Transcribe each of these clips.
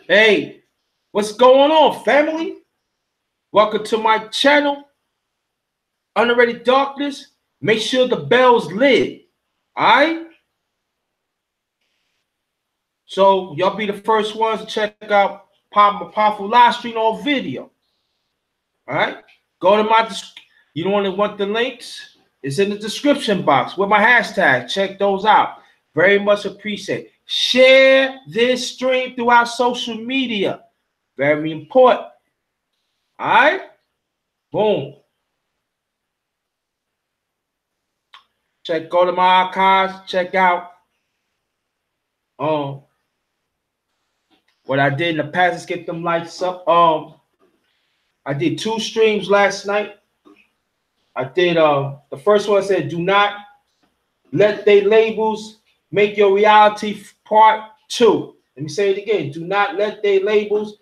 Hey, what's going on, family? Welcome to my channel, Underrated Darkness. Make sure the bell's lit. Alright? So y'all be the first ones to check out my powerful live stream on video. Alright? Go to my you don't want the links? It's in the description box with my hashtag. Check those out. Very much appreciate. Share this stream throughout social media. Very important. All right? Boom. Go to my archives. Check out what I did in the past. Let's get them lights up. I did 2 streams last night. I did the first one said, do not let they labels make your reality part 2. Let me say it again. Do not let they labels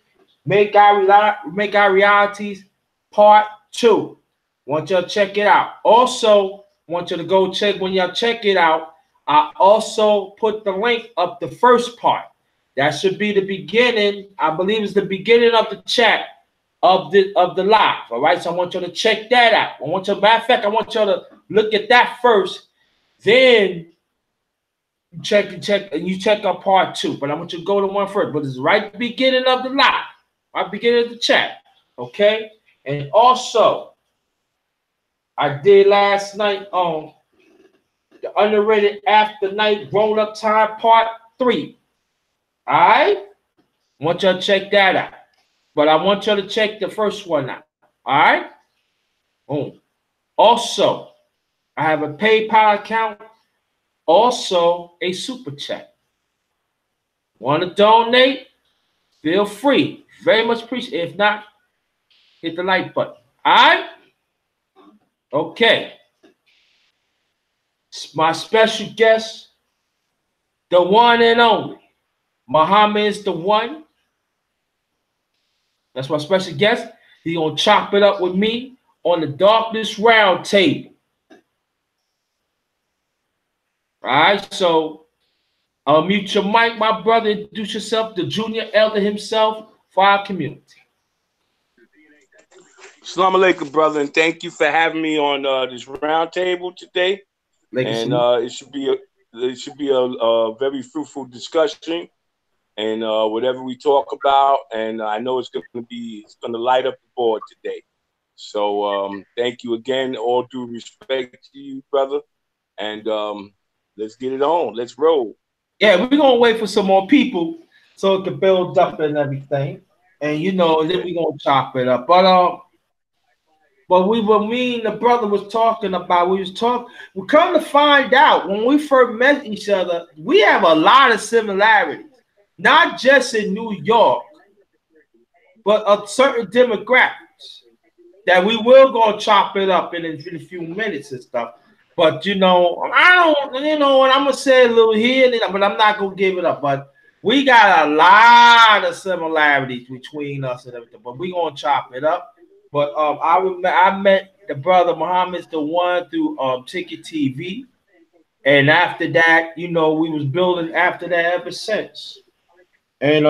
make our realities part 2. Want y'all to check it out. Also, want you to go check when y'all check it out. I also put the link up the first part. That should be the beginning. I believe it's the beginning of the chat of the live. All right. So I want you to check that out. Matter of fact, I want you to look at that first. Then you check out part 2. But I want you to go to one first. But it's right at the beginning of the live. Right beginning of the chat. Okay. And also, I did last night on the underrated after night grown up time part 3. All right. Want y'all to check that out. But I want y'all to check the first one out. All right. Boom. Also, I have a PayPal account. Also, a super chat. Want to donate? Feel free. Very much appreciate it. If not, hit the like button. All right. Okay. My special guest, the one and only, Muhammandisthe one. That's my special guest. He's going to chop it up with me on the Darkness Round Table. All right, so mute your mic, my brother. Introduce yourself, the junior elder himself for our community. Assalamu alaikum, brother, and thank you for having me on this round table today. And it should be a very fruitful discussion, and whatever we talk about, and I know it's going to light up the board today. So thank you again. All due respect to you, brother, and let's get it on. Let's roll. Yeah, we're gonna wait for some more people so it can build up and everything, and then we're gonna chop it up. But me and the brother was talking about, we come to find out when we first met each other, we have a lot of similarities, not just in New York, but of certain demographics that we will go chop it up in a few minutes and stuff. But I don't, and I'm gonna say a little here, but I'm not gonna give it up. But we got a lot of similarities between us and everything. But we gonna chop it up. But I met the brother Muhammadisthe one through Ticket TV, and after that, we was building after that ever since. And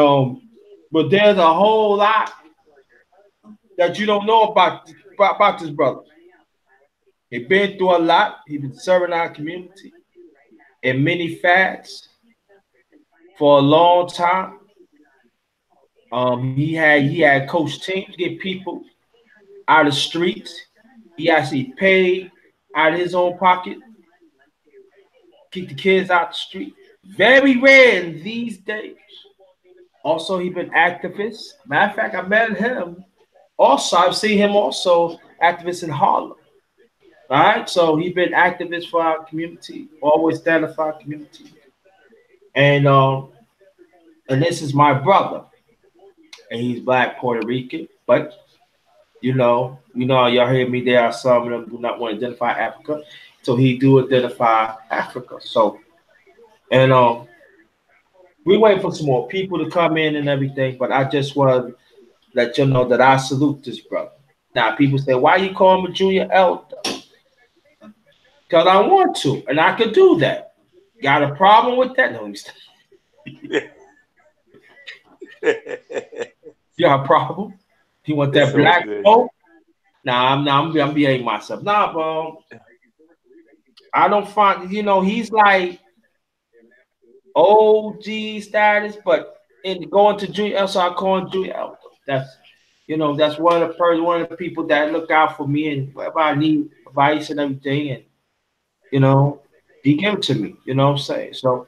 but there's a whole lot that you don't know about this brother. He's been through a lot. He's been serving our community in many facets for a long time. He had coached teams, get people out of the streets. He actually paid out of his own pocket, keep the kids out the street. Very rare in these days. Also, he's been activist. Matter of fact, I met him. Also, I've seen him also activist in Harlem. All right, so he's been activist for our community, always standing for our community. And this is my brother, and he's Black Puerto Rican, but y'all hear me. There are some of them do not want to identify Africa, so he do identify Africa. So, and we waiting for some more people to come in and everything. But I just want to let you know that I salute this brother. Now, people say, "Why you call him a junior elder?" Because I want to, and I could do that. Got a problem with that? No, You have a problem? You want that It's all black good. smoke? Nah, I'm behaving myself. Nah, bro. I don't find, he's like OG status, but in going to junior, so I call him junior elder. That's one of the people that look out for me and whenever I need advice and everything, and he give it to me. You know what I'm saying? So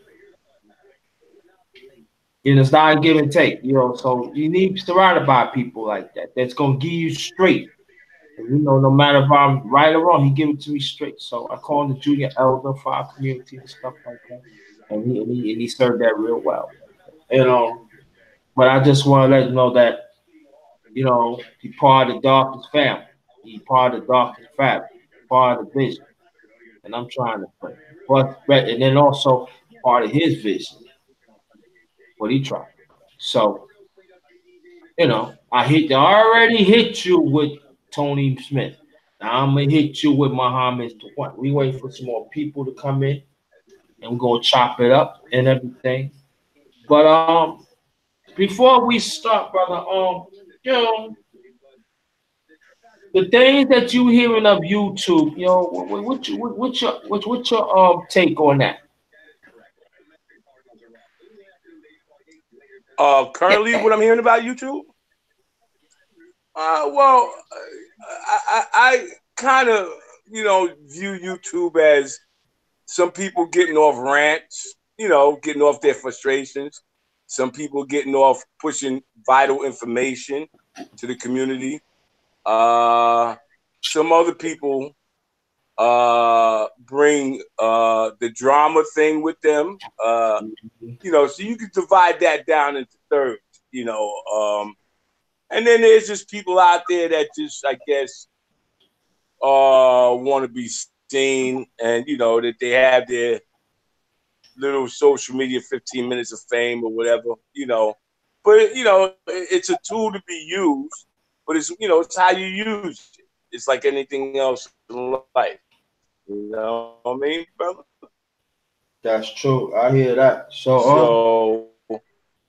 it's not a give and take. So you need surrounded by people like that that's gonna give you straight. And, no matter if I'm right or wrong, he give it to me straight. So I call him the junior elder for our community and stuff like that, and he served that real well. But I just want to let you know that he part of the doctor's family. He part of the doctor's family, part of the vision, and I'm trying to pray. But and then also part of his vision, what he tried. So I already hit you with Tony Smith. Now I'm gonna hit you with Muhammandisthe. We wait for some more people to come in, and we're gonna chop it up and everything. But before we start, brother, you know, the things that you hearing of YouTube, what's your take on that? Currently, what I'm hearing about YouTube. Well, I kind of view YouTube as some people getting off rants, getting off their frustrations. Some people getting off pushing vital information to the community. Some other people bring the drama thing with them. So you can divide that down into thirds. And then there's just people out there that just, I guess, want to be seen, and that they have their little social media 15 minutes of fame or whatever. But it's a tool to be used, but it's how you use it. It's like anything else in life. You know what I mean, brother? That's true. I hear that. So,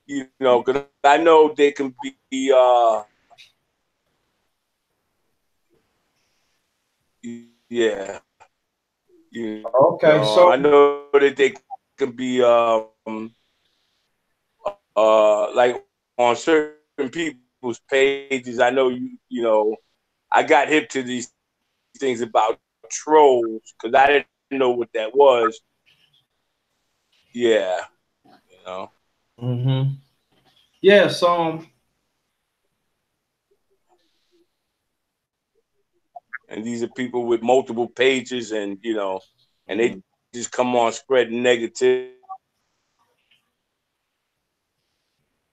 because I know they can be, yeah, okay. So I know that they can be, like on certain people's pages. I know I got hip to these things about trolls because I didn't know what that was. Yeah, mm-hmm. Yeah, so and these are people with multiple pages, and and they just come on spreading negativity.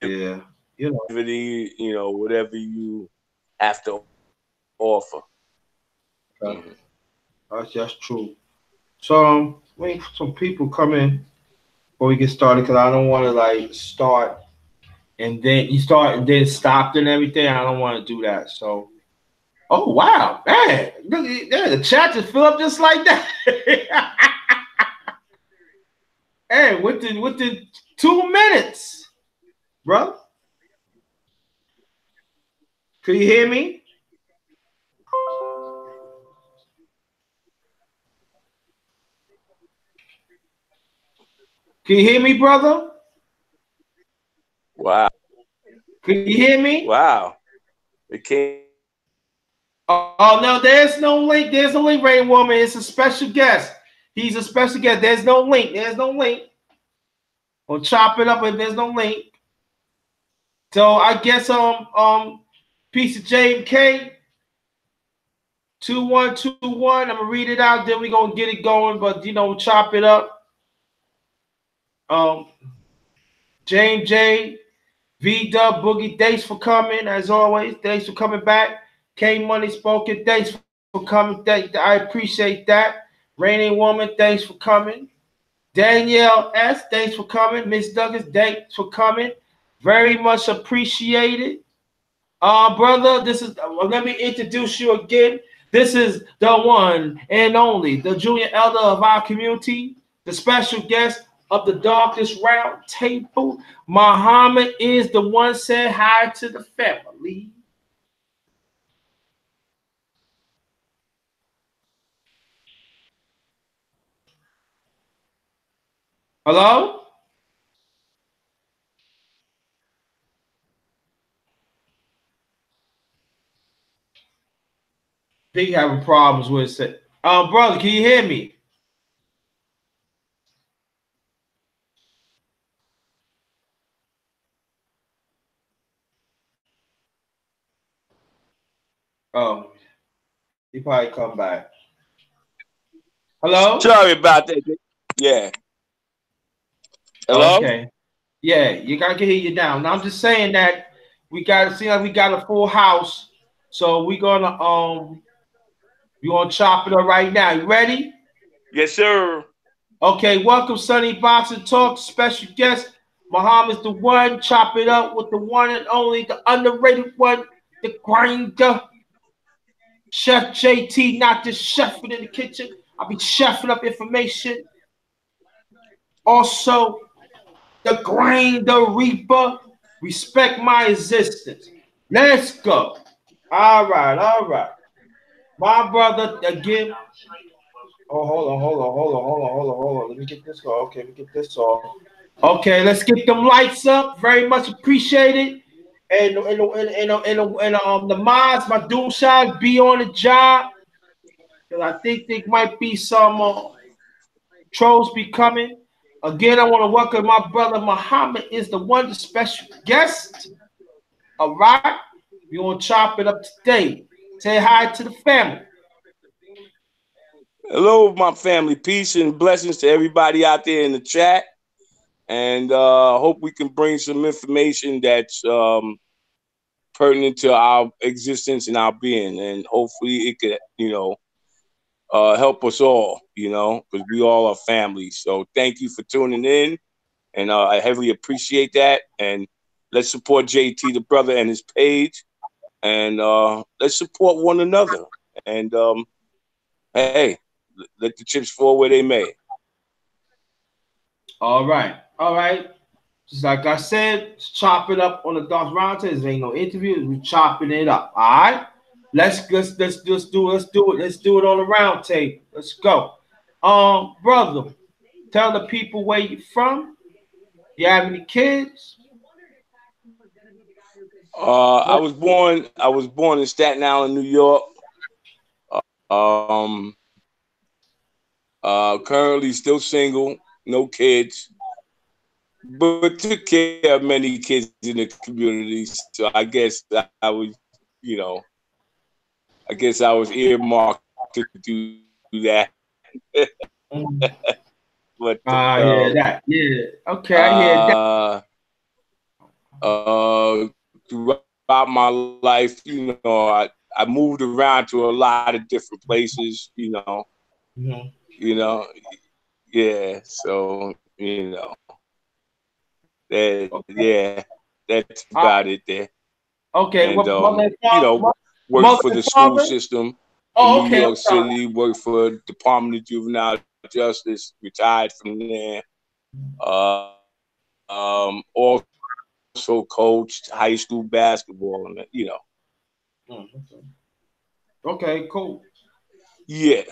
Yeah, Whatever you have to offer. Mm-hmm. that's just true. So wait for some people come in before we get started because I don't want to like start and then you start and then stop and everything. I don't want to do that. So, oh wow, man, look, the chat just fill up just like that. Hey, within 2 minutes, bro. Can you hear me? Can you hear me, brother? Wow. Can you hear me? Wow. It came. Oh no, there's no link. There's no link, Rain Woman. It's a special guest. He's a special guest. There's no link. There's no link. We'll chop it up if there's no link. So I guess piece of JMK 2121. I'm gonna read it out, then we're gonna get it going, but chop it up. James J, V Dub Boogie, thanks for coming, as always. Thanks for coming back. K Money Spoken, thanks for coming. I appreciate that. Raining Woman, thanks for coming. Danielle S, thanks for coming. Miss Douglas, thanks for coming. Very much appreciated. Brother, this is, let me introduce you again. This is the one and only, the junior elder of our community, the special guest, of the darkest round table. Muhammad is the one said hi to the family. Hello? He having problems with it. Brother, can you hear me? Oh, he probably come back. Hello? Sorry about that. Yeah. Hello? Okay. Yeah, you gotta hear you down. Now I'm just saying that we got to see like we got a full house. So we're gonna chop it up right now. You ready? Yes, sir. Okay, welcome Sonny Boxing Talk. Special guest, Muhammad's the one. Chop it up with the one and only, the underrated one, the grinder. Chef JT, not just chefing in the kitchen. I'll be chefing up information. Also, the grinder reaper. Respect my existence. Let's go. All right, all right. My brother again. Oh, hold on. Let me get this off. Okay, let me get this off. Okay, let's get them lights up. Very much appreciated. And the mods, my doom shot, be on the job. Because I think there might be some trolls be coming. Again, I want to welcome my brother Muhammad is the one, the special guest. All right, we're gonna chop it up today. Say hi to the family. Hello, my family. Peace and blessings to everybody out there in the chat. And hope we can bring some information that's pertinent to our existence and our being. And hopefully it could, help us all, because we all are family. So thank you for tuning in. And I heavily appreciate that. And let's support JT, the brother, and his page. And let's support one another. And hey, let the chips fall where they may. All right. Just like I said, chop it up on the Dark Roundtable. There ain't no interview. We chopping it up. All right. Let's do it. Let's do it on the round table. Let's go. Brother, tell the people where you from. You have any kids? I was born in Staten Island, New York. Um, Currently still single, no kids, but took care of many kids in the community. So I guess I was, I guess I was earmarked to do that. But I hear that. Yeah. Okay, I hear that. Throughout my life, I moved around to a lot of different places, Mm-hmm. Yeah. So, yeah, that's about it there. Okay, And, worked mother for and the school father? system in Oh, New okay. I'm York sorry. City, worked for the Department of Juvenile Justice, retired from there. Also coached high school basketball, and. Okay, cool. Yeah.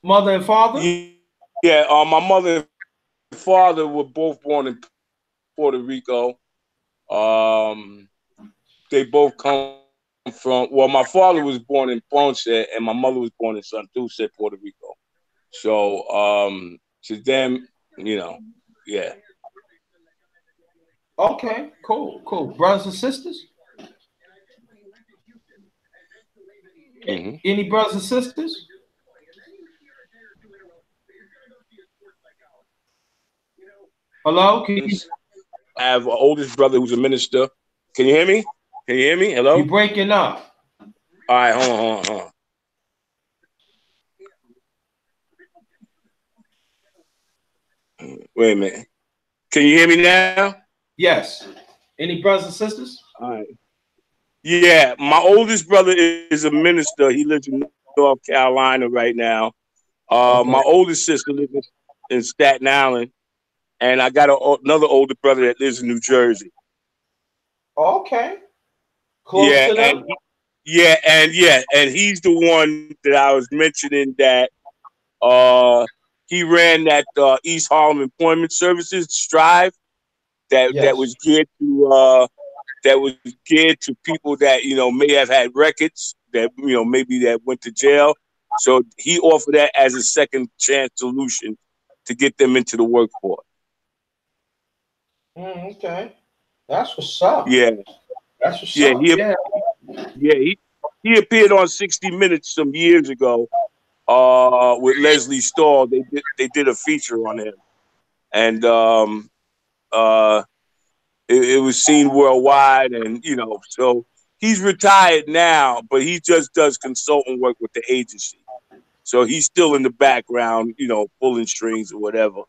Mother and father? Yeah. My mother and father were both born in Puerto Rico. They both come from. Well, my father was born in Ponce, and my mother was born in Santurce, Puerto Rico. So, to them, yeah. Okay, cool. Brothers and sisters? Mm-hmm. Any brothers and sisters? Hello? I have an oldest brother who's a minister. Can you hear me? Hello? You breaking up. All right, hold on. Wait a minute. Can you hear me now? Yes. Any brothers and sisters? All right. Yeah, my oldest brother is a minister. He lives in North Carolina right now. Okay. My oldest sister lives in Staten Island, and I got another older brother that lives in New Jersey. Okay, close to them. And he's the one that I was mentioning that he ran that East Harlem Employment Services Strive that was geared to people that may have had records that maybe that went to jail. So he offered that as a second chance solution to get them into the workforce. Okay, that's what's up. Yeah, that's what's up. He appeared on 60 Minutes some years ago with Leslie Stahl. They did a feature on him, and it was seen worldwide, and so he's retired now, but he just does consultant work with the agency. So he's still in the background, pulling strings or whatever,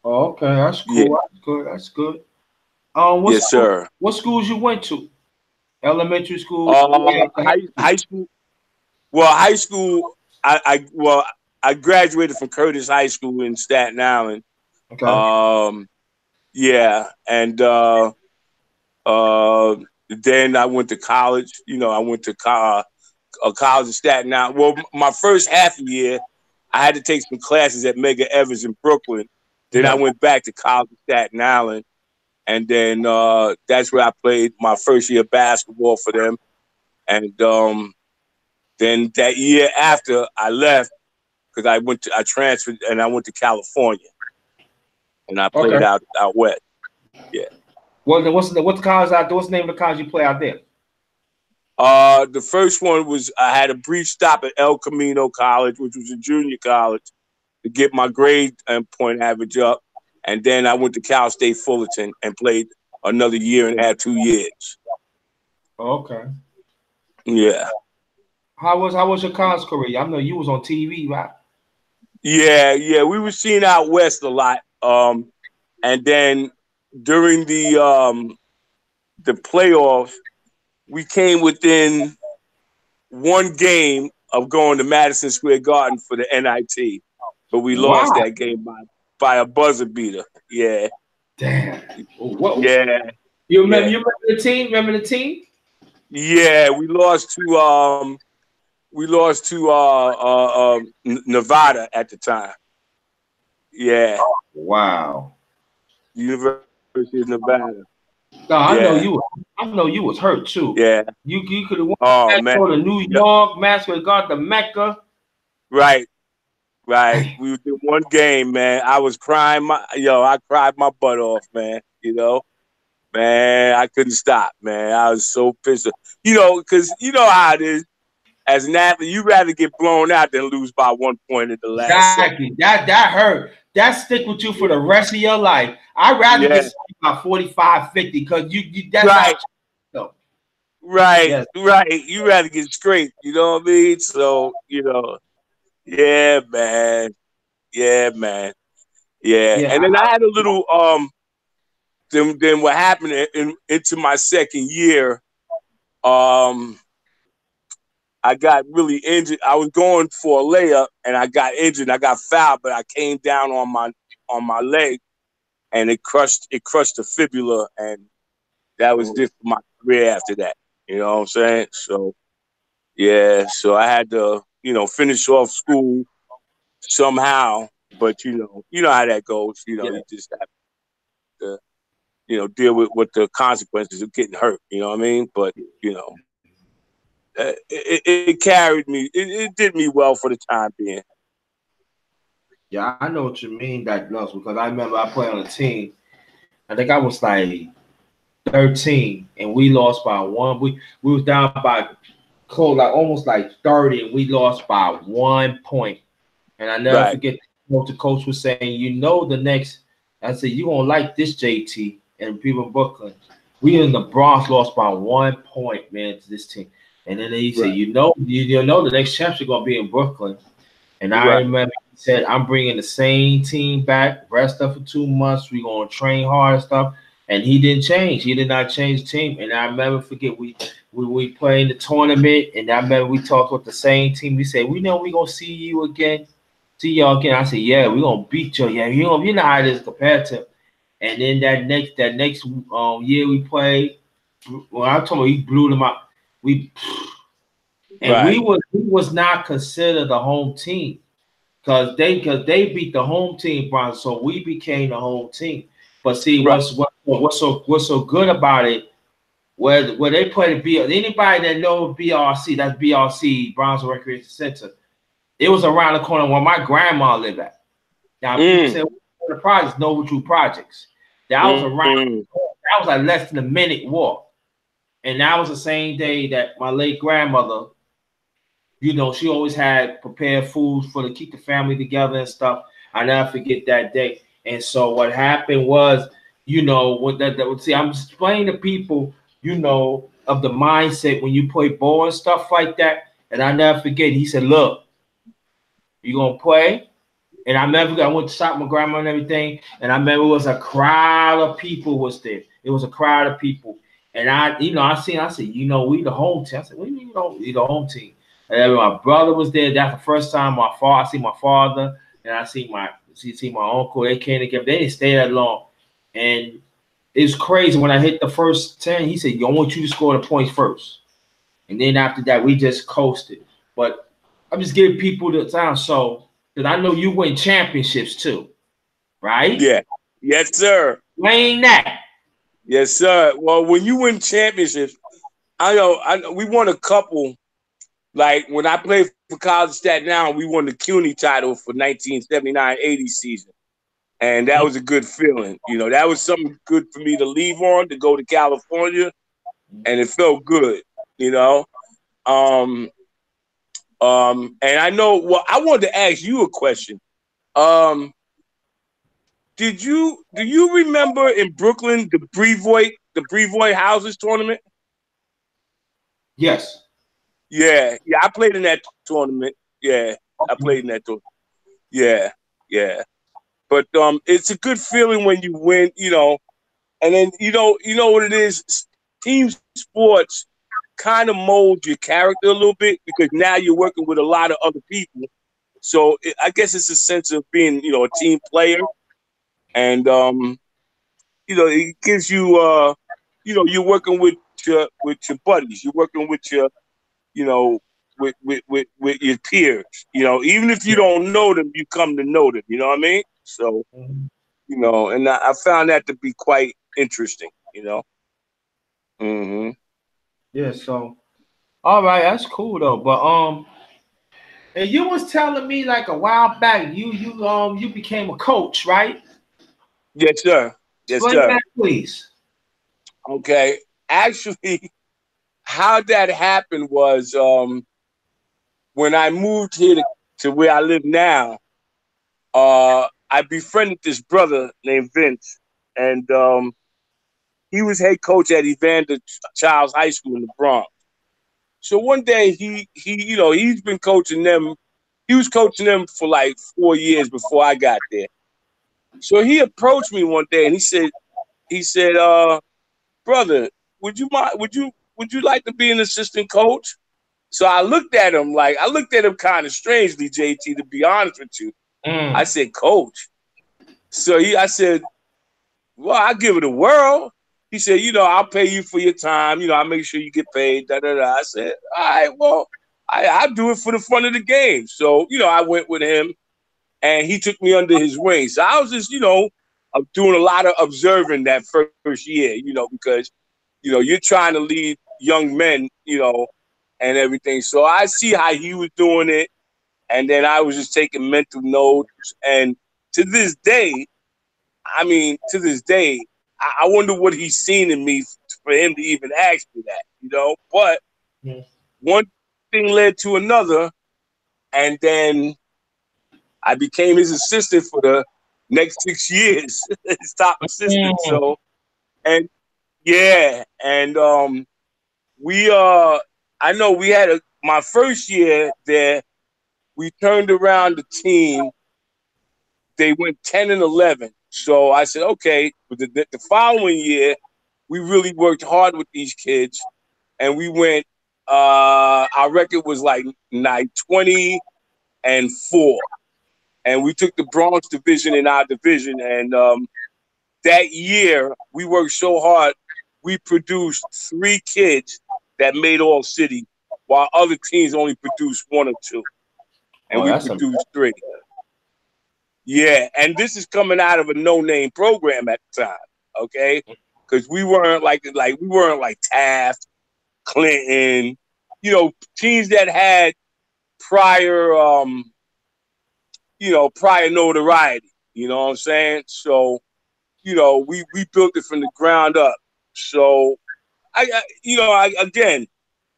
Oh, okay, that's cool. Yeah. That's good. That's good. Yes, sir. What schools you went to? Elementary school, high school. Well, high school. I graduated from Curtis High School in Staten Island. Okay. Yeah, and then I went to college. I went to college in Staten Island. Well, my first half a year, I had to take some classes at Medgar Evers in Brooklyn. Then I went back to college in Staten Island, and then that's where I played my first year of basketball for them. And then that year after, I left because I transferred and I went to California, and I played out west. Yeah. What's the college out there? What's the name of the college you play out there? The first one was I had a brief stop at El Camino College, which was a junior college, to get my grade and point average up. And then I went to Cal State Fullerton and played another year and a half, 2 years. Okay. Yeah. How was your college career? I know you was on TV, right? Yeah. We were seen out west a lot. And then during the playoffs, we came within one game of going to Madison Square Garden for the NIT, but we lost that game by a buzzer beater. Yeah. Damn. What? Yeah. You remember the team? Remember the team? Yeah, we lost to Nevada at the time. Yeah. Wow. University of Nevada. No, I know you was hurt too. Yeah. You could have won to New York, Madison got the Mecca. Right. We did one game, man. I was crying I cried my butt off, man. Man, I couldn't stop, man. I was so pissed. Because you know how it is. As an athlete, you'd rather get blown out than lose by 1 point at the last second. That hurt. That stick with you for the rest of your life. I'd rather get about 45, 50 because that's right. No. Right, yes. Right. You rather get scraped, you know what I mean? So, yeah, man. Yeah. And then I had a little then what happened into my second year, I got really injured. I was going for a layup and I got injured. I got fouled, but I came down on my leg and it crushed the fibula, and that was just my career after that. You know what I'm saying? So yeah, so I had to, finish off school somehow, but you know how that goes. You just have to, deal with the consequences of getting hurt. You know what I mean? But it carried me. It did me well for the time being. Yeah, I know what you mean, that loss, because I remember I played on a team. I think I was like 13, and we lost by one. We was down by close, like almost like 30, and we lost by 1 point. And I never forget what the coach was saying. The next, I said, you gonna like this, JT, and people in Brooklyn. We in the Bronx lost by 1 point, man, to this team. And then he said, you know the next championship gonna be in Brooklyn. And I remember he said, I'm bringing the same team back, rest up for 2 months. We're gonna train hard and stuff. And he didn't change. He did not change the team. And I never forget we played in the tournament, and I remember we talked with the same team. We said, we know we're gonna see you again see y'all again. I said, yeah, we're gonna beat you. Yeah, you know how it is compared to. And then that next year we played. Well, I'm talking about we blew them out. We and Right. we was not considered the home team because they beat the home team Bronx, so we became the home team. But see, Right. what's so good about it? Where they play the B, anybody that knows BRC, that's BRC Brownsville Recreation Center. It was around the corner where my grandma lived at. Now people Mm. say the projects, Noble True Projects. That was around. Mm. That was like less than a minute walk, and that was the same day that my late grandmother. She always had prepared foods for to keep the family together and stuff. I never forget that day. And so what happened was, what see, I'm explaining to people, of the mindset when you play ball and stuff like that. And I never forget, he said, look, you gonna play? And I went to shop with my grandma and everything. And I remember it was a crowd of people was there. It was a crowd of people. And I said, we the home team. I said, what do you mean we the home team? And then my brother was there. That's the first time I see my father and I see my uncle. They came together. They didn't stay that long. And it's crazy. When I hit the first 10, he said, I want you to score the points first. And then after that, we just coasted. But I'm just giving people the time. So, because I know you win championships too, right? Yeah. Yes, sir. Explain that. Yes, sir. Well, when you win championships, I know we won a couple. Like when I played for College Staten Island, we won the CUNY title for 1979-80 season. And that was a good feeling. That was something good for me to leave on to go to California. And it felt good, you know. And I know, well, I wanted to ask you a question. Do you remember in Brooklyn the Brevoy Houses tournament? Yes. Yeah, I played in that tournament. Yeah, I played in that tournament. Yeah, yeah. But it's a good feeling when you win, and then you know what it is. Team sports kind of mold your character a little bit because now you're working with a lot of other people. So I guess it's a sense of being, a team player, and it gives you, you're working with your buddies. You're working with your, you know, with your peers. Even if you don't know them, you come to know them. You know what I mean? So, and I found that to be quite interesting. Mm-hmm. Yeah. So, all right, that's cool though. But and you was telling me like a while back, you became a coach, right? Yes, sir. Yes, Explain sir. that, please. Okay. Actually, how that happened was when I moved here to where I live now. I befriended this brother named Vince, and he was head coach at Evander Childs High School in the Bronx. So one day he's been coaching them. He was coaching them for like 4 years before I got there. So he approached me one day and he said, brother, would you like to be an assistant coach? So I looked at him kind of strangely, JT, to be honest with you. I Mm. said, coach. So I said, well, I'll give it a whirl. He said, I'll pay you for your time. I'll make sure you get paid. Da, da, da. I said, all right, well, I'll do it for the fun of the game. So, I went with him and he took me under his wing. So I was just, doing a lot of observing that first year, because, you're trying to lead young men, and everything. So I see how he was doing it. And then I was just taking mental notes. And to this day, I wonder what he's seen in me for him to even ask me that. But Mm. one thing led to another, and then I became his assistant for the next 6 years, his top assistant. Mm. So, and yeah, and I know we had my first year there, we turned around the team. They went 10-11. So I said, okay, but the following year, we really worked hard with these kids, and we went. Our record was like 20-4. and we took the Bronx division in our division. And that year, we worked so hard. We produced 3 kids that made all city, while other teams only produced 1 or 2, and we produced 3. Yeah, and this is coming out of a no-name program at the time, okay? Because we weren't like Taft, Clinton, teams that had prior prior notoriety. You know what I'm saying? So, we built it from the ground up. So again,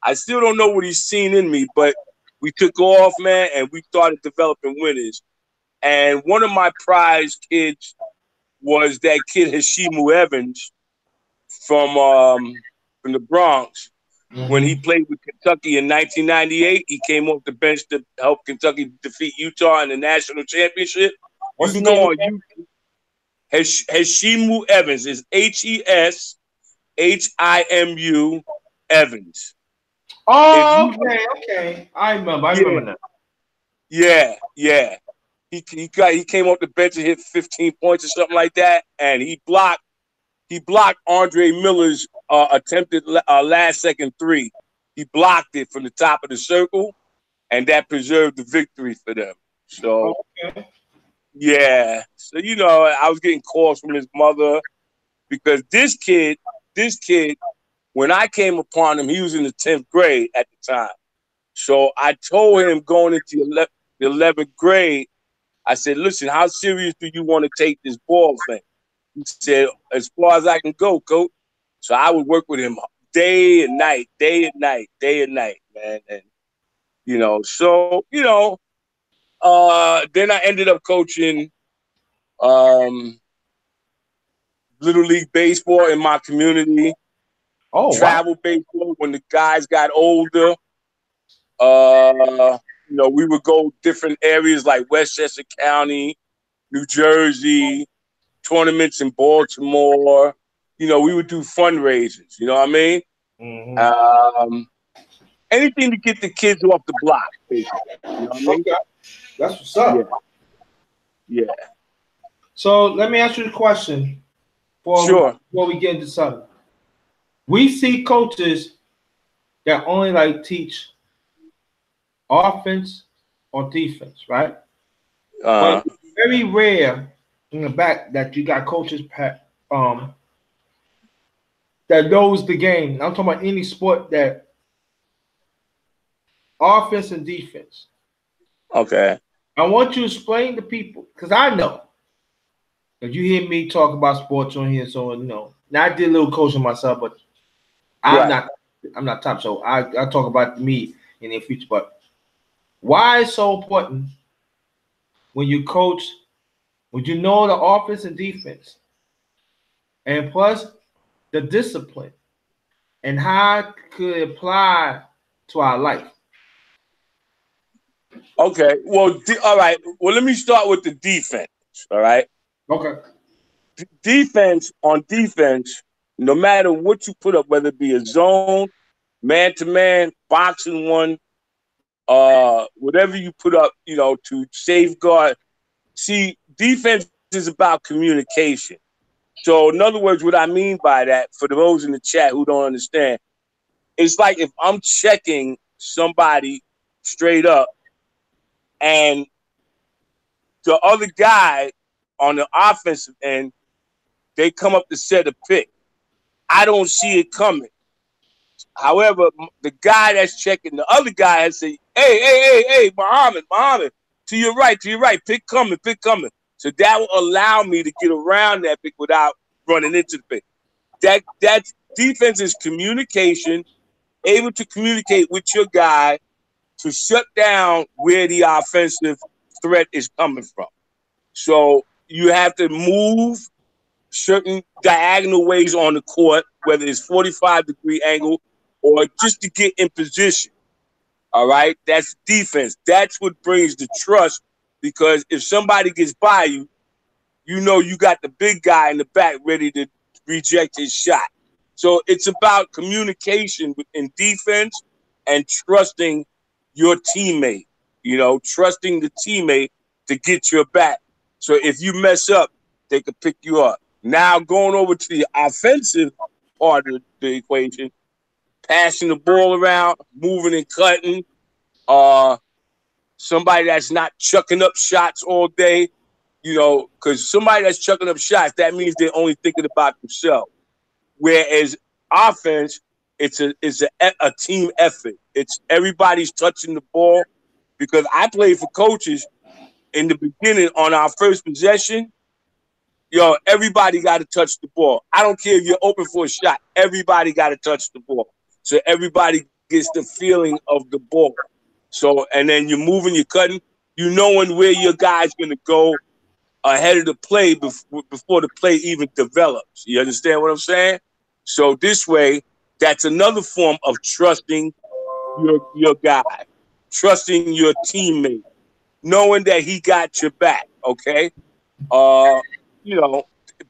I still don't know what he's seen in me, but we took off, man, and we started developing winners. And one of my prize kids was that kid Hashimu Evans from the Bronx. Mm-hmm. When he played with Kentucky in 1998, he came off the bench to help Kentucky defeat Utah in the national championship. What's you the can go name? on YouTube. Hashimu Evans is Heshimu Evans. Oh, okay. I remember that. Yeah. He came off the bench and hit 15 points or something like that, and he blocked Andre Miller's attempted last second 3. He blocked it from the top of the circle, and that preserved the victory for them. So, yeah. So, I was getting calls from his mother because this kid, when I came upon him, he was in the 10th grade at the time. So I told him going into the 11th grade, I said, listen, how serious do you want to take this ball thing? He said, as far as I can go, coach. So I would work with him day and night, man. And, then I ended up coaching Little League Baseball in my community. Travel baseball when the guys got older. We would go different areas like Westchester County, New Jersey, tournaments in Baltimore. We would do fundraisers. You know what I mean? Mm-hmm. Anything to get the kids off the block, basically. You know what I mean? Okay. That's what's up. Yeah. So let me ask you a question before we get into something. We see coaches that only teach offense or defense, right? But it's very rare in the back that you got coaches that knows the game. I'm talking about any sport that offense and defense. Okay. I want you to explain to people, because I know that you hear me talk about sports on here, so now I did a little coaching myself, but I'm not top, so I talk about me in the future. But why it's so important when you coach, when you know the offense and defense, and plus the discipline, and how it could apply to our life? Okay. Well, all right. Well, let me start with the defense. All right. Okay. Defense, no matter what you put up, whether it be a zone, man-to-man, boxing one, whatever you put up, to safeguard. See, defense is about communication. So, in other words, what I mean by that, for those in the chat who don't understand, it's like if I'm checking somebody straight up and the other guy on the offensive end, they come up to set a pick. I don't see it coming. However, the guy that's checking, the other guy has said, hey, Muhammad, to your right, pick coming. So that will allow me to get around that pick without running into the pick. That defense is communication, able to communicate with your guy to shut down where the offensive threat is coming from. So you have to move certain diagonal ways on the court, whether it's 45-degree angle or just to get in position. All right? That's defense. That's what brings the trust, because if somebody gets by you, you got the big guy in the back ready to reject his shot. So it's about communication in defense and trusting your teammate, trusting the teammate to get your back. So if you mess up, they can pick you up. Now going over to the offensive part of the equation, passing the ball around, moving and cutting. Somebody that's not chucking up shots all day, because somebody that's chucking up shots, that means they're only thinking about themselves. Whereas offense, it's a team effort. It's everybody's touching the ball. Because I played for coaches in the beginning on our first possession. Everybody got to touch the ball. I don't care if you're open for a shot. Everybody got to touch the ball. So everybody gets the feeling of the ball. So, and then you're moving, you're cutting, knowing where your guy's going to go ahead of the play before the play even develops. You understand what I'm saying? So this way, that's another form of trusting your guy, trusting your teammate, knowing that he got your back. Okay,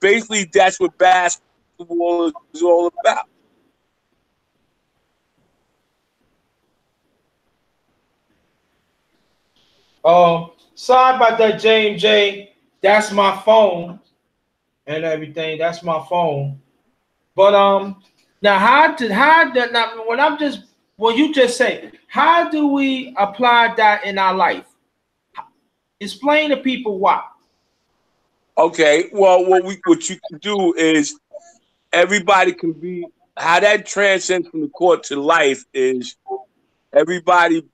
basically that's what basketball is all about. Sorry about that, J&J. That's my phone and everything. That's my phone. But now when you just say, how do we apply that in our life? Explain to people why. Okay, well, what you can do is everybody can be, how that transcends from the court to life is everybody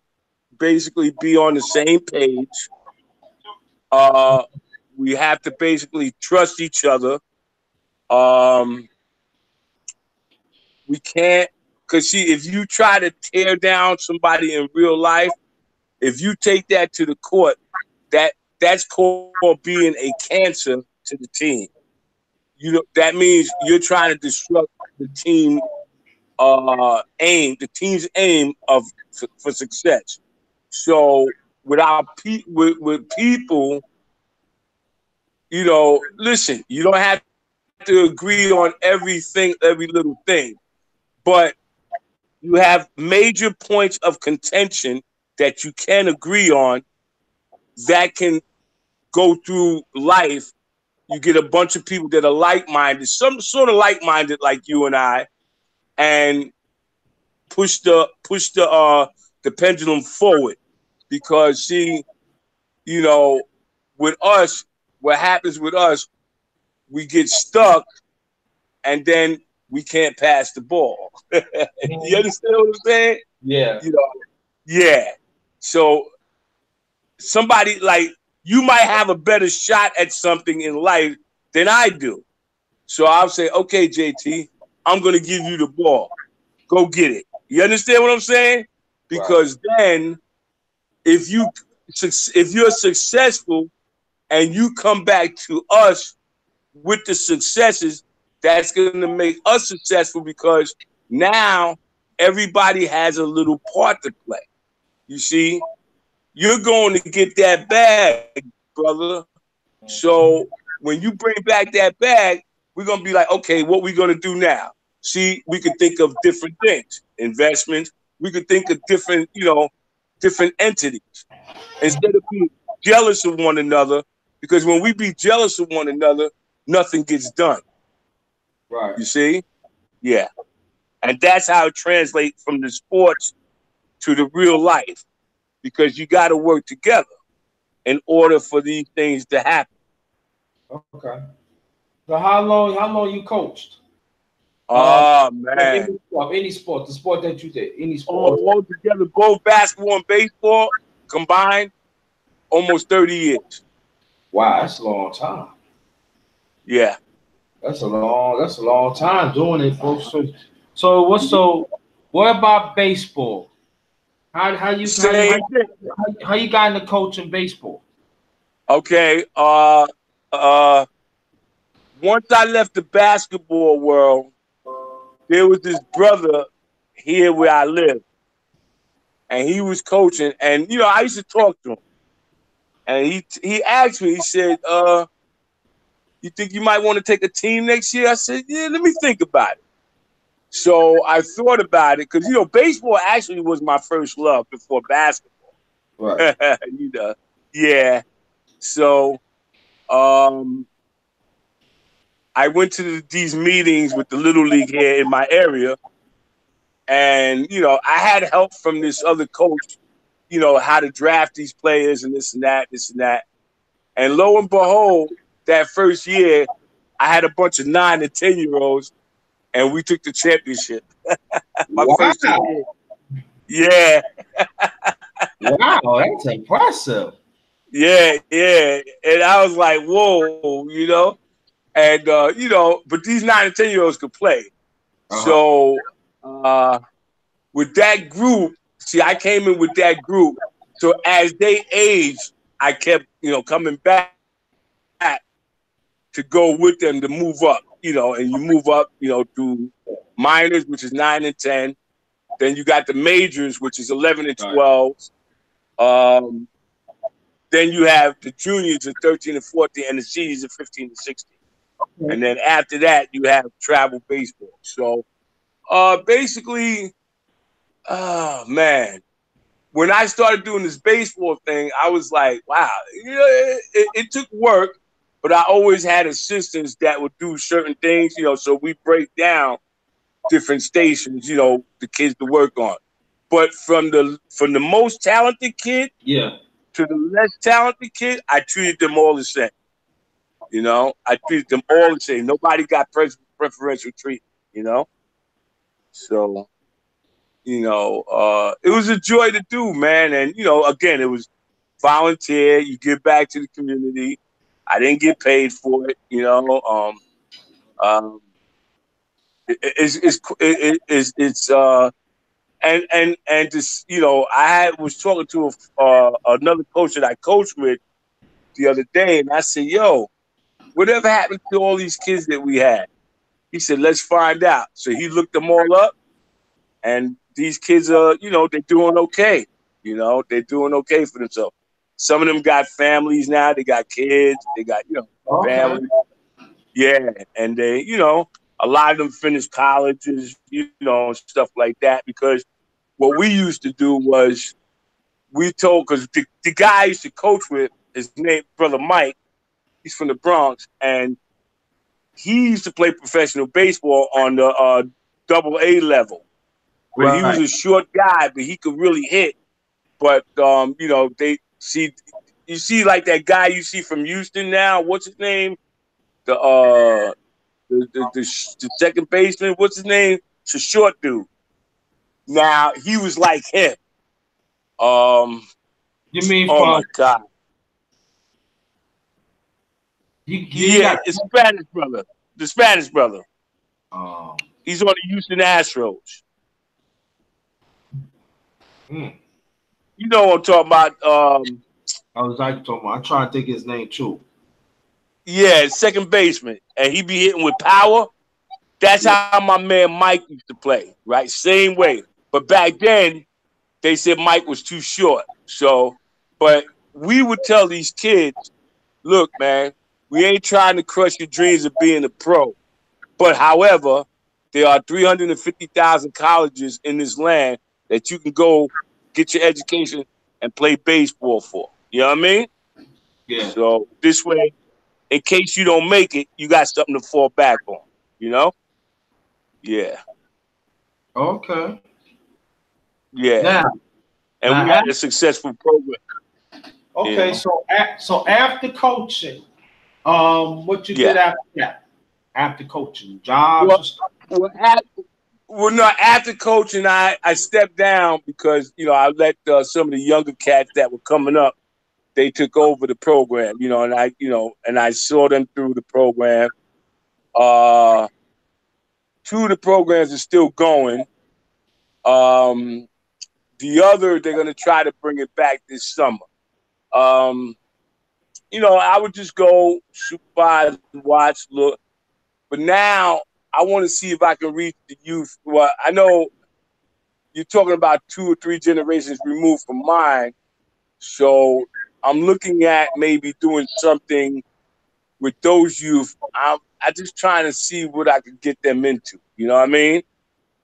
basically be on the same page. We have to basically trust each other. We can't, because see, if you try to tear down somebody in real life, if you take that to the court, that's called being a cancer to the team. That means you're trying to disrupt the team the team's aim for success. So with people, listen, you don't have to agree on everything, every little thing, but you have major points of contention that you can agree on that can go through life. You get a bunch of people that are like-minded, some sort of like-minded like you and I, and push the pendulum forward. Because see, with us, what happens with us, we get stuck and then we can't pass the ball. You understand what I'm saying? Yeah. Yeah. So somebody like you might have a better shot at something in life than I do. So I'll say, okay, JT, I'm going to give you the ball. Go get it. You understand what I'm saying? Because then if you're successful and you come back to us with the successes, that's going to make us successful because now everybody has a little part to play. You see, you're going to get that bag, brother. So when you bring back that bag, we're going to be like, okay, what we going to do now? See, we could think of different things, investments. We could think of different entities instead of being jealous of one another. Because when we be jealous of one another, nothing gets done. Right. You see? Yeah. And that's how it translates from the sports to the real life. Because you got to work together in order for these things to happen. Okay. So how long you coached? Man. Any sport, the sport that you did, any sport. All together, both basketball and baseball combined, almost 30 years. Wow, that's a long time. Yeah. That's a long time doing it, folks. So what about baseball? How you got into coaching baseball? Okay. Once I left the basketball world, there was this brother here where I live, and he was coaching, and I used to talk to him, and he asked me, he said, "You think you might want to take a team next year?" I said, "Yeah, let me think about it." So I thought about it because baseball actually was my first love before basketball. Right. Yeah. So I went to these meetings with the Little League here in my area. And, I had help from this other coach, how to draft these players and this and that, this and that. And lo and behold, that first year, I had a bunch of 9 and 10-year-olds, and we took the championship. My first 2 years. Yeah. Wow, that's impressive. Yeah. And I was like, whoa, And, but these 9 and 10-year-olds could play. So with that group, see, I came in with that group. So as they aged, I kept, coming back to go with them to move up, and you move up, to minors, which is 9 and 10. Then you got the majors, which is 11 and 12. Then you have the juniors at 13 and 14, and the seniors at 15 and 16. And then after that, you have travel baseball. So basically, man, when I started doing this baseball thing, I was like, wow, it took work, but I always had assistants that would do certain things, so we break down different stations, the kids to work on. But from the most talented kid to the less talented kid, I treated them all the same. I treated them all the same. Nobody got preferential treatment, So, it was a joy to do, man. And, again, it was volunteer. You give back to the community. I didn't get paid for it, it's and this, I was talking to another coach that I coached with the other day, and I said, yo, whatever happened to all these kids that we had? He said, let's find out. So he looked them all up, and these kids are, they're doing okay. They're doing okay for themselves. Some of them got families now. They got kids. They got, families. Yeah, and they, a lot of them finished colleges, stuff like that. Because what we used to do was because the guy I used to coach with, his name, Brother Mike, he's from the Bronx, and he used to play professional baseball on the AA level. But he was a short guy, but he could really hit. But, you see like that guy you see from Houston now, what's his name? The second baseman, what's his name? It's a short dude. Now he was like him. You mean my God. It's Spanish brother. The Spanish brother. He's on the Houston Astros. You know what I'm talking about. I was like talking about. I'm trying to think his name too. Yeah, second baseman. And he be hitting with power. That's how my man Mike used to play, right? Same way. But back then, they said Mike was too short. So, but we would tell these kids, look, man, we ain't trying to crush your dreams of being a pro. But however, there are 350,000 colleges in this land that you can go get your education and play baseball for. You know what I mean? Yeah. So this way, in case you don't make it, you got something to fall back on. Yeah. Okay. Yeah. Now, and we had a successful program. Okay, so after coaching, what you did after that? After coaching, jobs? After coaching, I stepped down because I let some of the younger cats that were coming up. They took over the program, and I saw them through the program. 2 of the programs are still going. The other, they're going to try to bring it back this summer. I would just go supervise, watch, look. But now I want to see if I can reach the youth. Well, I know you're talking about 2 or 3 generations removed from mine. So I'm looking at maybe doing something with those youth. I just trying to see what I could get them into. You know what I mean?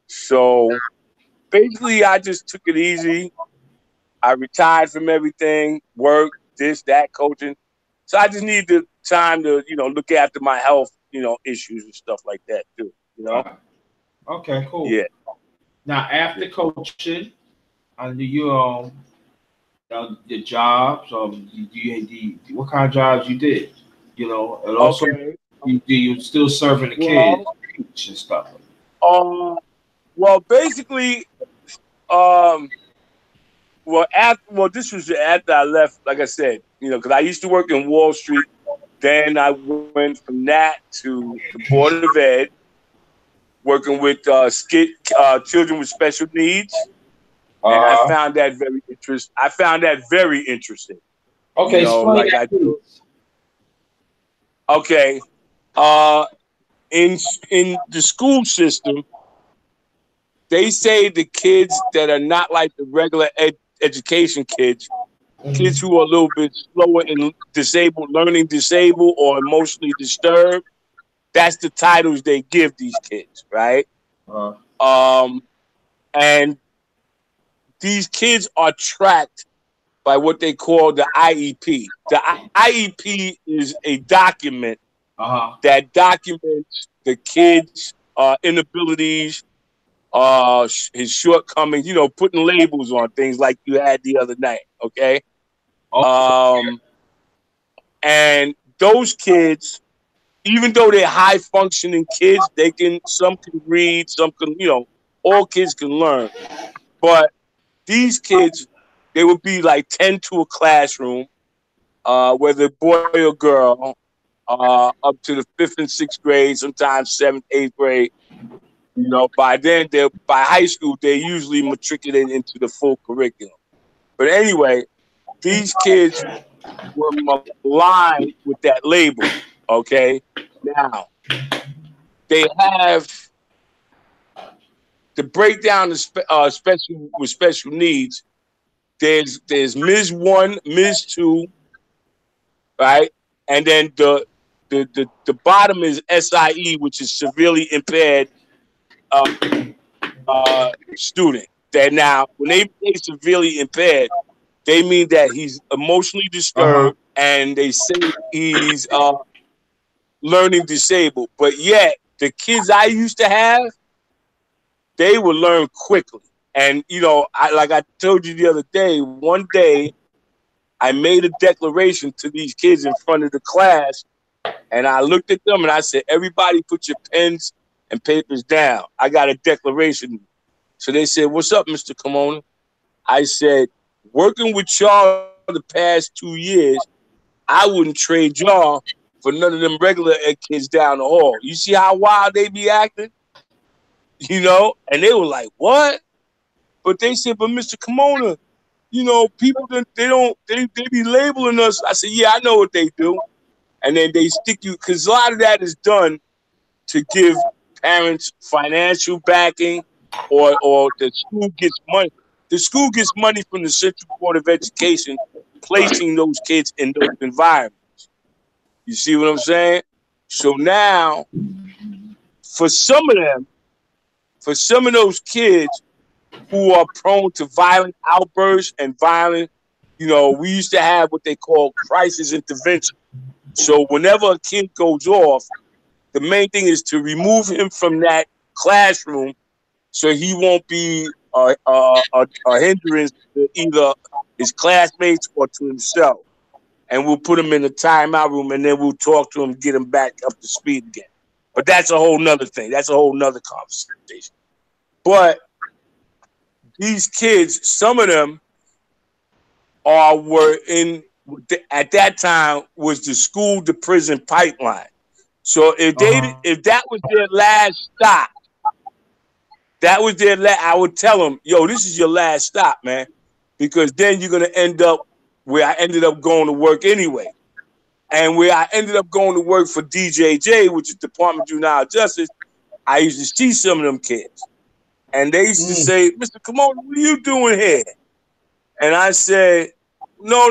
So basically, I just took it easy. I retired from everything, work, this, that, coaching. So I just need the time to, look after my health, issues and stuff like that too. Okay, cool. Yeah. Now after coaching, I knew your jobs. What kind of jobs you did? And also Okay. you still serving the kids Well, and stuff. basically, um, this was after I left. Like I said, because I used to work in Wall Street. Then I went from that to the Board of Ed, working with children with special needs, and I Uh, found that very interesting. okay, explain Like that, please. okay, uh, in the school system, they say the kids that are not like the regular education kids Mm-hmm. who are a little bit slower and disabled, learning disabled or emotionally disturbed, that's the titles they give these kids, right? Uh, Um, and these kids are tracked by what they call the IEP. The IEP is a document uh-huh. that documents the kid's inabilities, his shortcomings, putting labels on things like you had the other night, okay? Okay. Um, and those kids, even though they're high functioning kids, some can read, some can, all kids can learn. But these kids, they would be like 10 to a classroom, whether boy or girl, up to the 5th and 6th grade, sometimes 7th, 8th grade. By high school, they usually matriculate into the full curriculum. But anyway, these kids were maligned with that label. Okay, now they have to break down the special with special needs. There's Ms. 1, Ms. 2, right, and then the bottom is SIE, which is severely impaired student. That now, when they say severely impaired, they mean that he's emotionally Uh-huh. disturbed, and they say he's learning disabled. But yet, the kids I used to have, they would learn quickly. And like I told you the other day, one day I made a declaration to these kids in front of the class, and I looked at them and I said, "Everybody, put your pens and papers down. I got a declaration." So they said, "What's up, Mr. Kimona?" I said, "Working with y'all the past 2 years, I wouldn't trade y'all for none of them regular ed kids down the hall. You see how wild they be acting? And they were like, what? But they said, but Mr. Kimona, people, they be labeling us." I said, yeah, I know what they do. And then they stick you, because a lot of that is done to give parents financial backing, or the school gets money. The school gets money from the Central Board of Education, Right. placing those kids in those environments. You see what I'm saying? So now, for some of them, for some of those kids who are prone to violent outbursts and violent, we used to have what they call crisis intervention. So whenever a kid goes off, the main thing is to remove him from that classroom so he won't be a hindrance to either his classmates or to himself. And we'll put him in the timeout room, and then we'll talk to him, get him back up to speed again. But that's a whole nother thing. That's a whole nother conversation. But these kids, some of them were in, at that time, was the school to prison pipeline. So Uh-huh. if that was their last stop, I would tell them, yo, this is your last stop, man, because then you're gonna end up where I ended up going to work anyway. And where I ended up going to work for DJJ, which is Department of Juvenile Justice, I used to see some of them kids. And they used to Mm. say, Mr. Kimona, what are you doing here? And I said, no,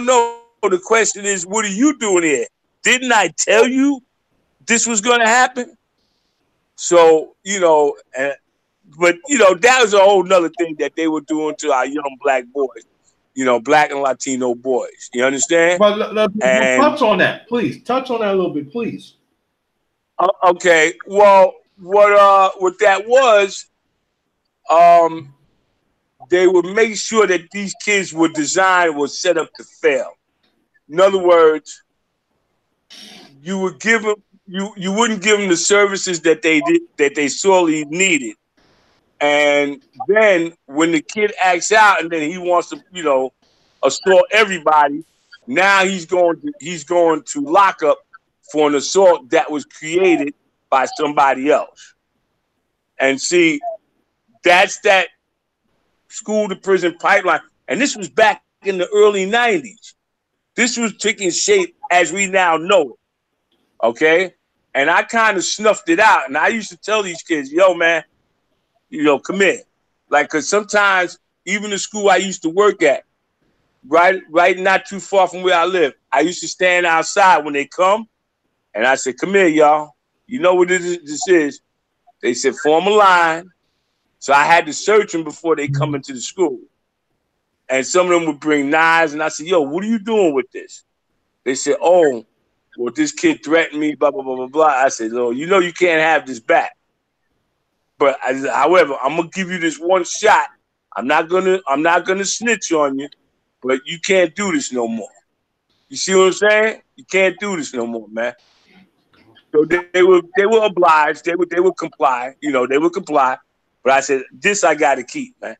the question is, what are you doing here? Didn't I tell you this was going to happen? So, but, that was a whole nother thing that they were doing to our young black boys. Black and Latino boys. You understand? But touch on that, please. Touch on that a little bit, please. Okay. Well, what that was, they would make sure that these kids were designed, were set up to fail. In other words, you would give them, you wouldn't give them the services that they sorely needed. And then when the kid acts out and then he wants to, assault everybody, now he's going to lock up for an assault that was created by somebody else. And see, that's that school to prison pipeline. And this was back in the early 90s. This was taking shape as we now know it. Okay? And I kind of snuffed it out. And I used to tell these kids, yo, man, come here. Like, because sometimes even the school I used to work at, right not too far from where I live, I used to stand outside when they come. And I said, come here, y'all. You know what this is? They said, form a line. So I had to search them before they come into the school. And some of them would bring knives. And I said, yo, what are you doing with this? They said, oh, well, this kid threatened me, blah, blah, blah, blah, blah. I said, oh, you can't have this back. But however, I'm going to give you this one shot. I'm not gonna snitch on you, but you can't do this no more. You see what I'm saying? You can't do this no more, man. So they were obliged. They would comply. They would comply. But I said, this I got to keep, man.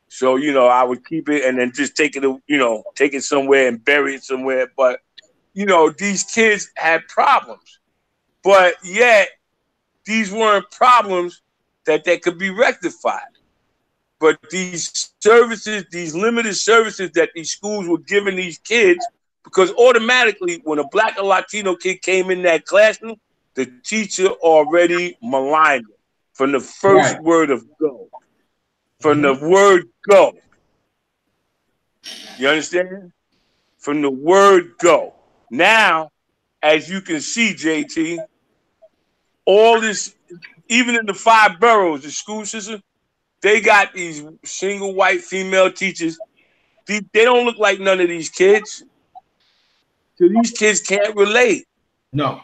So, I would keep it and then just take it somewhere and bury it somewhere. But, these kids had problems. But yet, these weren't problems that could be rectified. But these services, these limited services that these schools were giving these kids, because automatically when a Black or Latino kid came in that classroom, the teacher already maligned him from the first word of go. From the word go. You understand? From the word go. Now, as you can see, JT, all this, even in the 5 boroughs, the school system, they got these single white female teachers. They don't look like none of these kids. So these kids can't relate. No.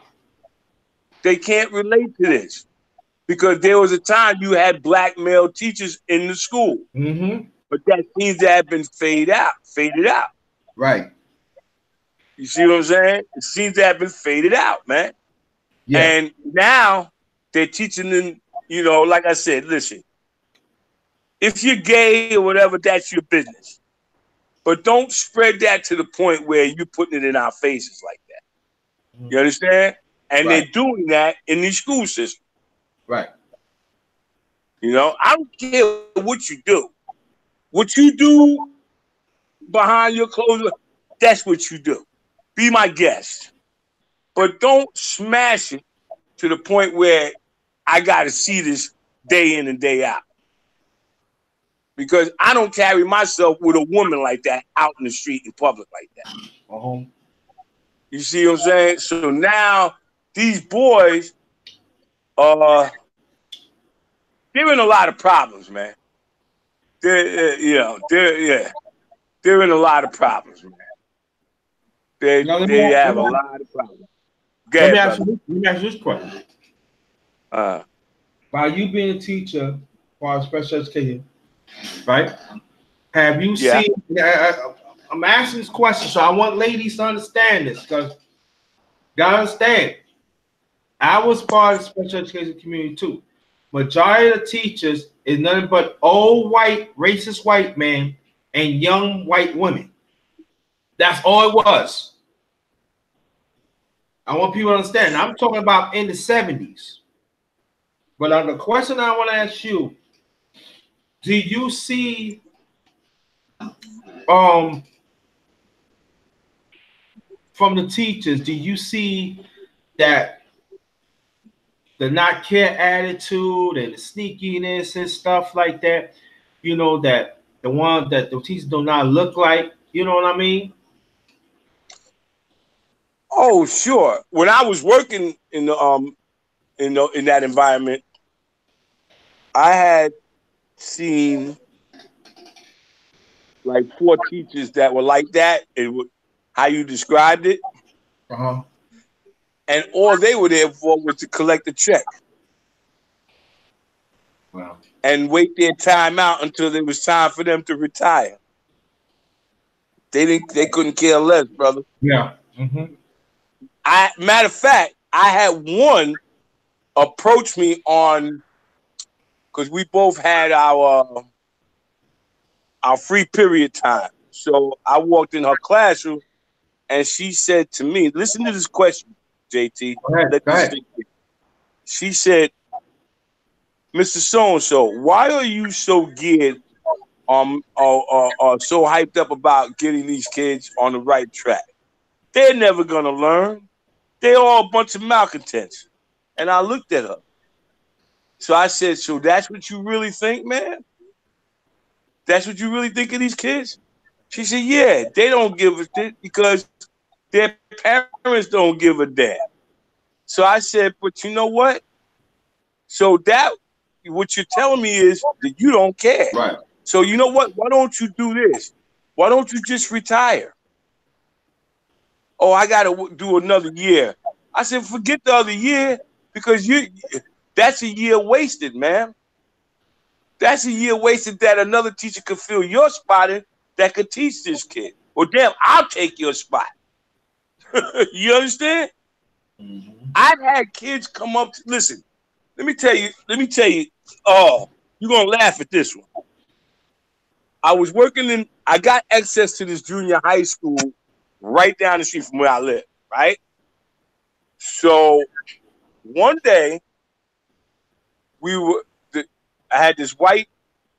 They can't relate to this. Because there was a time you had Black male teachers in the school. Mm-hmm. But that seems to have been faded out. Right. You see what I'm saying? It seems to have been faded out, man. Yeah. And now they're teaching them, like I said, listen, if you're gay or whatever, that's your business. But don't spread that to the point where you're putting it in our faces like that. Mm-hmm. You understand? And they're doing that in these school systems. Right. I don't care what you do. What you do behind your clothes, that's what you do. Be my guest. But don't smash it to the point where I got to see this day in and day out. Because I don't carry myself with a woman like that out in the street in public like that. Uh-huh. You see what I'm saying? So now these boys they're in a lot of problems, man. They're in a lot of problems, man. They have a lot of problems. Let me ask you this question. By you being a teacher for special education, right? Have you seen? I'm asking this question, so I want ladies to understand this, because gotta understand. I was part of the special education community too. Majority of the teachers is nothing but old white, racist white men and young white women. That's all it was. I want people to understand. I'm talking about in the 70s. But the question I want to ask you, do you see from the teachers, do you see that the not care attitude and the sneakiness and stuff like that, that the one that the teachers do not look like, you know what I mean? Oh, sure. When I was working in the in that environment, I had seen like 4 teachers that were like that, how you described it. And all they were there for was to collect a check. Wow. And wait their time out until it was time for them to retire. They couldn't care less, brother. Yeah. Matter of fact, I had one approach me on, because we both had our free period time. So I walked in her classroom and she said to me, listen to this question, JT. Go ahead. She said, Mr. So-and-so, why are you so geared or so hyped up about getting these kids on the right track? They're never going to learn. They're all a bunch of malcontents. And I looked at her. So I said, so that's what you really think, man? That's what you really think of these kids? She said, yeah, they don't give a shit because their parents don't give a damn. So I said, but you know what? So what you're telling me is that you don't care. Right. So you know what? Why don't you do this? Why don't you just retire? Oh, I got to do another year. I said, forget the other year because that's a year wasted, man. That's a year wasted that another teacher could fill your spot in that could teach this kid. Well, damn, I'll take your spot. You understand? I've had kids come up to listen. Let me tell you. Oh, you're gonna laugh at this one. I got access to this junior high school right down the street from where I live, right? So one day I had this white,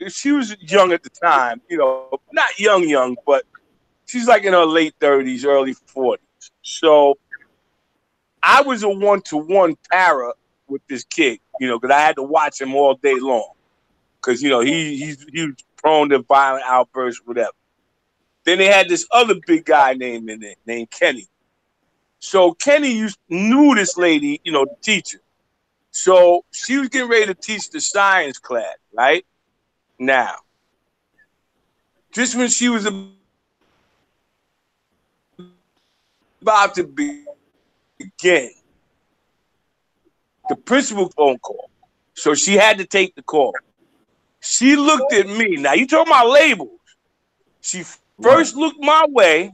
she was young at the time, not young, but she's like in her late 30s, early 40s. So I was a one-to-one para with this kid, because I had to watch him all day long. Because, he was prone to violent outbursts, whatever. Then they had this other big guy named Kenny. So Kenny knew this lady, the teacher. So she was getting ready to teach the science class, right? Now, just when she was about to begin, the principal phone call. So she had to take the call. She looked at me. Now, you talking about labels. She first looked my way.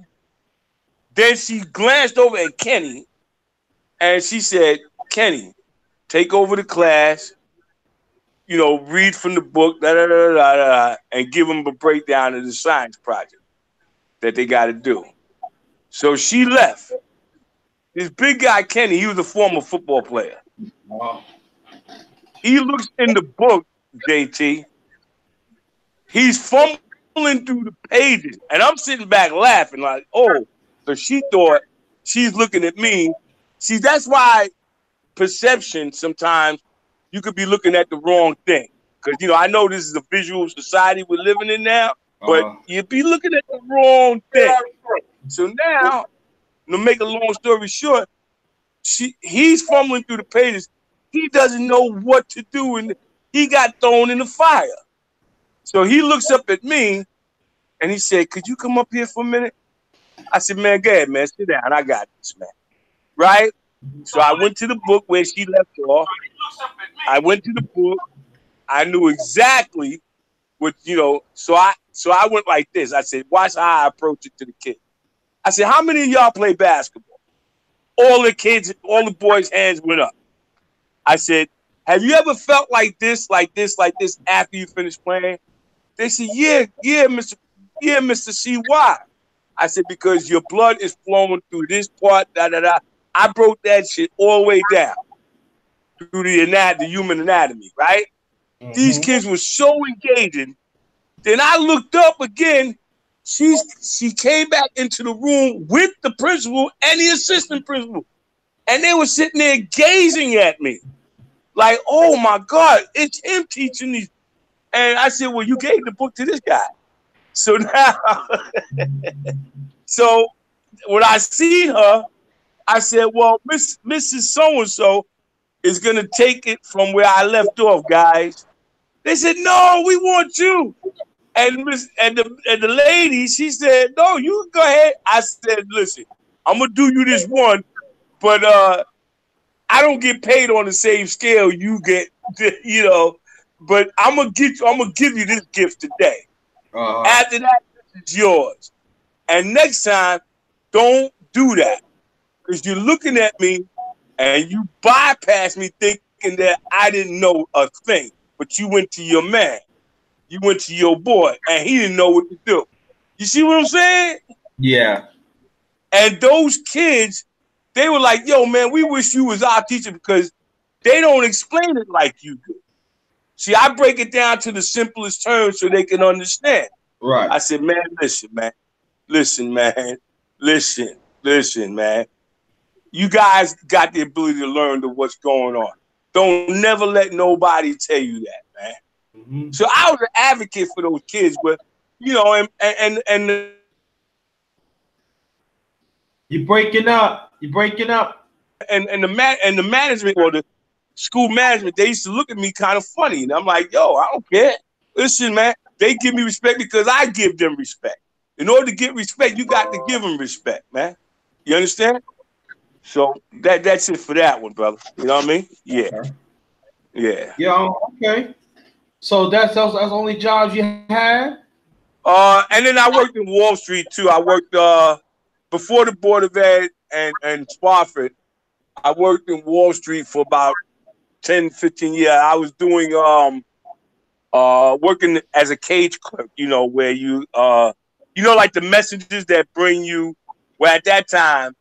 Then she glanced over at Kenny. And she said, Kenny, take over the class. Read from the book, and give them a breakdown of the science project that they got to do. So she left. This big guy, Kenny, he was a former football player. Wow. He looks in the book, JT. He's fumbling through the pages. And I'm sitting back laughing like, oh, so she thought she's looking at me. See, that's why perception sometimes you could be looking at the wrong thing. Because, I know this is a visual society we're living in now, but you'd be looking at the wrong thing. So now, to make a long story short, he's fumbling through the pages. He doesn't know what to do, and he got thrown in the fire. So he looks up at me, and he said, could you come up here for a minute? I said, man, go ahead, man. Sit down. I got this, man. Right? So I went to the book where she left off. I went to the book. I knew exactly what, so I went like this. I said, watch how I approach it to the kid. I said, how many of y'all play basketball? All the boys' hands went up. I said, have you ever felt like this after you finished playing? They said, yeah, Mr. C. Why? I said, because your blood is flowing through this part, I broke that shit all the way down through the human anatomy, right? Mm-hmm. These kids were so engaging. Then I looked up again. She came back into the room with the principal and the assistant principal. And they were sitting there gazing at me. Like, oh my God, it's him teaching these. And I said, well, you gave the book to this guy. So now, so when I see her, I said, well, Mrs. So-and-so is going to take it from where I left off, guys. They said, no, we want you. And the lady, she said, "No, you go ahead." I said, "Listen, I'm gonna do you this one, but I don't get paid on the same scale you get, you know. But I'm gonna give you this gift today. After that, this is yours. And next time, don't do that because you're looking at me and you bypass me thinking that I didn't know a thing. But you went to your man, you went to your boy, and he didn't know what to do. You see what I'm saying?" Yeah. And those kids, they were like, "Yo, man, we wish you was our teacher because they don't explain it like you do." See, I break it down to the simplest terms so they can understand. Right. I said, "Man, listen, man. Listen, man. Listen, man. You guys got the ability to learn what's going on. Don't never let nobody tell you that, man." Mm-hmm. So I was an advocate for those kids, but you know, and You're breaking up. You're breaking up. the management or the school management, they used to look at me kind of funny, and I'm like, "Yo, I don't care. Listen, man. They give me respect because I give them respect. In order to get respect, you got to give them respect, man. You understand?" So that's it for that one, brother. You know what I mean? Yeah, Okay. yeah. Yeah. Okay. So that's the only jobs you had? And then I worked in Wall Street too. I worked before the Board of Ed and Spofford. I worked in Wall Street for about 10, 15 years. I was doing working as a cage clerk, you know, where you know, like the messages that bring you. Where at that time,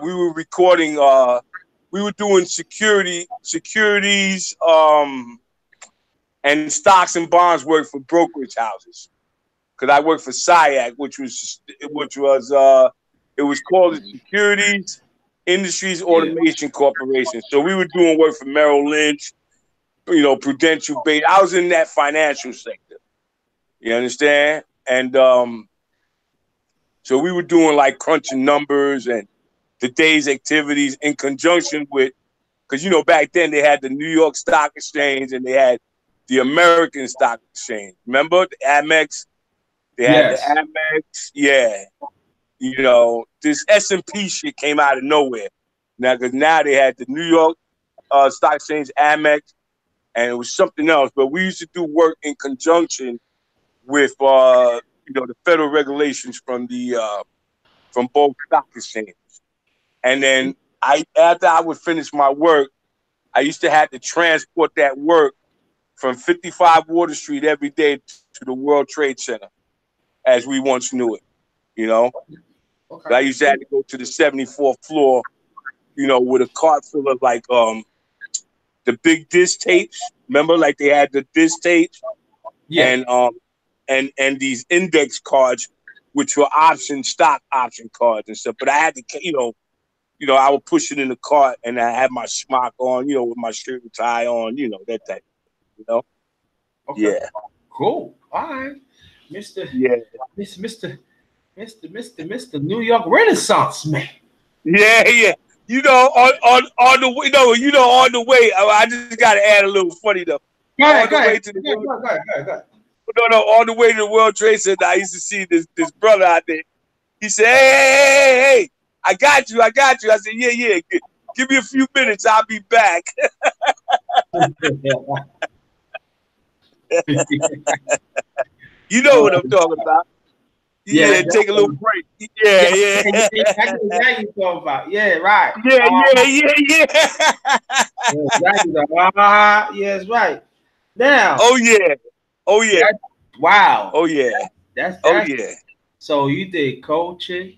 we were recording. We were doing securities, and stocks and bonds work for brokerage houses. Because I worked for SIAC, which was it was called the Securities Industries Yeah. Automation Corporation. So we were doing work for Merrill Lynch, you know, Prudential Bay. I was in that financial sector. You understand? And so we were doing like crunching numbers and the day's activities in conjunction with, because you know back then they had the New York Stock Exchange and they had the American Stock Exchange. Remember the Amex? They had the Yes. Amex, yeah. You know, this S&P shit came out of nowhere. Now, because now they had the New York Stock Exchange, Amex, and it was something else. But we used to do work in conjunction with, you know, the federal regulations from both stock exchanges. And then after I would finish my work, I used to have to transport that work from 55 Water Street every day to the World Trade Center, as we once knew it. You know, Okay. I used to have to go to the 74th floor, you know, with a cart full of like the big disc tapes. Remember, like they had the disc tapes Yeah. and and these index cards, which were stock option cards and stuff. But I had to, I would push it in the cart and I had my smock on, you know, with my shirt and tie on, you know, that type. You know, Okay. yeah, Cool. All right. Mr. yeah, Mr. New York Renaissance man. yeah. You know, on the way, on the way. I just got to add a little funny though. Go On ahead, the go way ahead. to the Yeah, World, go ahead, go ahead, go ahead. no, on the way to the World Trade Center, I used to see this brother out there. He said, hey, I got you. I said, yeah. Give me a few minutes. I'll be back. You know what I'm talking about. Yeah, Yeah, take a little break. Yeah, yeah. I know exactly what you're talking about. Yeah, right. Yeah. Yeah, exactly. Yeah, it's right. Now, Oh yeah. Oh yeah. that, wow. Oh yeah. Oh That's yeah. so you did coaching,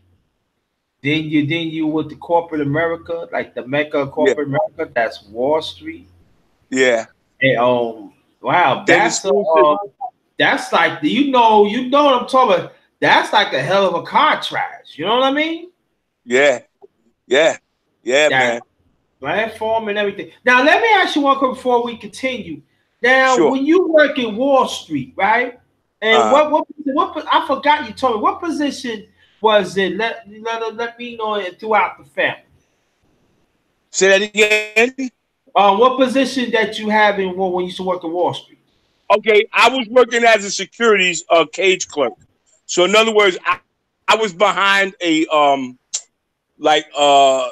then you with the corporate America, like the Mecca of Yeah. corporate America, that's Wall Street. Yeah. And wow, Then the school system. that's like you know what I'm talking about. That's like a hell of a contrast. You know what I mean? Yeah. Yeah. Yeah, That man. platform and everything. Now, let me ask you one question before we continue. Now, Sure. when you work in Wall Street, right? And Uh-huh. what I forgot you told me what position was it? Let me know it throughout the family. Say that again. What position that you have in when you used to work in Wall Street? Okay, I was working as a securities cage clerk. So in other words, I was behind a like uh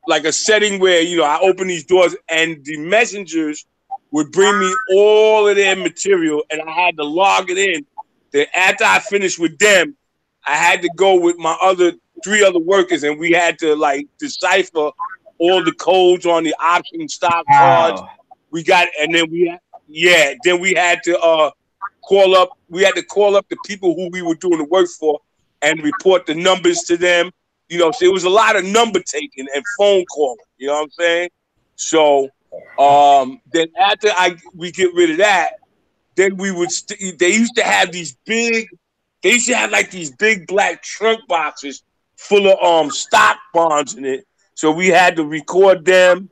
like a setting where I open these doors and the messengers would bring me all of their material and I had to log it in. Then after I finished with them, I had to go with my other three other workers and we had to like decipher all the codes on the option stock cards. Wow. We got and then then we had to call up the people who we were doing the work for and report the numbers to them. So it was a lot of number taking and phone calling. You know what I'm saying? So then after we get rid of that, then we would. They used to have these big. They used to have like these big black trunk boxes full of stock bonds in it. So we had to record them,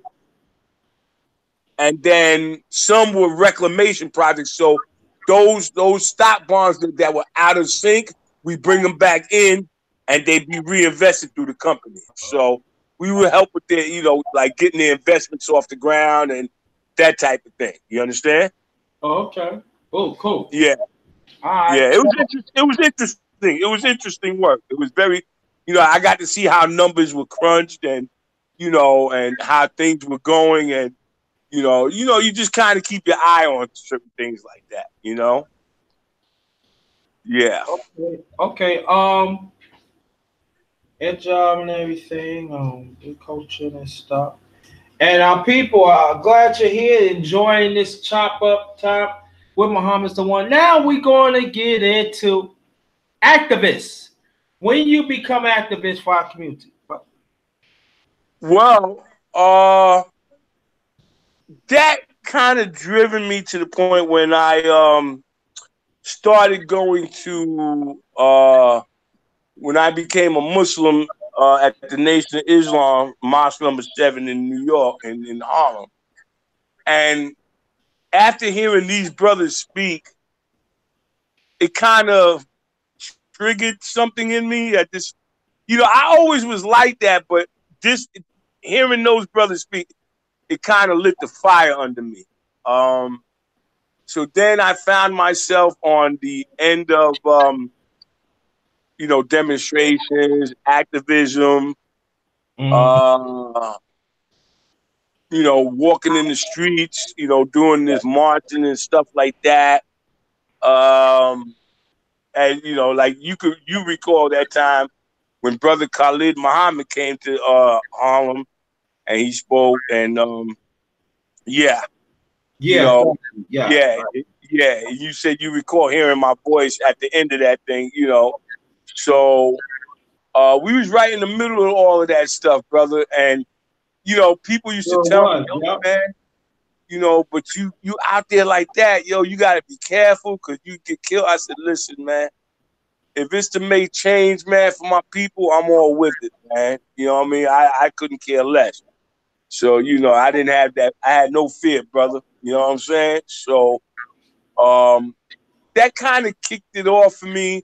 and then some were reclamation projects. So those stock bonds that were out of sync, we bring them back in and they'd be reinvested through the company. So we would help with their, like getting their investments off the ground and that type of thing. You understand? Oh, okay. Oh, cool. Yeah. All right. Yeah. It was interesting. It was interesting work. It was very, I got to see how numbers were crunched and, and how things were going and, you just kind of keep your eye on certain things like that, Yeah. Okay. Good job and everything. Good coaching and stuff. And our people are glad you're here enjoying this chop up time with Muhammandisthe. Now we're going to get into activists. When you become activists for our community. Well, that kind of driven me to the point when I started going to when I became a Muslim at the Nation of Islam, Mosque number 7 in New York and in Harlem. And after hearing these brothers speak, it kind of triggered something in me that this, I always was like that, but hearing those brothers speak, it kind of lit the fire under me. So then I found myself on the end of, demonstrations, activism, walking in the streets, doing this marching and stuff like that. And, like you recall that time when Brother Khalid Muhammad came to Harlem and he spoke and, yeah. Yeah. Yeah. You said you recall hearing my voice at the end of that thing, So we was right in the middle of all of that stuff, brother. And, people used to tell me, man, but you out there like that, you got to be careful because you get killed. I said, listen, man, if it's to make change, man, for my people, I'm all with it, man. You know what I mean? I couldn't care less. So, I didn't have that. I had no fear, brother. You know what I'm saying? So, that kind of kicked it off for me.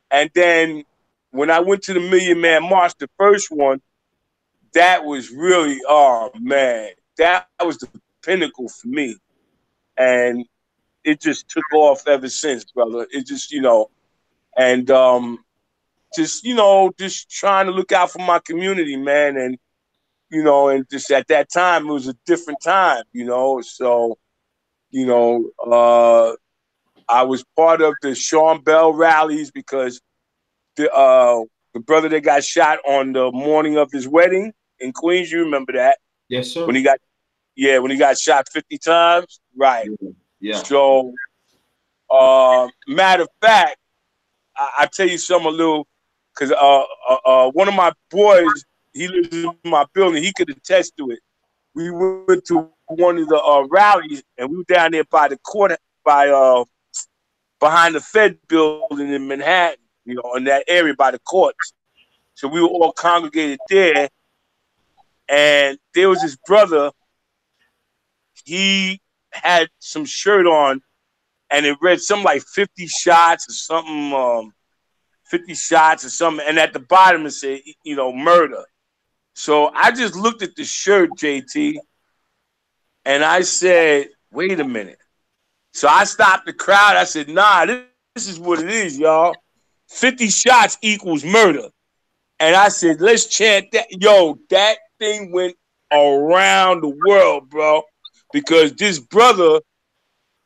And then when I went to the Million Man March, the first one, that was really, oh man, that was the pinnacle for me. And it just took off ever since, brother. It just, and just trying to look out for my community, man. And, and just at that time, it was a different time, So, I was part of the Sean Bell rallies because the brother that got shot on the morning of his wedding in Queens, you remember that? Yes, sir. When he got shot 50 times, right? Yeah. So, matter of fact, I tell you something a little, because one of my boys, he lives in my building. He could attest to it. We went to one of the rallies, and we were down there by the court, behind the Fed building in Manhattan, in that area by the courts. So we were all congregated there, and there was this brother. He had some shirt on, and it read something like 50 shots or something, 50 shots or something. And at the bottom it said, murder. So I just looked at the shirt, JT, and I said, wait a minute. So I stopped the crowd. I said, nah, this is what it is, y'all. 50 shots equals murder. And I said, let's chant that. Yo, that thing went around the world, bro. Because this brother,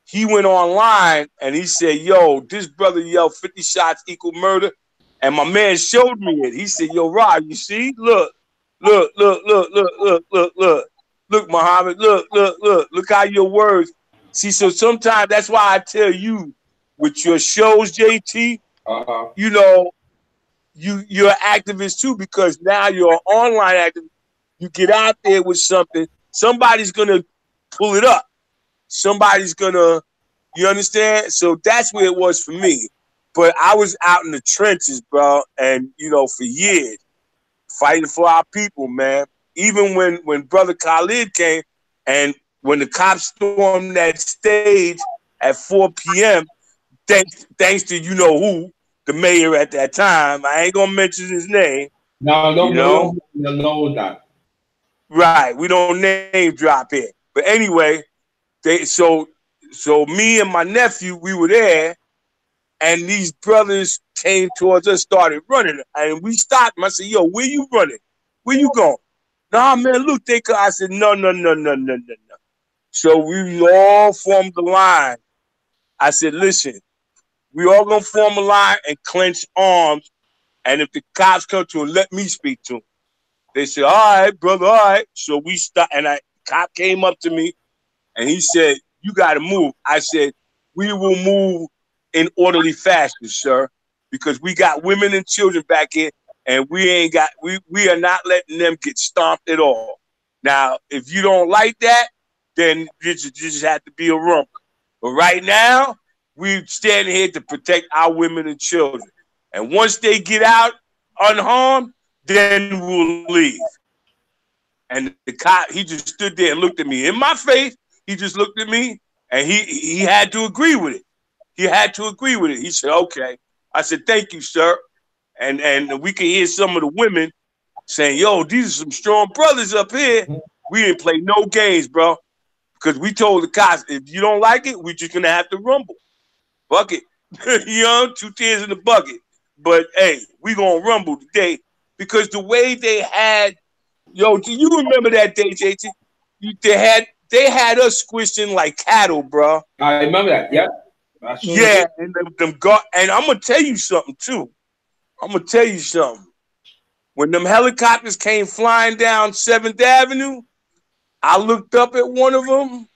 he went online and he said, yo, this brother yelled 50 shots equal murder. And my man showed me it. He said, yo, Rod, you see? Look, look, look, look, look, look, look, look. Look, Muhammad, look how your words. See, so sometimes that's why I tell you with your shows, JT, you know, you're an activist too, because now you're an online activist. You get out there with something, somebody's gonna pull it up. Somebody's gonna, you understand? So that's where it was for me. But I was out in the trenches, bro, and you know, for years, fighting for our people, man. Even when Brother Khalid came and when the cops stormed that stage at 4 p.m., thanks to you know who, the mayor at that time. I ain't gonna mention his name. No, You know? no, that. Right. We don't name drop here. But anyway, so me and my nephew, we were there, and these brothers came towards us, started running, and we stopped them. I said, yo, where you running? Where you going? Nah, man, look, they could. I said, no. So we all formed the line. I said, listen, we all gonna form a line and clench arms, and if the cops come to them, let me speak to them. They said, all right, brother, all right. So we stopped, and cop came up to me, and he said, you got to move. I said, we will move in orderly fashion, sir, because we got women and children back here, and we are not letting them get stomped at all. Now, if you don't like that, then you just have to be a rump. But right now, we standing here to protect our women and children. And once they get out unharmed, then we'll leave. And the cop, he just stood there and looked at me in my face. He just looked at me, and he had to agree with it. He had to agree with it. He said, okay. I said, thank you, sir. And we could hear some of the women saying, yo, these are some strong brothers up here. We didn't play no games, bro. Because we told the cops, if you don't like it, we're just going to have to rumble. Bucket. You know, 2 tears in the bucket. But, hey, we going to rumble today. Because the way they had, yo, do you remember that day, JT? They had us squished in like cattle, bro. I remember that. Yeah. Yeah, and and I'm gonna tell you something too. I'm gonna tell you something. When them helicopters came flying down 7th Avenue, I looked up at one of them.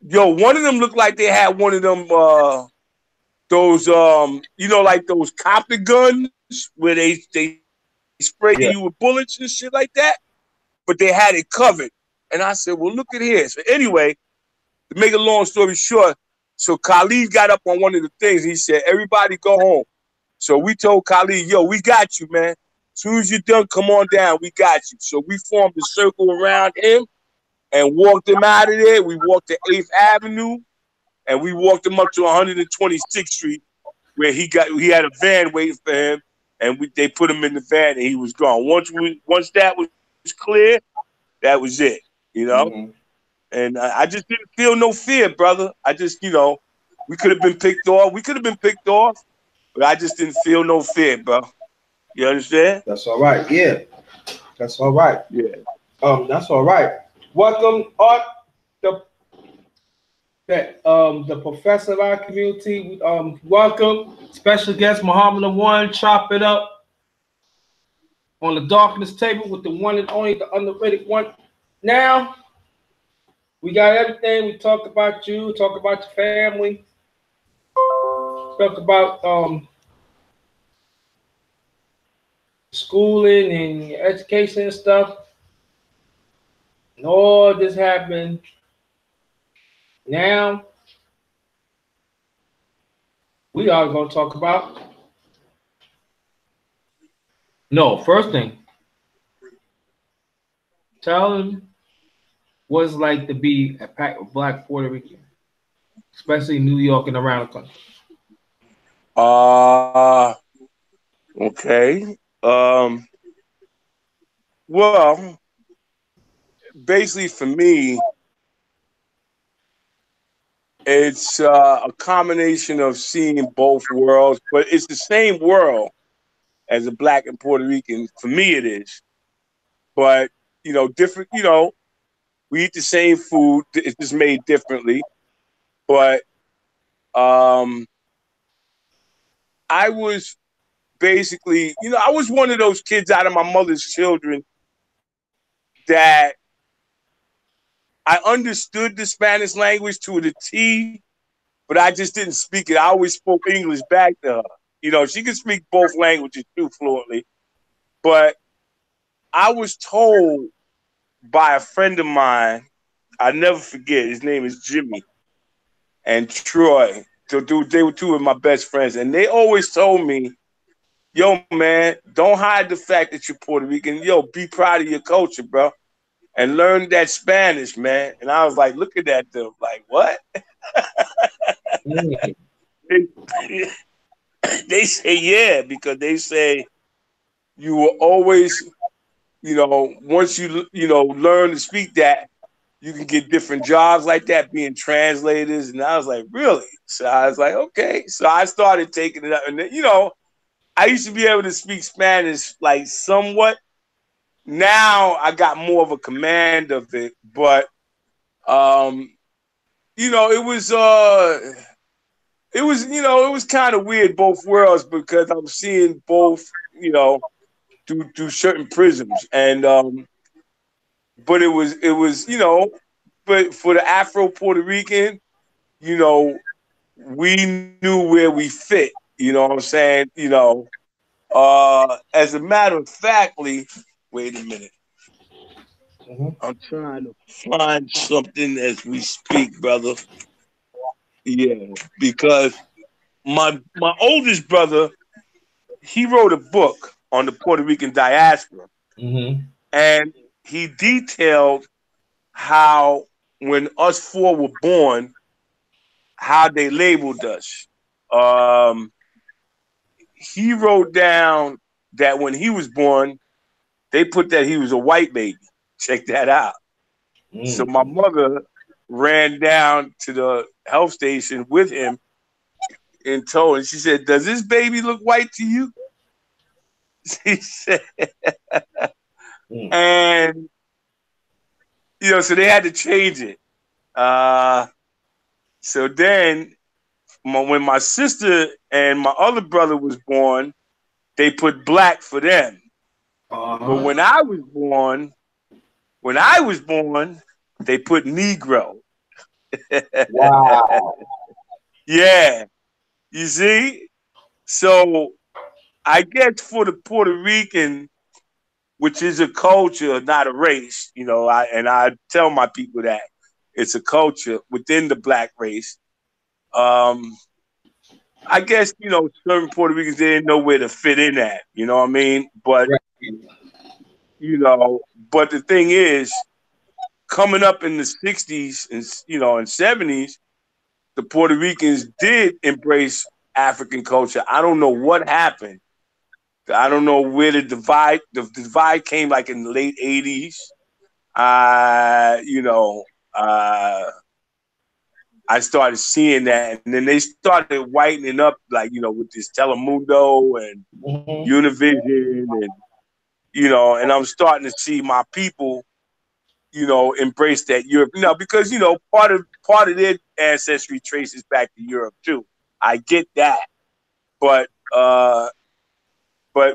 Yo, one of them looked like they had one of them those you know, like those copter guns where they spray you with bullets and shit like that. But they had it covered. And I said, well, look at here. So anyway, to make a long story short, so Khalid got up on one of the things. He said, everybody go home. So we told Khalid, yo, we got you, man. As soon as you're done, come on down. We got you. So we formed a circle around him and walked him out of there. We walked to 8th Avenue and we walked him up to 126th Street where he had a van waiting for him, and they put him in the van and he was gone. Once that was clear, that was it, you know? Mm-hmm. And I just didn't feel no fear, brother. I just, you know, we could have been picked off. But I just didn't feel no fear, bro. You understand? That's all right. Yeah. That's all right. Yeah. That's all right. Welcome, Art, the professor of our community. Welcome. Special guest Muhammandisthe. Chop it up on the darkness table with the one and only, the underrated one. Now, we got everything. We talked about you, talked about your family, talked about schooling and education and stuff. And all this happened. Now, we are going to talk about. No, first thing. Tell them what it's like to be a black Puerto Rican, especially in New York and around the country. Okay. Well, basically for me, It's a combination of seeing both worlds, but it's the same world as a Black and Puerto Rican. For me, it is. But, different, we eat the same food. It's just made differently. But I was basically, I was one of those kids out of my mother's children that I understood the Spanish language to the T, but I just didn't speak it. I always spoke English back to her. She could speak both languages too fluently. But I was told by a friend of mine, I never forget, his name is Jimmy and Troy. They were two of my best friends. And they always told me, yo, man, don't hide the fact that you're Puerto Rican. Yo, be proud of your culture, bro. And learn that Spanish, man. And I was like, looking at them, like, what? They say, yeah, because they say you will always, once you learn to speak that, you can get different jobs like that, being translators. And I was like, really? So I was like, okay. So I started taking it up. And then, I used to be able to speak Spanish like somewhat. Now I got more of a command of it, but it was kind of weird, both worlds, because I'm seeing both, through certain prisms. And but it was but for the Afro Puerto Rican, we knew where we fit, you know what I'm saying? As a matter of factly, wait a minute. I'm trying to find something as we speak, brother. Yeah, because my oldest brother, he wrote a book on the Puerto Rican diaspora, and he detailed how when us four were born, how they labeled us. He wrote down that when he was born, they put that he was a white baby. Check that out. So my mother ran down to the health station with him and told him, she said, "Does this baby look white to you?" She said, and so they had to change it. So then when my sister and my other brother was born, they put black for them. But when I was born, they put Negro. Wow. Yeah. You see? So I guess for the Puerto Rican, which is a culture, not a race, I tell my people that it's a culture within the black race. I guess, certain Puerto Ricans, they didn't know where to fit in at, you know what I mean? But, but the thing is, coming up in the 60s and, and 70s, the Puerto Ricans did embrace African culture. I don't know what happened. I don't know where the divide came, like in the late 80s. I started seeing that, and then they started whitening up, like, with this Telemundo and Univision, and I'm starting to see my people, embrace that Europe, because part of their ancestry traces back to Europe too. I get that, but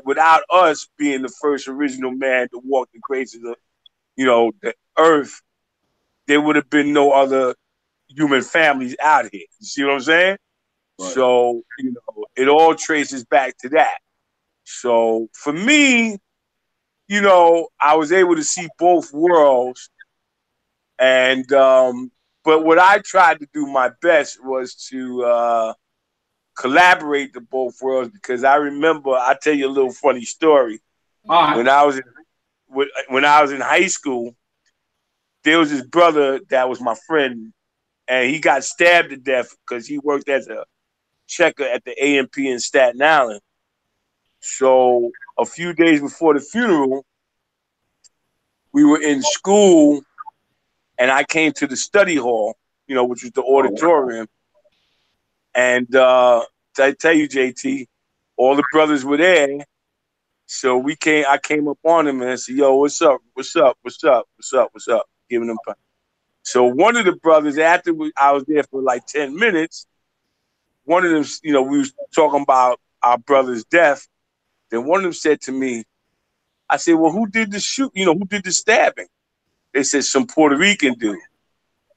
without us being the first original man to walk the graces of, the earth, there would have been no other human families out here. You see what I'm saying? Right. So, it all traces back to that. So for me, I was able to see both worlds. And, but what I tried to do my best was to collaborate the both worlds, because I remember, I'll tell you a little funny story. When I was in high school, there was this brother that was my friend, and he got stabbed to death because he worked as a checker at the A&P in Staten Island. So a few days before the funeral, we were in school, and I came to the study hall, which was the auditorium. And I tell you, JT, all the brothers were there. So I came up on him and I said, yo, what's up? What's up? What's up? What's up? What's up? Giving them. So one of the brothers, after I was there for like 10 minutes, one of them, we was talking about our brother's death. Then one of them said to me, I said, well, who did the shoot? Who did the stabbing? They said some Puerto Rican dude.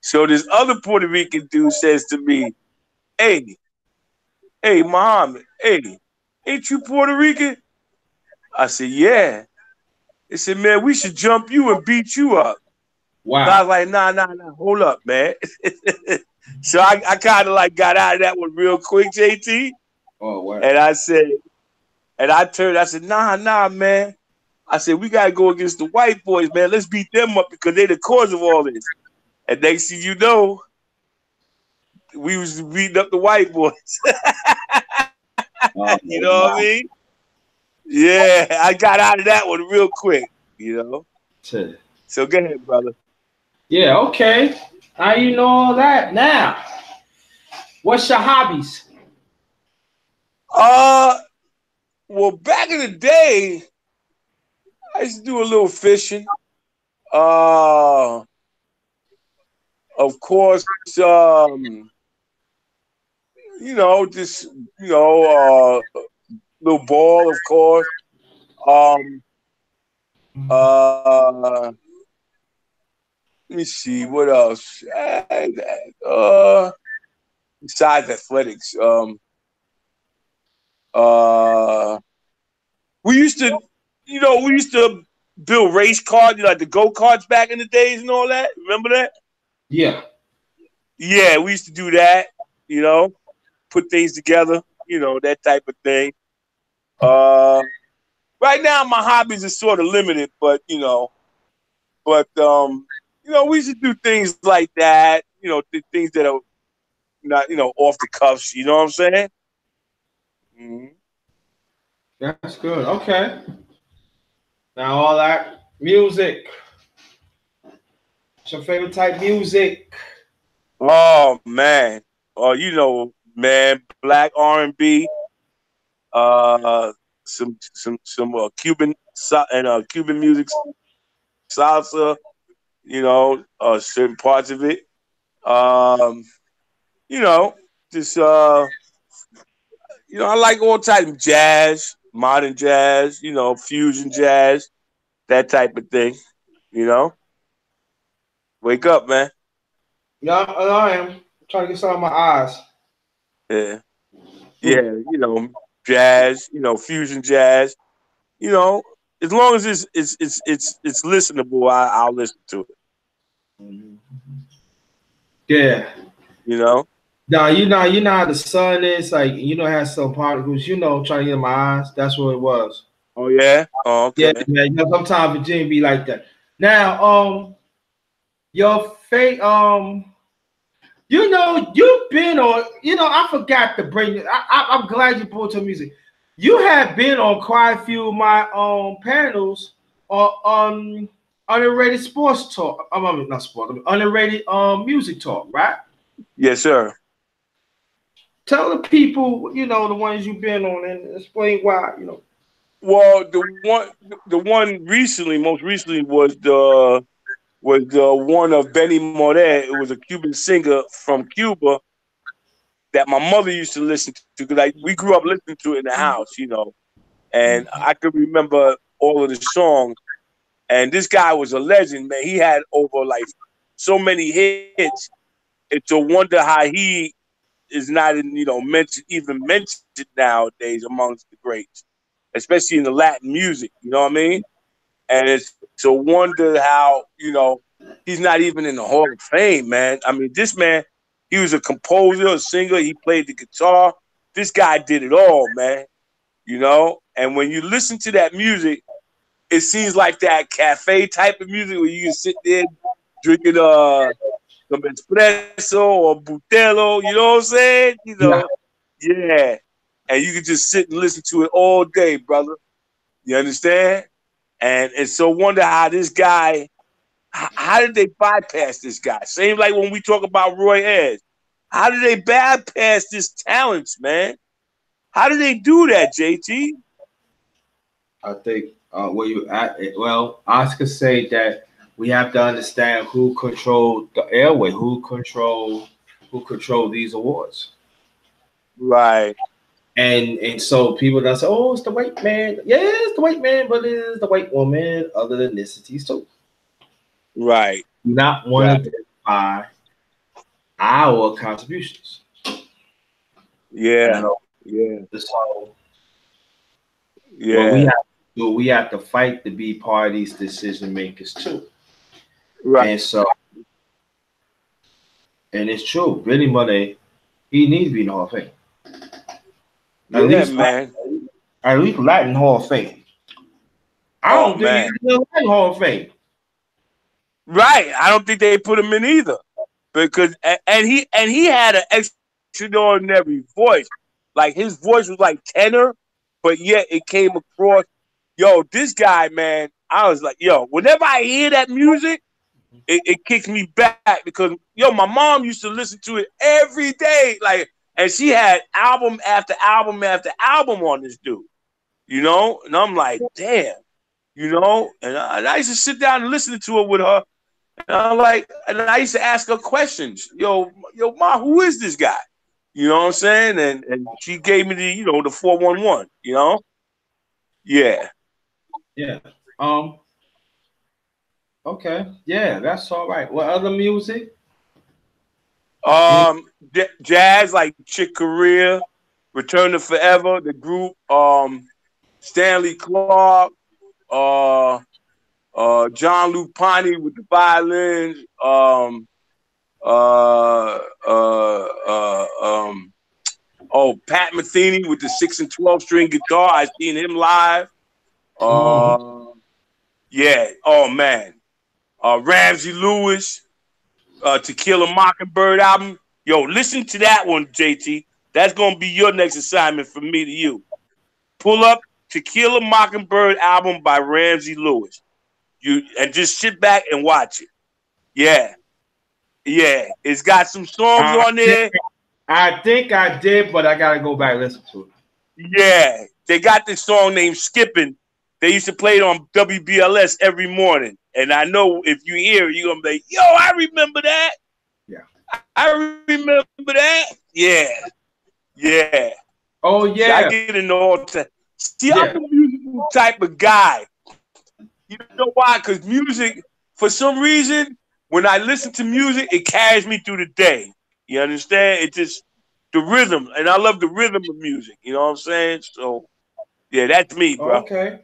So this other Puerto Rican dude says to me, hey, Muhammad, hey, ain't you Puerto Rican? I said, yeah. They said, man, we should jump you and beat you up. Wow. And I was like, nah, hold up, man. So I kind of like got out of that one real quick, JT. Oh, wow. And I said, I said, nah, man. I said, we got to go against the white boys, man. Let's beat them up because they the cause of all this. And next thing you know, we was beating up the white boys. You know what I mean? Yeah, I got out of that one real quick, So go ahead, brother. Yeah, okay. How you know all that now? What's your hobbies? Well, back in the day, I used to do a little fishing. Of course, just little ball, of course. Let me see what else. Besides athletics, we used to build race cars, like the go-karts back in the days and all that. Remember that? Yeah. Yeah, we used to do that, put things together, that type of thing. Right now my hobbies are sort of limited, but we should do things like that, things that are not, off the cuffs, you know what I'm saying? Mm-hmm. That's good. Okay. Now all that music. What's your favorite type music? Oh man. Oh, man, black R&B, some Cuban and Cuban music, salsa, certain parts of it. Just I like all types of jazz, modern jazz, fusion jazz, that type of thing. Wake up, man. Yeah, I am. I'm trying to get some of my eyes. Yeah. Yeah, jazz, fusion jazz. As long as it's listenable, I'll listen to it. Yeah. Now you know how the sun is, like has some particles, trying to get in my eyes. That's what it was. Oh yeah? Oh, okay. Yeah, man. Sometimes Virginia be like that. Now, your fate, you've been on, I forgot to bring it. I'm glad you brought to music. You have been on quite a few of my panels on underrated sports talk. Not sports, underrated music talk, right? Yes, sir. Tell the people, the ones you've been on, and explain why, Well, the one most recently was the one of Benny Moré. It was a Cuban singer from Cuba that my mother used to listen to because we grew up listening to it in the house, and I could remember all of the songs. And this guy was a legend, man. He had over like so many hits. It's a wonder how he is not even mentioned nowadays amongst the greats, especially in the Latin music. You know what I mean? And it's a wonder how he's not even in the Hall of Fame, man. I mean, this man, he was a composer, a singer. He played the guitar. This guy did it all, man. And when you listen to that music, it seems like that cafe type of music where you can sit there drinking some espresso or Butelo, you know what I'm saying? Yeah. And you can just sit and listen to it all day, brother. You understand? And it's so wonder how this guy How did they bypass this guy? Same like when we talk about Roy Ayers. How did they bypass this talents, man? How did they do that, JT? I think I could say that we have to understand who controlled the airway, who control these awards. Right. And so people that say, "Oh, it's the white man." Yeah, it's the white man, but it is the white woman, other ethnicities too. Right. Do not want to identify our contributions. Yeah. So, yeah. So yeah. We have to fight to be part of these decision makers too. Right. And so, and it's true. Billy Money, he needs to be in the Hall of Fame. At least, man. At least Latin Hall of Fame. I don't think he's in the Latin Hall of Fame. Right. I don't think they put him in either. Because and he had an extraordinary voice. Like his voice was like tenor, but yet it came across. Yo, this guy, man, I was like, yo, whenever I hear that music, it kicks me back because yo, my mom used to listen to it every day, like, and she had album after album after album on this dude, you know, and I'm like, damn, you know, and I used to sit down and listen to it with her, and I used to ask her questions, yo, ma, who is this guy? You know what I'm saying? And she gave me the 411, you know, yeah. Yeah. Okay. Yeah, that's all right. What other music? Jazz like Chick Corea, Return to Forever, the group, Stanley Clarke, John Lupani with the violins, Pat Metheny with the 6 and 12 string guitar. I seen him live. Yeah. Oh man. Ramsey Lewis, To Kill a Mockingbird album. Yo, listen to that one, JT. That's gonna be your next assignment from me to you. Pull up To Kill a Mockingbird album by Ramsey Lewis. And just sit back and watch it. Yeah. Yeah. It's got some songs on there. I think I did, but I gotta go back and listen to it. Yeah. They got this song named Skipping. They used to play it on WBLS every morning. And I know if you hear it, you're gonna be like, yo, I remember that. Yeah. I remember that. Yeah. Yeah. Oh, yeah. See, I get into all time. See, I'm a musical type of guy. You know why? Because music, for some reason, when I listen to music, it carries me through the day. You understand? It's just the rhythm. And I love the rhythm of music. You know what I'm saying? So, yeah, that's me, bro. Okay.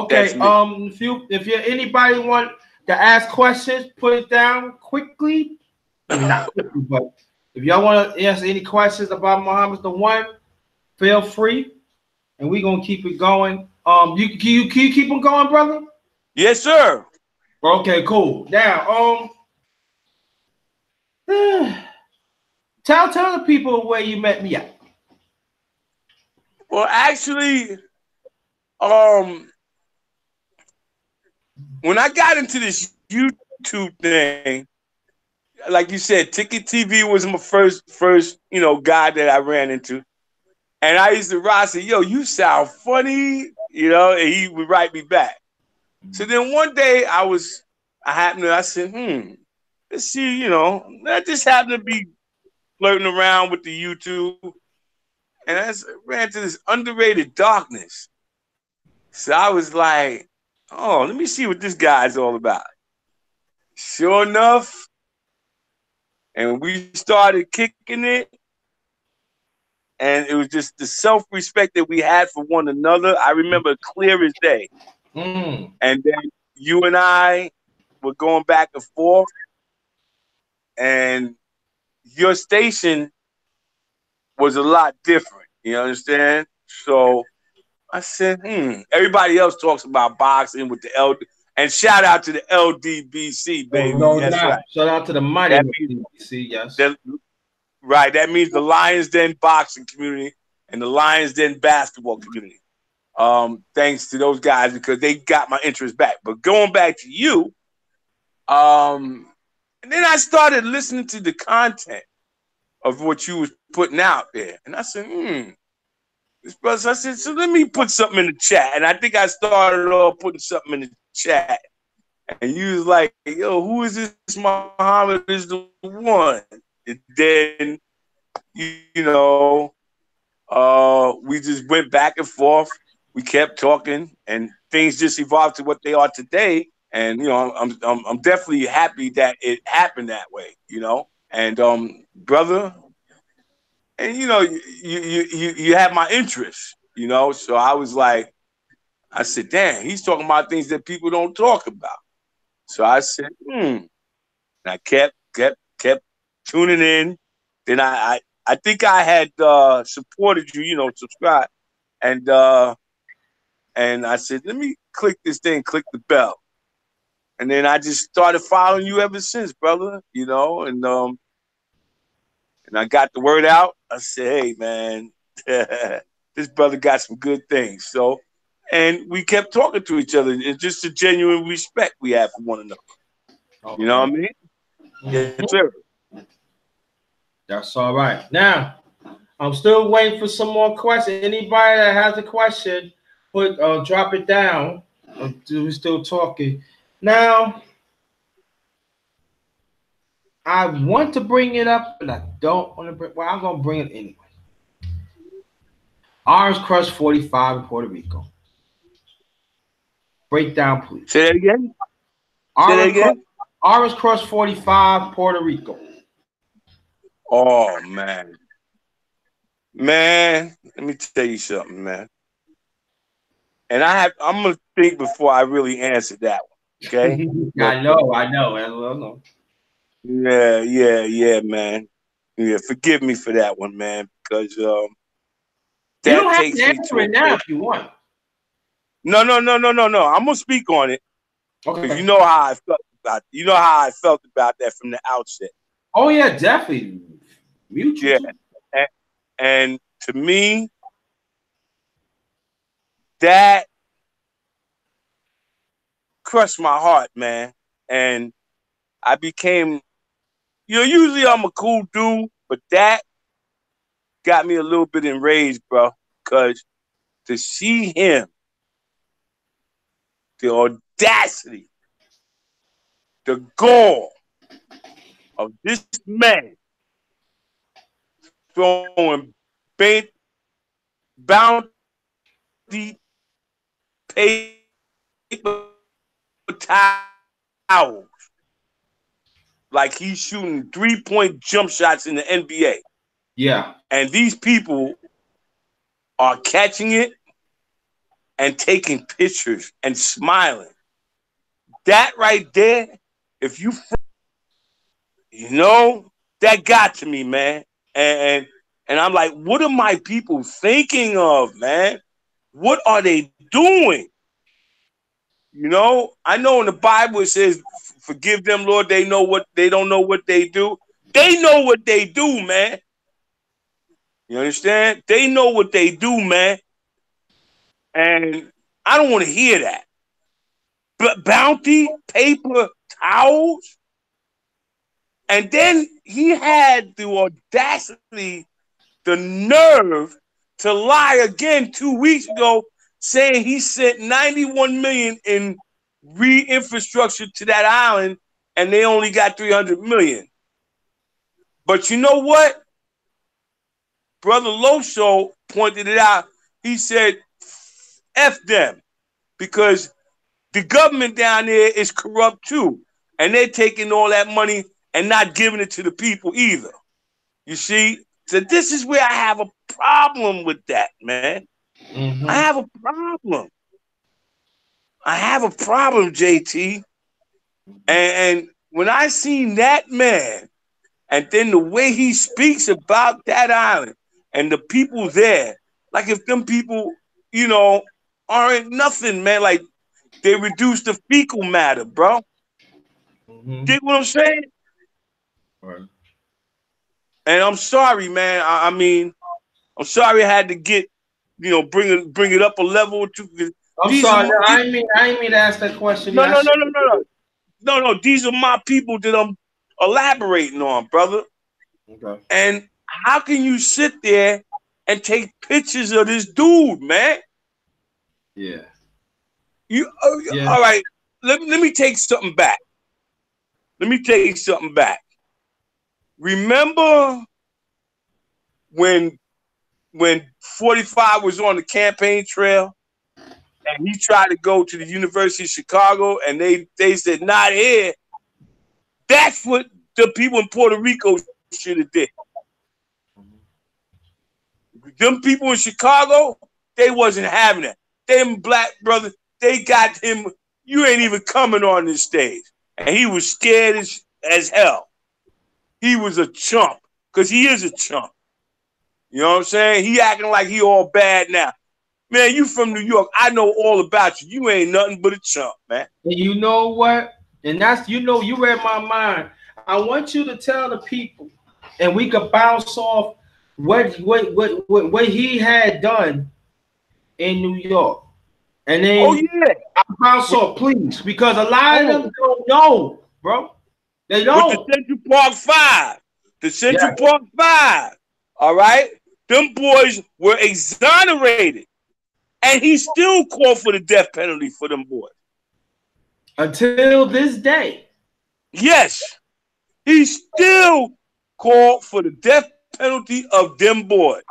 If you anybody want to ask questions, put it down quickly. Not quickly, but if y'all want to ask any questions about Muhammandisthe One, feel free, and we're gonna keep it going. You keep them going, brother? Yes, sir. Okay, cool. Now, tell the people where you met me at. Well, actually, when I got into this YouTube thing, like you said, Ticket TV was my first, guy that I ran into. And I used to write, say, yo, you sound funny, and he would write me back. So then one day I said, let's see, I just happened to be flirting around with the YouTube. And I ran to this underrated darkness. So I was like, oh, let me see what this guy's all about. Sure enough, and we started kicking it. And it was just the self-respect that we had for one another. I remember clear as day. And then you and I were going back and forth. And your station was a lot different. You understand? So I said, everybody else talks about boxing with the LD. And shout out to the LDBC, baby. No doubt. Right. Shout out to the mighty LDBC, yes. Right. That means the Lions Den boxing community and the Lions Den basketball community. Thanks to those guys because they got my interest back. But going back to you, And then I started listening to the content of what you was putting out there. And I said, this brother, I said, so let me put something in the chat. And I think I started off putting something in the chat. And you was like, yo, who is this Muhammad is the one? And then, you know, we just went back and forth. We kept talking, and things just evolved to what they are today. And I'm definitely happy that it happened that way. And brother, and you have my interest. So I was like, I said, damn, he's talking about things that people don't talk about. So I said, And I kept tuning in. Then I think I had supported you, subscribe. And I said, let me click this thing, click the bell. And then I just started following you ever since, brother, and I got the word out. I said, hey, man, this brother got some good things. So, and we kept talking to each other. It's just a genuine respect we have for one another. Okay. You know what I mean? Mm-hmm. Yes, sir. That's all right. Now, I'm still waiting for some more questions. Anybody that has a question, drop it down. We're still talking. Now, I want to bring it up, but I don't want to bring. Well, I'm gonna bring it anyway. Orange Crush 45 in Puerto Rico. Breakdown, please. Say that again. Say that again. Orange Crush 45, Puerto Rico. Oh man, let me tell you something, man. And I'm gonna think before I really answer that one. Okay. I know. Yeah, man. Yeah, forgive me for that one, man, because that you don't have to answer it now if you want. No. I'm gonna speak on it. Okay. Because you know how I felt about it. You know how I felt about that from the outset. Oh yeah, definitely. Mutual. Yeah, and to me, that crushed my heart, man. And I became, usually I'm a cool dude, but that got me a little bit enraged, bro. Because to see him, the audacity, the gall of this man throwing bounty paper towels like he's shooting 3-point jump shots in the NBA. Yeah. And these people are catching it and taking pictures and smiling. That right there, if you that got to me, man. And I'm like, what are my people thinking of, man? What are they doing? I know in the Bible it says, forgive them, Lord, they don't know what they do. They know what they do, man. You understand? They know what they do, man. And I don't want to hear that. But bounty, paper, towels. And then he had the audacity, the nerve to lie again 2 weeks ago, saying he sent $91 million in re-infrastructure to that island, and they only got $300 million. But you know what? Brother Loso pointed it out. He said, F them, because the government down there is corrupt too, and they're taking all that money and not giving it to the people either. You see? So this is where I have a problem with that, man. Mm-hmm. I have a problem, JT. And when I seen that man, and then the way he speaks about that island and the people there, like if them people, aren't nothing, man. Like they reduce the fecal matter, bro. Mm-hmm. Get what I'm saying? Right. And I'm sorry, man. I mean, I'm sorry I had to get, bring it up a level or two. I'm sorry. I didn't mean to ask that question. No. no. These are my people that I'm elaborating on, brother. Okay. And how can you sit there and take pictures of this dude, man? Yeah. All right. Let me take something back. Remember when 45 was on the campaign trail and he tried to go to the University of Chicago and they said not here. That's what the people in Puerto Rico should have did. Them people in Chicago, they wasn't having it. Them black brothers, they got him. You ain't even coming on this stage. And he was scared as hell. He was a chump, because he is a chump. You know what I'm saying? He acting like he all bad now. Man, you from New York. I know all about you. You ain't nothing but a chump, man. And you know what? And that's, you read my mind. I want you to tell the people, and we could bounce off what he had done in New York. And then I bounce off, please, because a lot of them don't know, bro. They don't. With the Central Park Five. The Central Park Five. All right? Them boys were exonerated. And he still called for the death penalty for them boys. Until this day. Yes. He still called for the death penalty of them boys.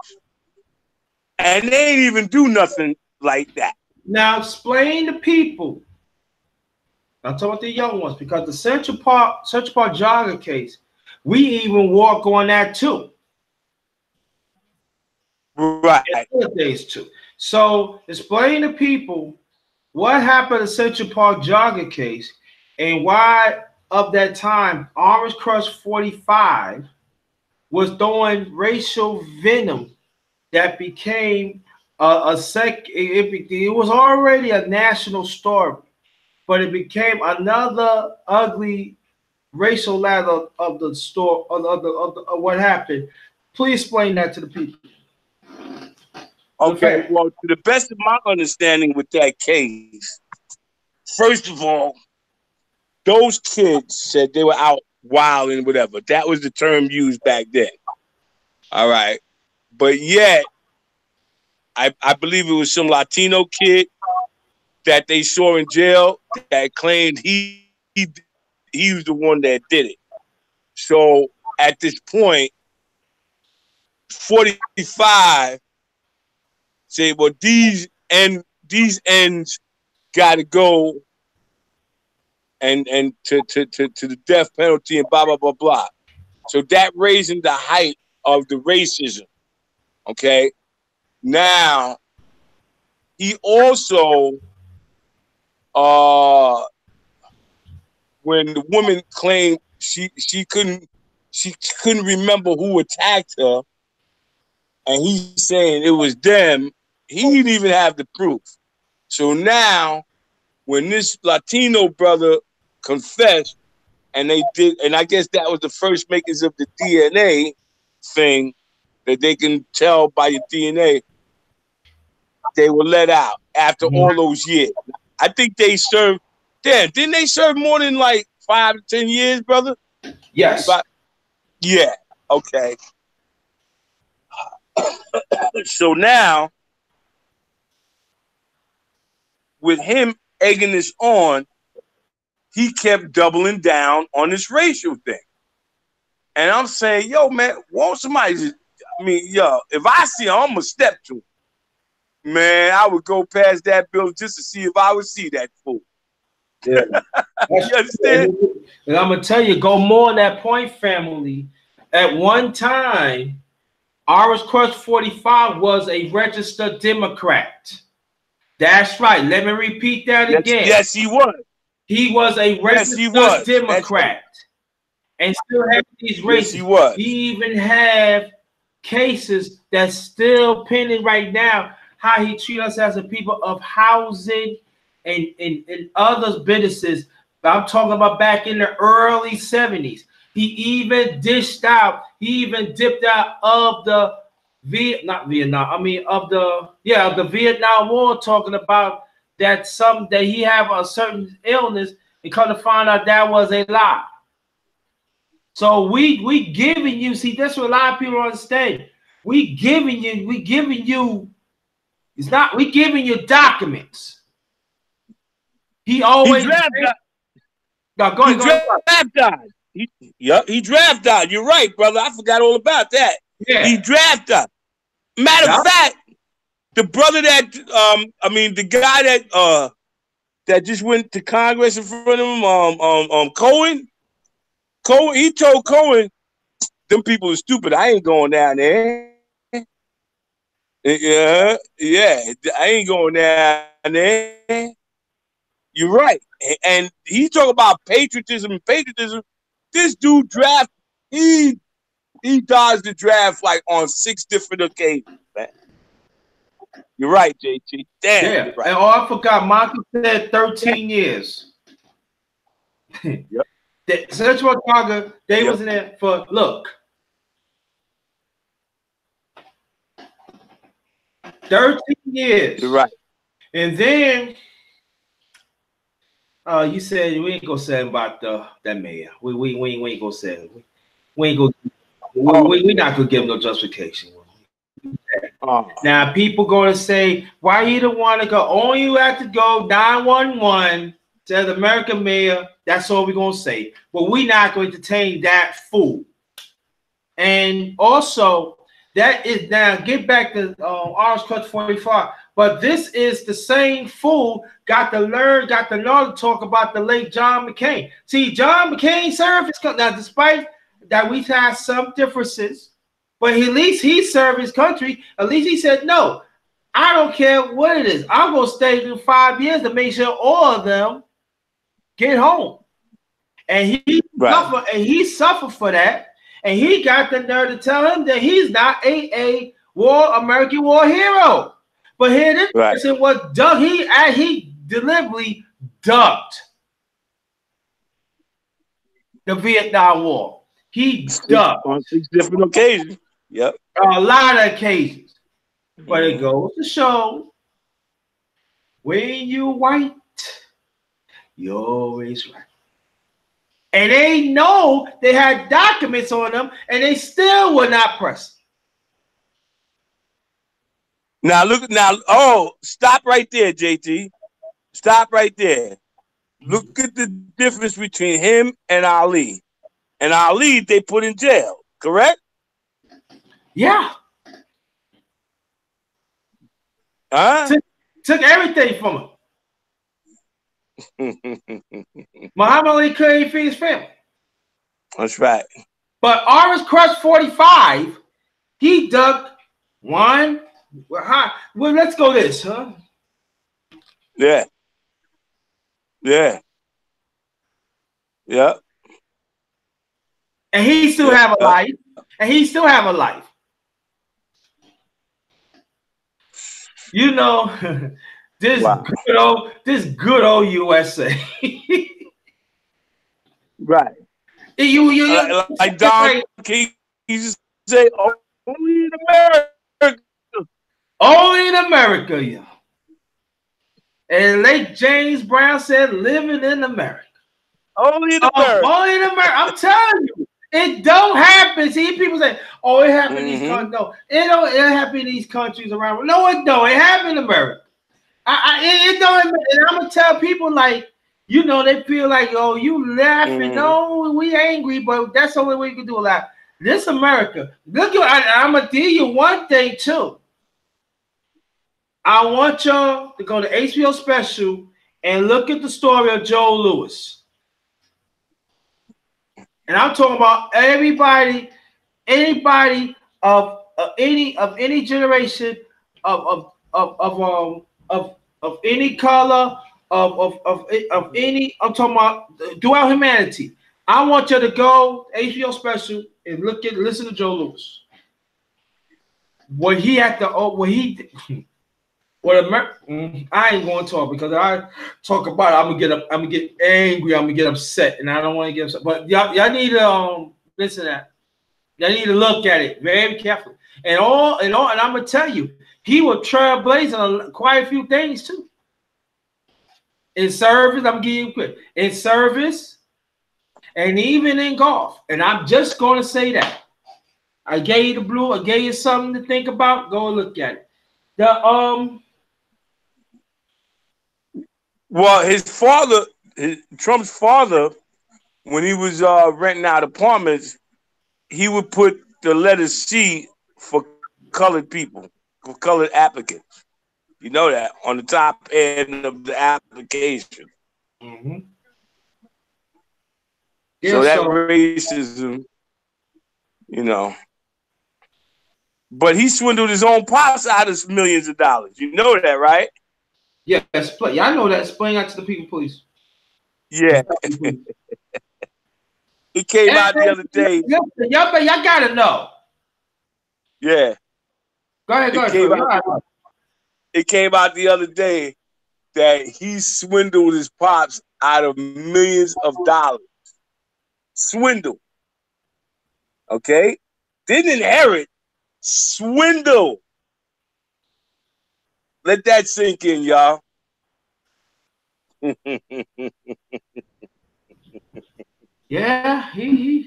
And they ain't even do nothing like that. Now explain to people. I'm talking about the young ones, because the Central Park jogger case, we even walk on that too. Right. Days too. So explain to people what happened to the Central Park jogger case and why of that time Orange Crush 45 was throwing racial venom that became it was already a national story, but it became another ugly racial ladder of the store of what happened. Please explain that to the people. Okay, well, to the best of my understanding with that case, first of all, those kids said they were out wild and whatever. That was the term used back then. All right. But yet, I believe it was some Latino kid that they saw in jail that claimed he was the one that did it. So at this point, 45 say, well, these ends got to go and to the death penalty and blah blah blah blah. So that raising the height of the racism. Okay. Now he also when the woman claimed she couldn't remember who attacked her, and he's saying it was them, he didn't even have the proof. So now when this Latino brother confessed, and they did, and I guess that was the first makers of the DNA thing, that they can tell by your DNA, they were let out after all those years. I think they served, didn't they serve more than like 5 to 10 years, brother? Yes. Yeah, okay. So now, with him egging this on, he kept doubling down on this racial thing. And I'm saying, yo, man, won't somebody just, if I see him, I'm going to step to him. Man, I would go past that building just to see if I would see that fool. Yeah. You understand? And I'm going to tell you, go more on that point, family. At one time, Orange Crush 45 was a registered Democrat. That's right. Let me repeat that again. Yes, he was. He was a registered Democrat. And still have these races. Yes, he was. He even have cases that's still pending right now, how he treat us as a people of housing and other businesses. I'm talking about back in the early 70s. He even dipped out of the Vietnam War, talking about that he have a certain illness and come to find out that was a lie. So we giving you, see, that's what a lot of people don't understand. We giving you, it's not, we giving you documents. He always draft died. No, go ahead. Draft died. He draft died. You're right, brother. I forgot all about that. Yeah. He draft died. Matter of fact, the brother that the guy that just went to Congress in front of him, Cohen, he told Cohen, them people are stupid. I ain't going down there. Yeah, I ain't going down there. You're right. And he talk about patriotism and patriotism. This dude draft, he dodged the draft like on 6 different occasions, man. You're right, JT. Damn. Yeah. You're right. And I forgot, Michael said 13 years. Yep. Central Chicago, they was in there for, look, 13 years. You're right. And then you said we ain't gonna say about that mayor. We ain't gonna say it. We ain't gonna we not gonna give him no justification. Now people gonna say, why you don't want to go? Only you have to go 911 to the American mayor. That's all we're gonna say. But we're not going to entertain that fool. And also, that is now get back to Orange Clutch 45. But this is the same fool got to know to talk about the late John McCain. See, John McCain served his country. Now, despite that we have some differences, but at least he served his country. At least he said, no, I don't care what it is. I'm going to stay through 5 years to make sure all of them get home. And he suffered for that. And he got the nerve to tell him that he's not a American war hero. But here this person was dug. He deliberately ducked the Vietnam War. He ducked on 6 different occasions. Yep. A lot of occasions. But it goes to show when you white, you're always right. And they know they had documents on them, and they still were not pressed. Now look stop right there, JT. Stop right there. Look at the difference between him and Ali. And Ali, they put in jail, correct? Yeah. Took everything from him. Muhammad Ali couldn't feed his family. That's right. But Orange Crush 45, he dug one. Well, let's go this, huh? Yeah. Yeah. Yeah. And he still have a life. And he still have a life. You know, this good old USA. Right. You like Don King used to say, only in America. Only in America, yeah. And late James Brown said, living in America. Only in America. Only in America. I'm telling you. It don't happen. See, people say, "Oh, it happened in these countries." No, it don't. It happen in these countries around. No, it don't. It happened in America. It don't. And I'm gonna tell people like, you know, they feel like, "Oh, you laughing." No, we angry, but that's the only way you can do a laugh. This America. Look, I'm gonna tell you one thing too. I want y'all to go to HBO special and look at the story of Joe Louis. And I'm talking about anybody of any generation of any color of any. I'm talking about throughout humanity. I want you to go HBO special and listen to Joe Louis. What he had to I ain't going to talk because I talk about it, I'm gonna get angry, I'm gonna get upset, and I don't want to get upset. But y'all need to listen to that. Y'all need to look at it very carefully. And I'm gonna tell you, he was trailblazing quite a few things too. In service, I'm giving you quick. In service, and even in golf. And I'm just going to say that. I gave you the blue. I gave you something to think about. Go look at it. Well, Trump's father, when he was renting out apartments, he would put the letter C for colored people, for colored applicants. You know that on the top end of the application. Mm-hmm. So that racism, you know. But he swindled his own pops out of millions of dollars. You know that, right? Yeah, I know that. Explain that to the people, please. Yeah. He came out the other day. Y'all gotta know. Yeah. Go ahead. It came out the other day that he swindled his pops out of millions of dollars. Swindle. Okay? Didn't inherit. Swindle. Let that sink in, y'all. Yeah, he's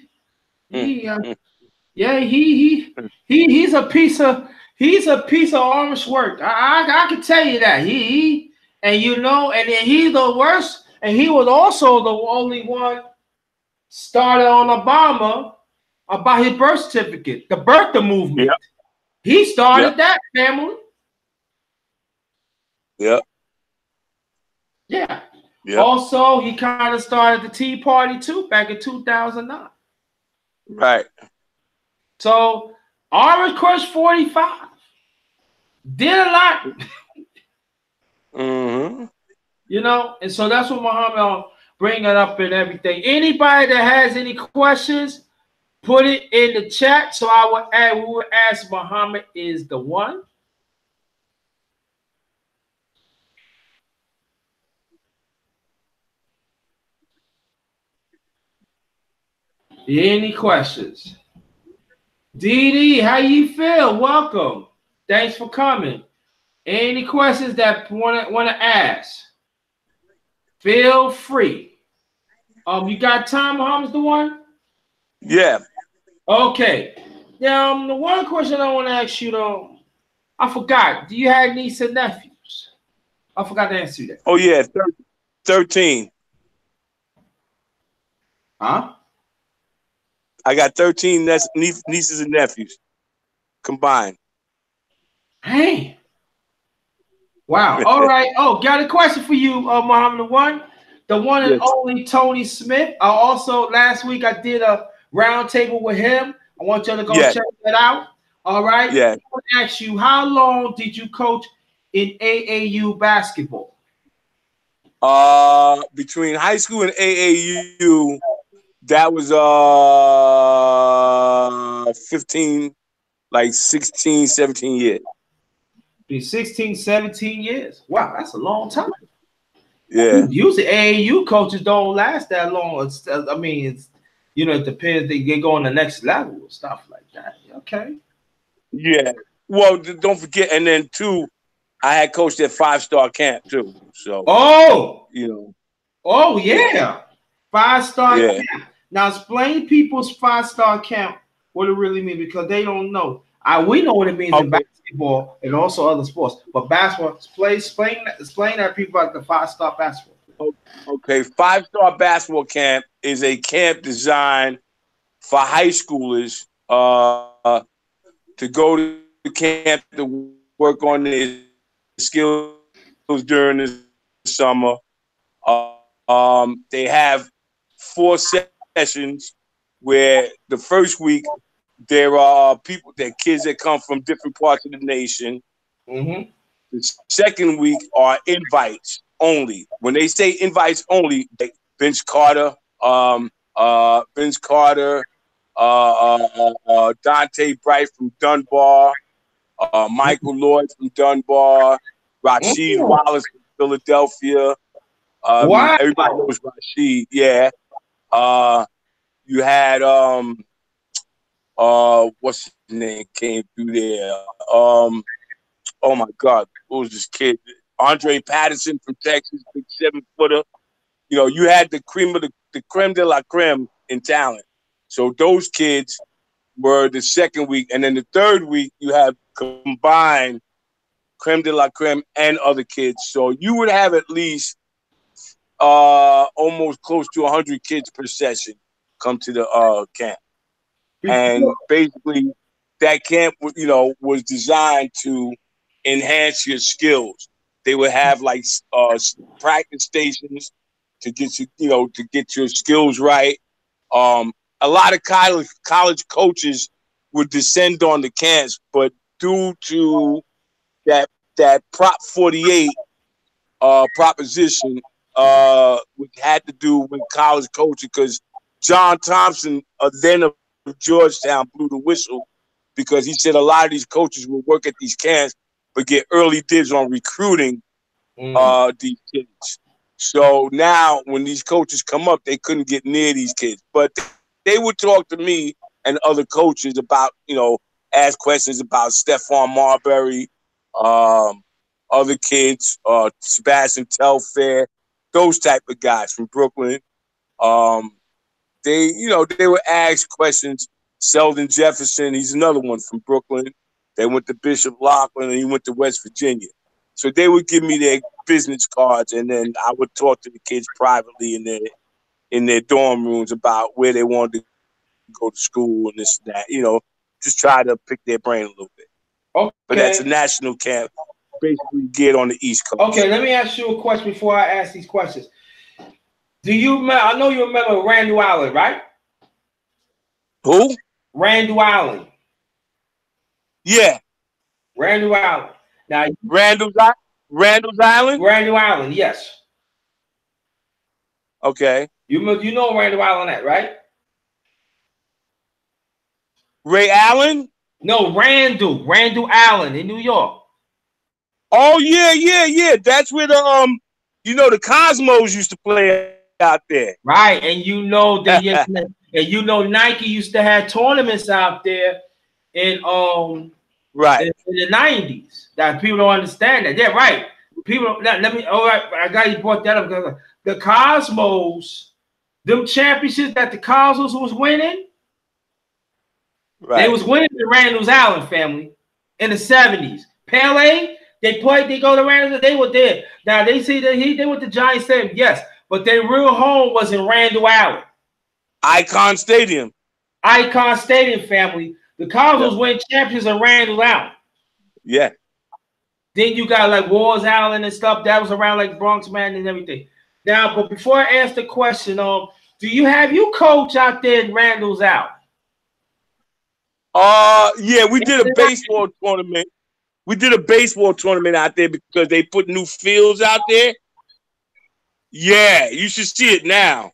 a piece of honest work. I can tell you that and he's the worst, and he was also the only one started on Obama about his birth certificate, the birther movement. Yep. He started that family. Yep. Yeah. Yep. Also, he kind of started the Tea Party too back in 2009. Right. So, Orange Crush 45 did a lot. Mm-hmm. You know, and so that's what Muhammad bring it up and everything. Anybody that has any questions, put it in the chat. So we will ask Muhammad is the one. Any questions? Dee, how you feel? Welcome. Thanks for coming. Any questions that want to ask? Feel free. You got time, Muhammad's the one? Yeah. Okay. Now, the one question I want to ask you though, I forgot. Do you have nieces and nephews? I forgot to answer that. Oh yeah, 13. Huh? I got 13 nieces and nephews combined. Hey. Wow. All right. Oh, got a question for you, Muhammad One. The one and only Tony Smith. Also, last week I did a round table with him. I want you to go check that out. All right. Yeah. I want to ask you, how long did you coach in AAU basketball? Between high school and AAU, that was 15, like 16, 17 years. 16, 17 years. Wow, that's a long time. Yeah. Usually AAU coaches don't last that long. It's it depends. They go on the next level and stuff like that. Okay. Yeah. Well, don't forget, and then too, I had coached at 5-star camp too. So. Oh. You know. Oh yeah. 5-star camp. Now explain people's 5-star camp what it really means, because they don't know. We know what it means in basketball and also other sports, but basketball. Explain that people about the 5-star basketball. Okay, 5-star basketball camp is a camp designed for high schoolers to go to camp to work on their skills during the summer. They have 4 sessions where the first week there are kids that come from different parts of the nation. Mm-hmm. The second week are invites only. When they say invites only, like Vince Carter, Dante Bright from Dunbar, Michael Lloyd from Dunbar, Rasheed Wallace from Philadelphia. Wow. Everybody knows Rasheed. Yeah. You had what's his name came through there? Oh my God, what was this kid? Andre Patterson from Texas, big 7-footer. You know, you had the creme de la creme in talent. So those kids were the second week. And then the third week, you have combined creme de la creme and other kids. So you would have at least almost close to 100 kids per session come to the camp. And basically, that camp, you know, was designed to enhance your skills. They would have like practice stations to get to get your skills right. A lot of college coaches would descend on the camps, but due to that Prop 48 proposition, which had to do with college coaching, because John Thompson, then of Georgetown, blew the whistle because he said a lot of these coaches will work at these camps but get early dibs on recruiting these kids. So now when these coaches come up, they couldn't get near these kids. But they would talk to me and other coaches about, you know, ask questions about Stephon Marbury, other kids, Sebastian Telfair, those type of guys from Brooklyn. They would ask questions. Sheldon Jefferson, he's another one from Brooklyn. They went to Bishop Loughlin and he went to West Virginia. So they would give me their business cards, and then I would talk to the kids privately in their dorm rooms about where they wanted to go to school and this and that. You know, just try to pick their brain a little bit. Okay. But that's a national camp, basically geared on the East Coast. Okay, let me ask you a question before I ask these questions. Do you remember? I know you remember Randall Allen, right? Who? Randall Allen. Yeah. Randall Allen. Now, Randall's Island? Randall Allen, yes. Okay. You know Randall Allen, right? Ray Allen? No, Randall Allen in New York. Oh yeah. That's where the Cosmos used to play out there. Right, and you know Nike used to have tournaments out there in right in the 90s. That people don't understand that. Yeah, right. People let me all right, I got you brought that up. The Cosmos, them championships that the Cosmos was winning. Right. They was winning the Randall Allen family in the 70s. Pele, they go to Randall, they were there. Now they see that they went to Giant Stadium, yes, but their real home was in Randall Allen. Icon Stadium family. The Cosmos win champions in Randall Allen. Yeah. Then you got like Wars Allen and stuff that was around like Bronx Man and everything. Now, but before I ask the question, do you coach out there in Randall's Allen? Yeah, we did a baseball tournament. We did a baseball tournament out there because they put new fields out there. Yeah, you should see it now.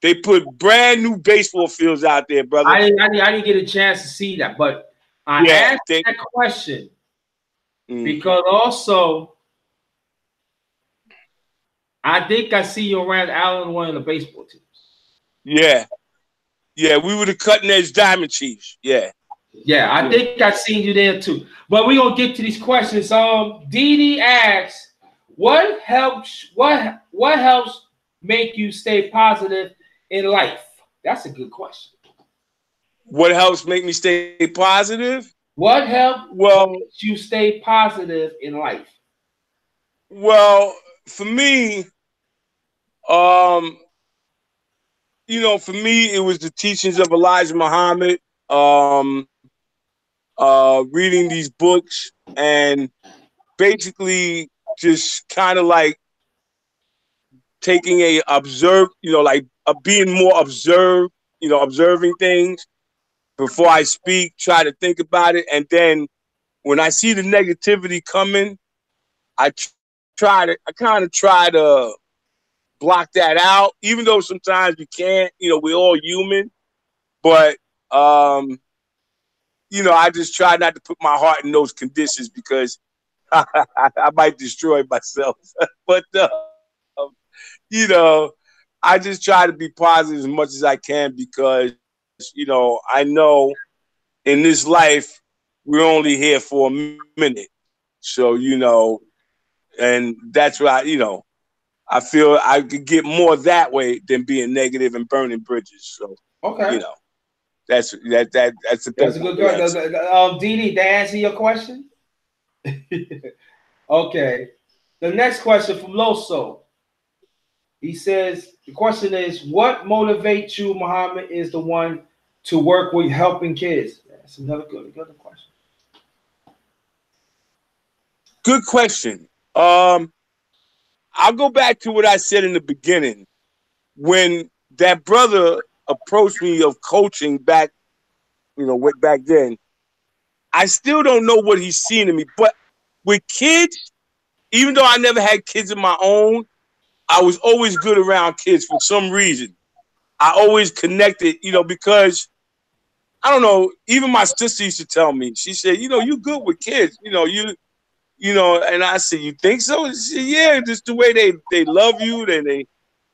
They put brand new baseball fields out there, brother. I didn't get a chance to see that, but I asked that question because also I think I see you around Allen one of the baseball teams. Yeah. Yeah, we were the cutting edge Diamond Chiefs. Yeah. Yeah, I think I seen you there too. But we're gonna get to these questions. Dee asks, what helps make you stay positive in life? That's a good question. What helps make me stay positive? What makes you stay positive in life? Well, for me, it was the teachings of Elijah Muhammad, reading these books and basically just kind of like taking being more observed, observing things before I speak, try to think about it. And then when I see the negativity coming, I kind of try to block that out, even though sometimes we can't, we're all human, but, I just try not to put my heart in those conditions because I might destroy myself. But, I just try to be positive as much as I can because, I know in this life, we're only here for a minute. So, And that's why, I feel I could get more that way than being negative and burning bridges. So, okay, that's the that's best a good answer. question. Didi, did I answer your question? Okay. The next question from Loso. He says the question is, what motivates you, Muhammad, is the one to work with helping kids? That's another good question. Good question. I'll go back to what I said in the beginning. When that brother approached me of coaching back, way back then, I still don't know what he's seen in me. But with kids, even though I never had kids of my own, I was always good around kids for some reason. I always connected, because I don't know, even my sister used to tell me, she said, you good with kids, and I said, you think so? She said, yeah, just the way they love you, they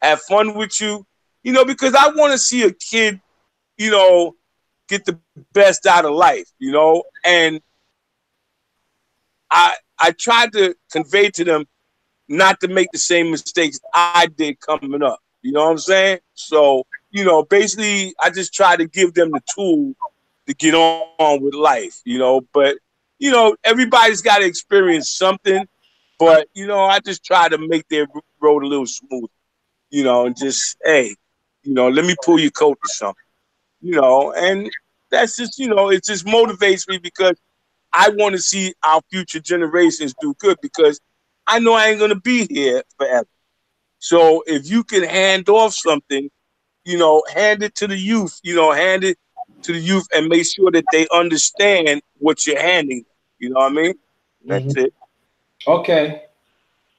have fun with you, because I want to see a kid, get the best out of life, and I tried to convey to them not to make the same mistakes I did coming up. You know what I'm saying? So, basically I just try to give them the tool to get on with life, but everybody's got to experience something, but I just try to make their road a little smoother, and just, hey, let me pull your coat or something, and that's just, it just motivates me because I want to see our future generations do good because I know I ain't going to be here forever. So if you can hand off something, hand it to the youth, hand it to the youth and make sure that they understand what you're handing them. You know what I mean? That's it. Okay.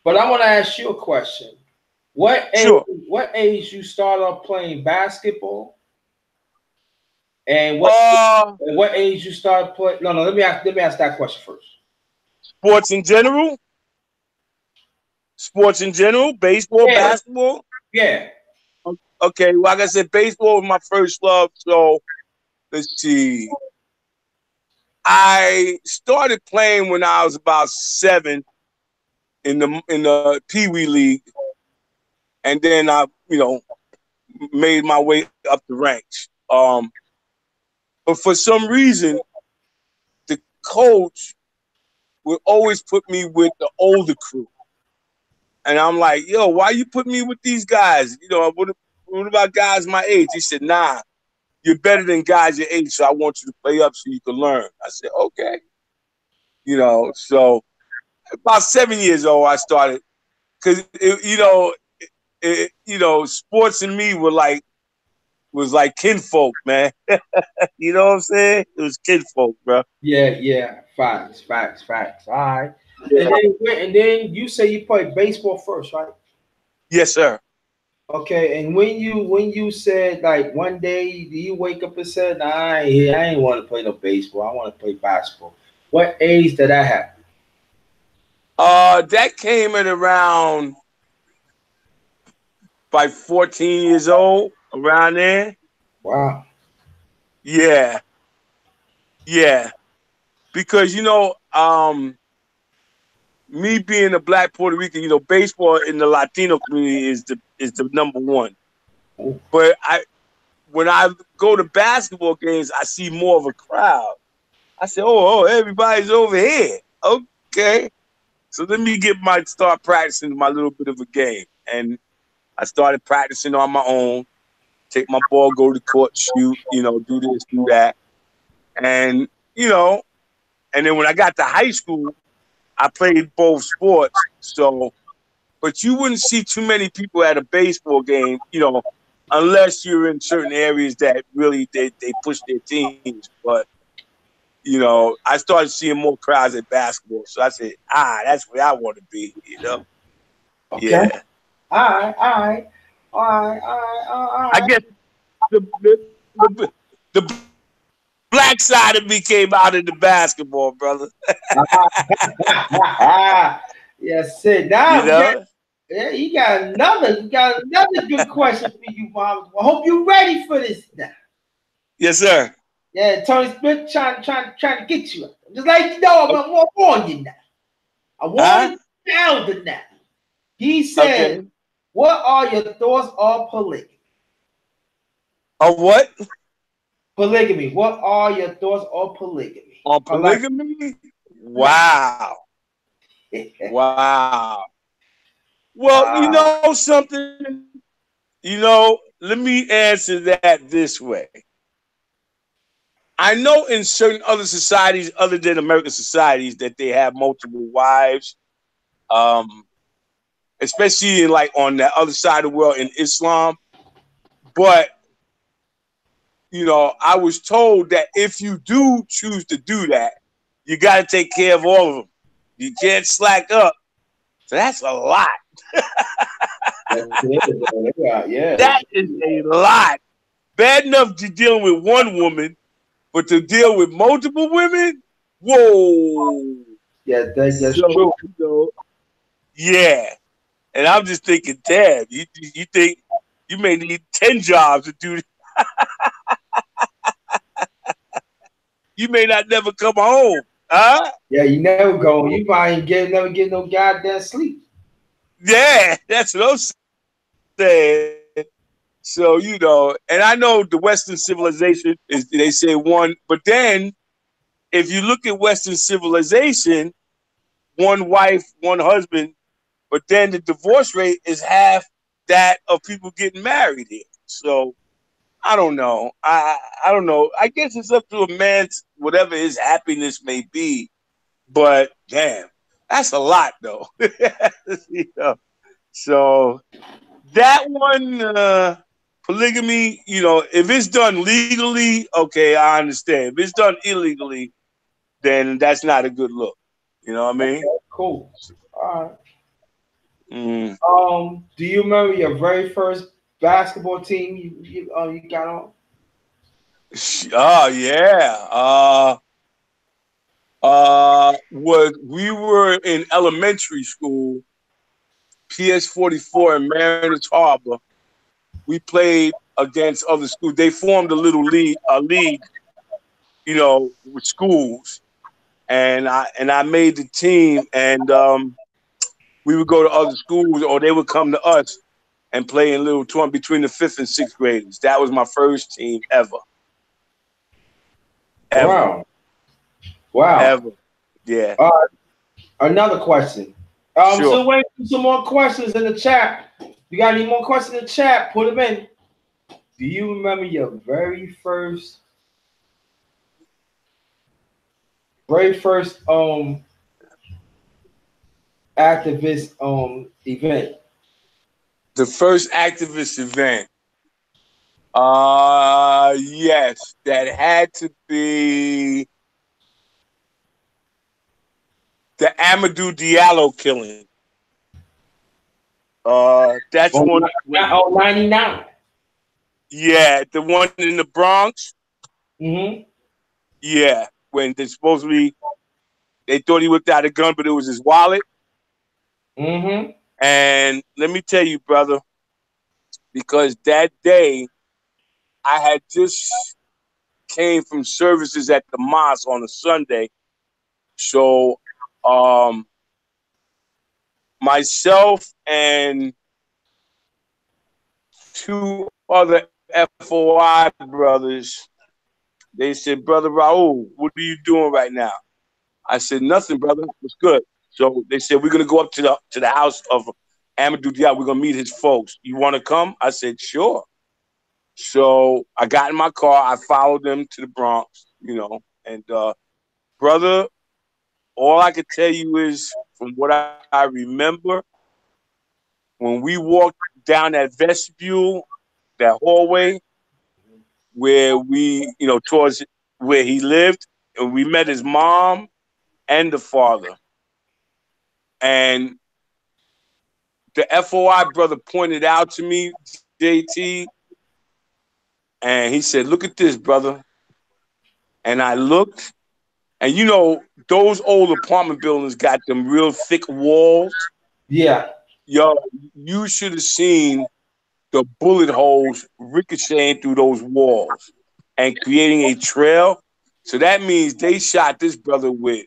But I want to ask you a question. Sure. What age you start off playing basketball? And what age you start playing? No, let me ask that question first. Sports in general? Sports in general? Baseball, Yeah. basketball? Yeah. Okay, like I said, baseball was my first love. So let's see. I started playing when I was about 7 in the Pee Wee League, and then I made my way up the ranks. But for some reason, the coach would always put me with the older crew, and I'm like, yo, why you put me with these guys? What about guys my age? He said, nah, you're better than guys your age, so I want you to play up so you can learn. I said, okay. So about 7 years old, I started because sports and me was like kinfolk, man. You know what I'm saying? It was kinfolk, bro. Yeah. Facts. All right. Yeah. And then you say you played baseball first, right? Yes, sir. Okay. And when you said like one day you wake up and said, nah, I ain't want to play no baseball. I want to play basketball. What age did that happen? That came at around by 14 years old, around there. Wow. Yeah. Yeah. Because me being a black Puerto Rican, baseball in the Latino community is the number one. Ooh. But when I go to basketball games, I see more of a crowd. I said, oh, everybody's over here. Okay. So let me start practicing my little bit of a game. And I started practicing on my own, take my ball, go to the court, shoot, do this, do that. And, and then when I got to high school, I played both sports. So, but you wouldn't see too many people at a baseball game, unless you're in certain areas that really they push their teams. But I started seeing more crowds at basketball. So I said, that's where I want to be, Okay. Yeah. All right. I guess the black side of me came out in the basketball, brother. Yes, sir. Now, yeah, you got another good question for you, Mom. I hope you're ready for this now. Yes, sir. Yeah, Tony Smith trying to get you. Just like you know, I'm warning you now. I warn you. elder now. He said, okay. "What are your thoughts on polygamy?" Of what? Polygamy. What are your thoughts on polygamy? On Polygamy. polygamy? Wow. Wow. Well, you uh, know something? Let me answer that this way. I know in certain other societies, other than American societies, that they have multiple wives, um, especially in, like, on the other side of the world in Islam. But I was told that if you do choose to do that, you got to take care of all of them. You can't slack up. So that's a lot. yeah. That is a lot. Bad enough to deal with one woman, but to deal with multiple women, whoa. Yeah, that's So, true. yeah. And I'm just thinking, damn, you think you may need 10 jobs to do. You may not never come home, huh? Yeah, you never go. You probably never get no goddamn sleep. Yeah, that's what I'm saying. So, and I know the Western civilization is, they say one, but then if you look at Western civilization, one wife, one husband, but then the divorce rate is half that of people getting married here. So I don't know. I don't know. I guess it's up to a man's whatever his happiness may be. But damn, that's a lot though. So that one, polygamy, if it's done legally, okay, I understand. If it's done illegally, then that's not a good look. You know what I mean? Okay, cool. All right. Mm. Do you remember your very first basketball team you got on? Oh yeah. We were in elementary school, PS44 in Mariners Harbor. We played against other schools. They formed a league, with schools, and I made the team, and we would go to other schools, or they would come to us and play in little tournament between the 5th and 6th graders. That was my first team ever, ever, Wow. Wow. ever. Yeah, Another question. sure. Still waiting for some more questions in the chat. You got any more questions in the chat? Put them in. Do you remember your very first activist event? The first activist event. Yes, that had to be the Amadou Diallo killing. That's Oh, one. 99. Yeah, the one in the Bronx. Mm-hmm. Yeah, when they thought he whipped out a gun, but it was his wallet. Mm-hmm. And let me tell you, brother, because that day I had just came from services at the mosque on a Sunday, so myself and two other FOI brothers, they said, "Brother Raul, what are you doing right now?" I said, "Nothing, brother. What's good?" So they said, "We're gonna go up to the house of Amadou Diallo. We're gonna meet his folks. You want to come?" I said, "Sure." So I got in my car. I followed them to the Bronx, and brother, all I could tell you is from what I remember, when we walked down that vestibule, that hallway where towards where he lived, and we met his mom and the father. And the FOI brother pointed out to me, JT, and he said, "Look at this, brother." And I looked, and those old apartment buildings got them real thick walls. Yeah. Yo, you should have seen the bullet holes ricocheting through those walls and creating a trail. So that means they shot this brother with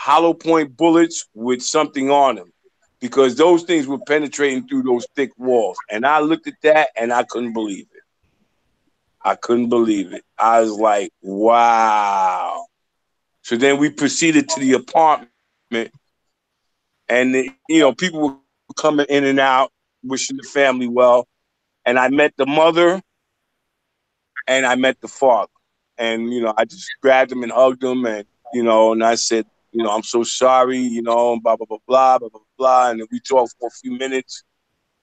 hollow point bullets with something on them, because those things were penetrating through those thick walls. And I looked at that and I couldn't believe it. I couldn't believe it. I was like, wow. So then we proceeded to the apartment, and people were coming in and out, wishing the family well. And I met the mother and I met the father. And, I just grabbed them and hugged them, and I said, I'm so sorry, and blah, blah, blah, blah, blah, blah, blah. And then we talked for a few minutes,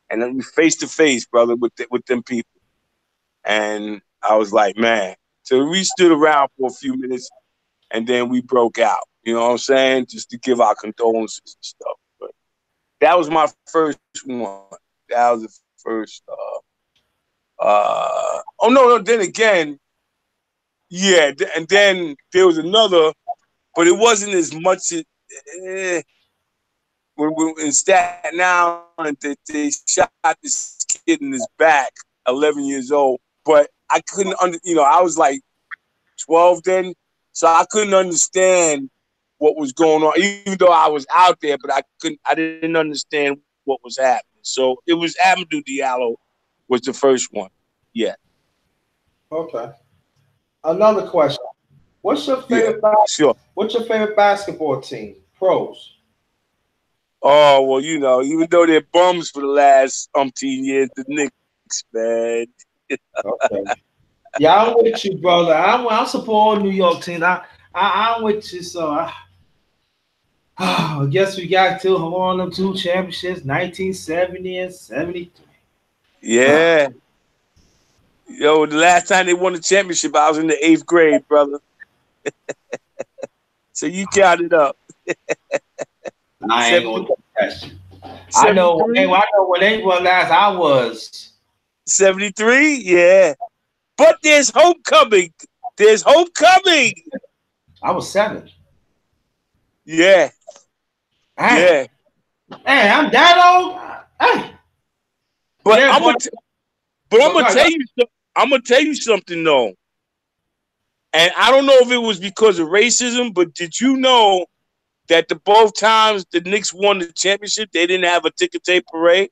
and then we face to face, brother, with them people. And I was like, man. So we stood around for a few minutes, and then we broke out. You know what I'm saying? Just to give our condolences and stuff. But that was my first one. That was the first. Oh no! Then again, yeah. And then there was another, but it wasn't as much. When in Staten Island, they shot this kid in his back, 11 years old. But I couldn't I was like 12 then, so I couldn't understand what was going on, even though I was out there, but I didn't understand what was happening. So it was Amadou Diallo was the first one. Yeah. Okay. Another question. What's your favorite What's your favorite basketball team? Pros. Oh, well, even though they're bums for the last umpteen years, the Knicks, man. Okay. Yeah, I'm with you, brother. I support New York team. I'm with you, so I guess we got to hold them 2 championships, 1970 and 73. Yeah. Yo, the last time they won the championship, I was in the 8th grade, brother. So you count it up. I ain't gonna test you. I know when they won last. I was 73. Yeah, but there's hope coming. There's hope coming. I was 7. Yeah. Hey. Yeah. Hey, I'm that old. Hey. But I'm gonna tell you something though. And I don't know if it was because of racism, but did you know that both times the Knicks won the championship, they didn't have a ticker tape parade?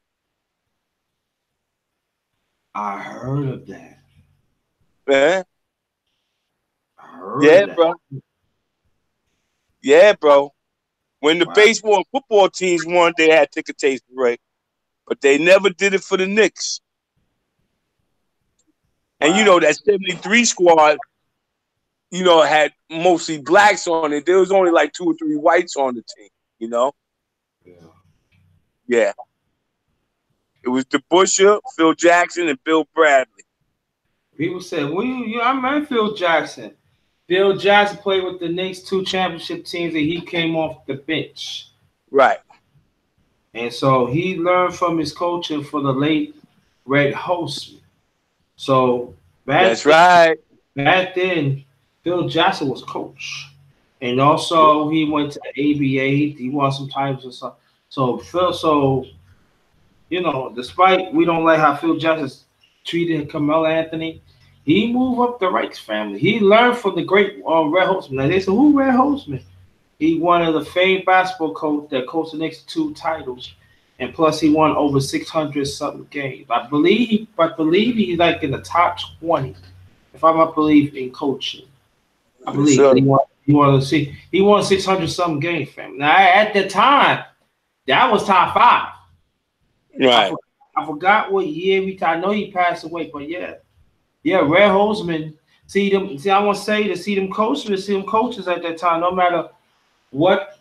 I heard of that. Man. I heard of that. Bro. Yeah, bro. When the baseball and football teams won, they had ticker tape parade. But they never did it for the Knicks. And that 73 squad, had mostly blacks on it. There was only like 2 or 3 whites on the team, Yeah. Yeah. It was DeBusschere, Phil Jackson, and Bill Bradley. People said, I remember Phil Jackson. Phil Jackson played with the Knicks 2 championship teams, and he came off the bench. Right. And so he learned from his coaching for the late Red Holzman. So back then, Phil Jackson was coach. And also he went to the ABA. He won some titles or something. So Phil, despite we don't like how Phil Jackson treated Carmelo Anthony, he moved up the Reichs family. He learned from the great Red Holzman. Now they said, who Red Holzman? He one of the famed basketball coach that coached the next 2 titles, and plus he won over 600 something games. I believe he's like in the top 20, if I'm not believe in coaching. I believe he won 600 something games, fam. Now at the time, that was top 5. Right. I forgot what year I know he passed away, but yeah, Red Holzman. I want to say to see them coaches at that time, no matter what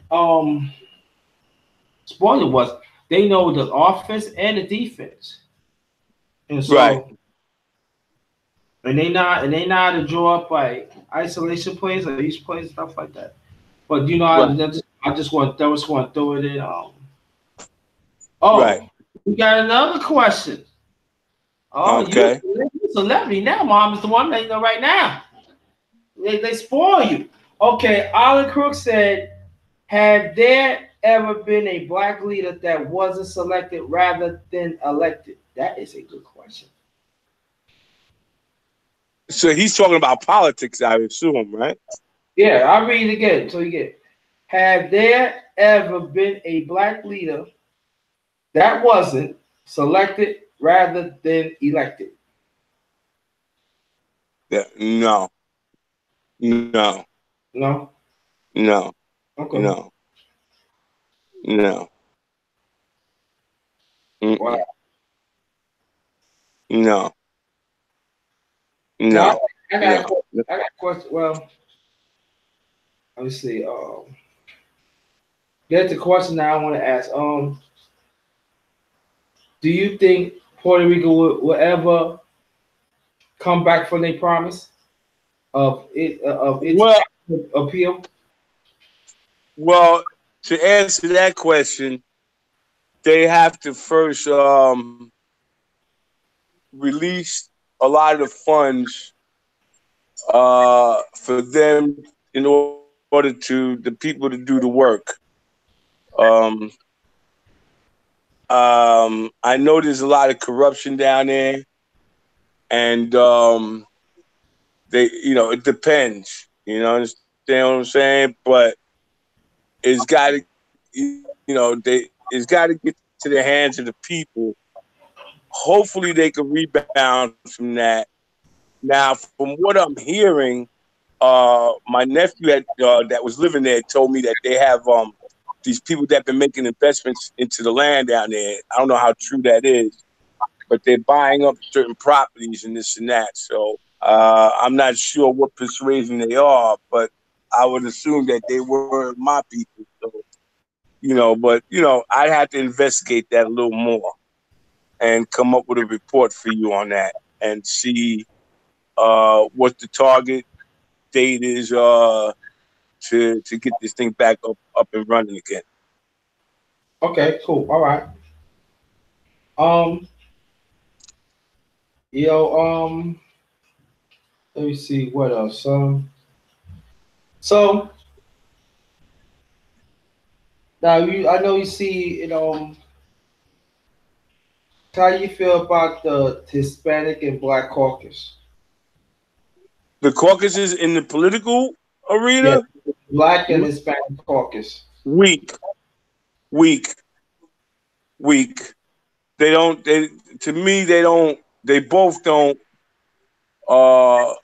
sport it was, they know the offense and the defense, and so and they know how to draw up like isolation plays or each plays, stuff like that. But I just want to throw it in. We got another question. Oh, okay. You're a celebrity now, Mom. Is the one that you know right now. They spoil you. Okay, Alan Crook said, have there ever been a black leader that wasn't selected rather than elected? That is a good question. So he's talking about politics, I assume, right? Yeah, I'll read it again so you get. have there ever been a black leader that wasn't selected rather than elected? Yeah, no, no, No. no, Okay. no, no, Wow. mm-mm, no, Now no, I got a no. question. I got a question. Well, let me see. Get the question that I want to ask. Do you think Puerto Rico will ever come back from their promise of its Well, appeal? well, to answer that question, they have to first release a lot of the funds for them in order to the people to do the work. Um, I know there's a lot of corruption down there, and it depends. You know, understand what I'm saying? But it's got to, it's got to get to the hands of the people. Hopefully, they can rebound from that. Now, from what I'm hearing, my nephew that was living there told me that they have these people that been making investments into the land down there. I don't know how true that is, but they're buying up certain properties and this and that. So I'm not sure what persuasion they are, but I would assume that they were my people. So I'd have to investigate that a little more and come up with a report for you on that and see what the target date is to get this thing back up and running again. Okay, cool. All right. Um, yo, let me see what else. So now I know you see, how you feel about the Hispanic and Black caucus? The caucuses in the political Yeah, arena, Black and Hispanic caucus. weak, weak, weak. They don't. They to me, they don't. They both don't. Uh,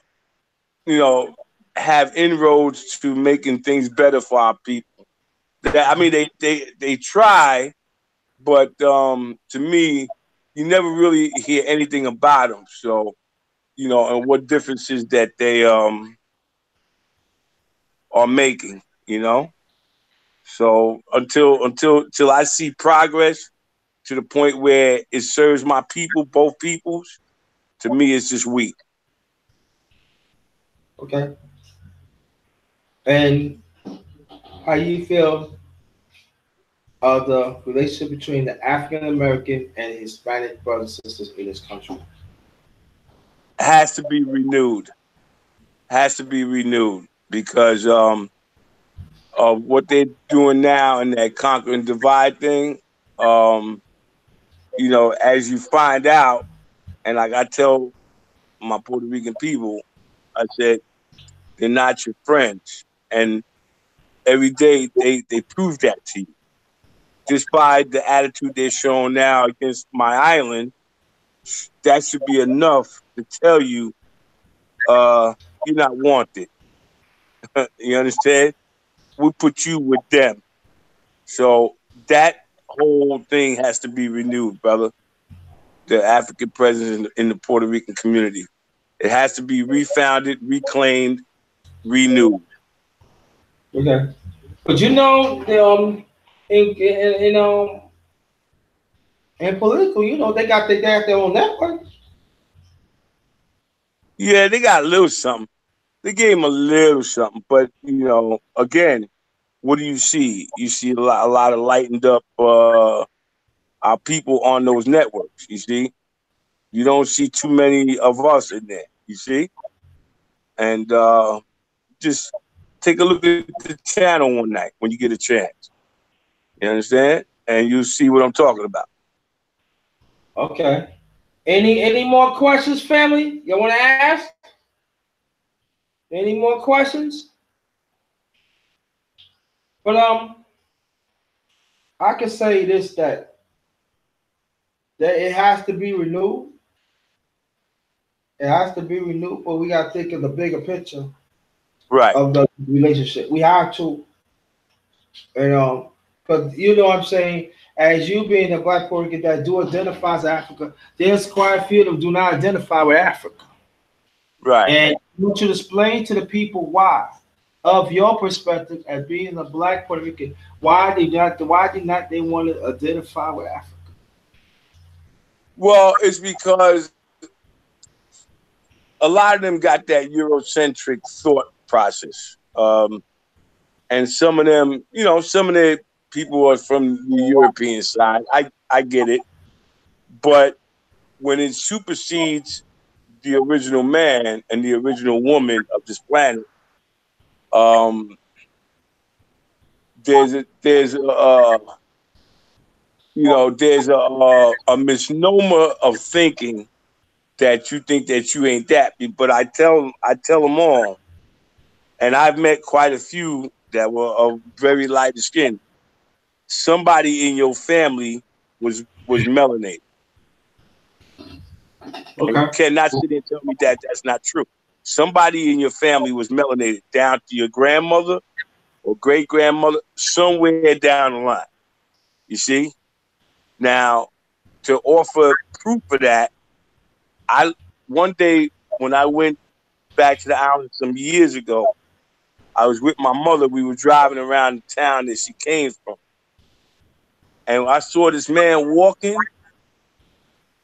you know, have inroads to making things better for our people. I mean, they try, but to me, you never really hear anything about them. So and what differences that they are making. So till I see progress to the point where it serves my people, both peoples, to me it's just weak. Okay. And how you feel of the relationship between the African American and Hispanic brothers and sisters in this country? Has to be renewed. Has to be renewed because of what they're doing now in that conquer and divide thing. Um, as you find out, and like I tell my Puerto Rican people, I said they're not your friends, and every day they prove that to you. Just by the attitude they're showing now against my island, that should be enough to tell you you're not wanted. You understand? We put you with them. So that whole thing has to be renewed, brother. The African presence in the Puerto Rican community. It has to be refounded, reclaimed, renewed. Okay. But in in political, they got their own network. Yeah, they got a little something. They gave him a little something, but again, what do you see? You see a lot of lightened up our people on those networks. You see, you don't see too many of us in there. You see, and just take a look at the channel one night when you get a chance. You understand? And you see what I'm talking about. Okay. Any more questions, family? You want to ask? Any more questions? But I can say this that it has to be renewed. It has to be renewed, but we got to think of the bigger picture Right. of the relationship. We have to, and because you know what I'm saying. As you being a black Puerto Rican that do identify as Africa, there's quite a few of them do not identify with Africa. Right. And I want you to explain to the people why, of your perspective as being a black Puerto Rican, why did not they want to identify with Africa? Well, it's because a lot of them got that Eurocentric thought process. And some of them, some of the people are from the European side. I get it. But when it supersedes the original man and the original woman of this planet, um, there's a misnomer of thinking that you think that you ain't that. But I tell them all, and I've met quite a few that were of very light skin. Somebody in your family was melanated, and you Okay. cannot sit and tell me that that's not true. Somebody in your family was melanated down to your grandmother or great grandmother, somewhere down the line. You see? Now, to offer proof of that, I one day when I went back to the island some years ago, I was with my mother. We were driving around the town that she came from. And I saw this man walking,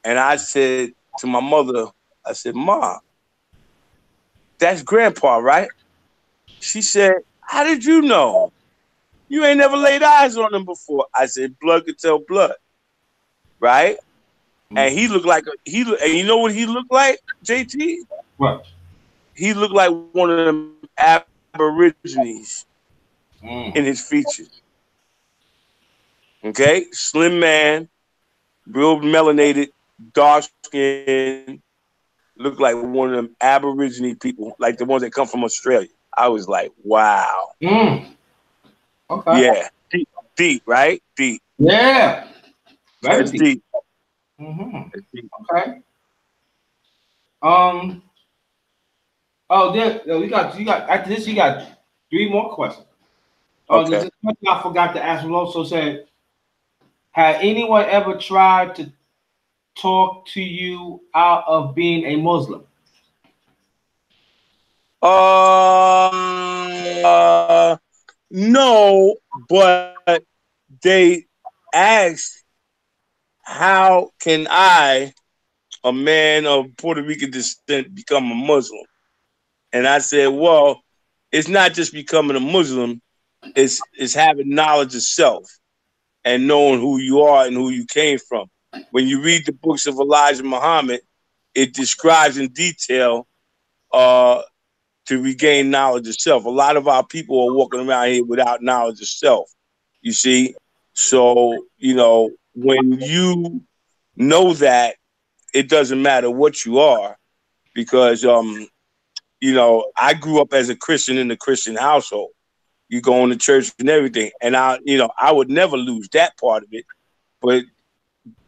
and I said to my mother, I said, "Ma, that's grandpa, right?" She said, "How did you know? You ain't never laid eyes on him before." I said, "Blood could tell blood, right?" And he looked like and you know what he looked like, JT? What? He looked like one of them aborigines in his Mm. features. Okay? Slim man, real melanated, dark skin, looked like one of them aborigine people, like the ones that come from Australia. I was like, wow. Mm. Okay. Yeah. Deep, deep, right? Deep. Yeah. Very That's deep. deep. Mm-hmm. That's deep. Okay. Um. Oh, there. We got. You got. After this, you got three more questions. Oh, Okay. this question I forgot to ask. Was also said, had anyone ever tried to talk to you out of being a Muslim? Uh, no, but they asked, how can I, a man of Puerto Rican descent, become a Muslim? And I said, well, it's not just becoming a Muslim, it's having knowledge of self and knowing who you are and who you came from. When you read the books of Elijah Muhammad, it describes in detail uh, to regain knowledge of self. A lot of our people are walking around here without knowledge of self. You see, so when you know that, it doesn't matter what you are, because I grew up as a Christian in a Christian household. You going to church and everything, and I would never lose that part of it. But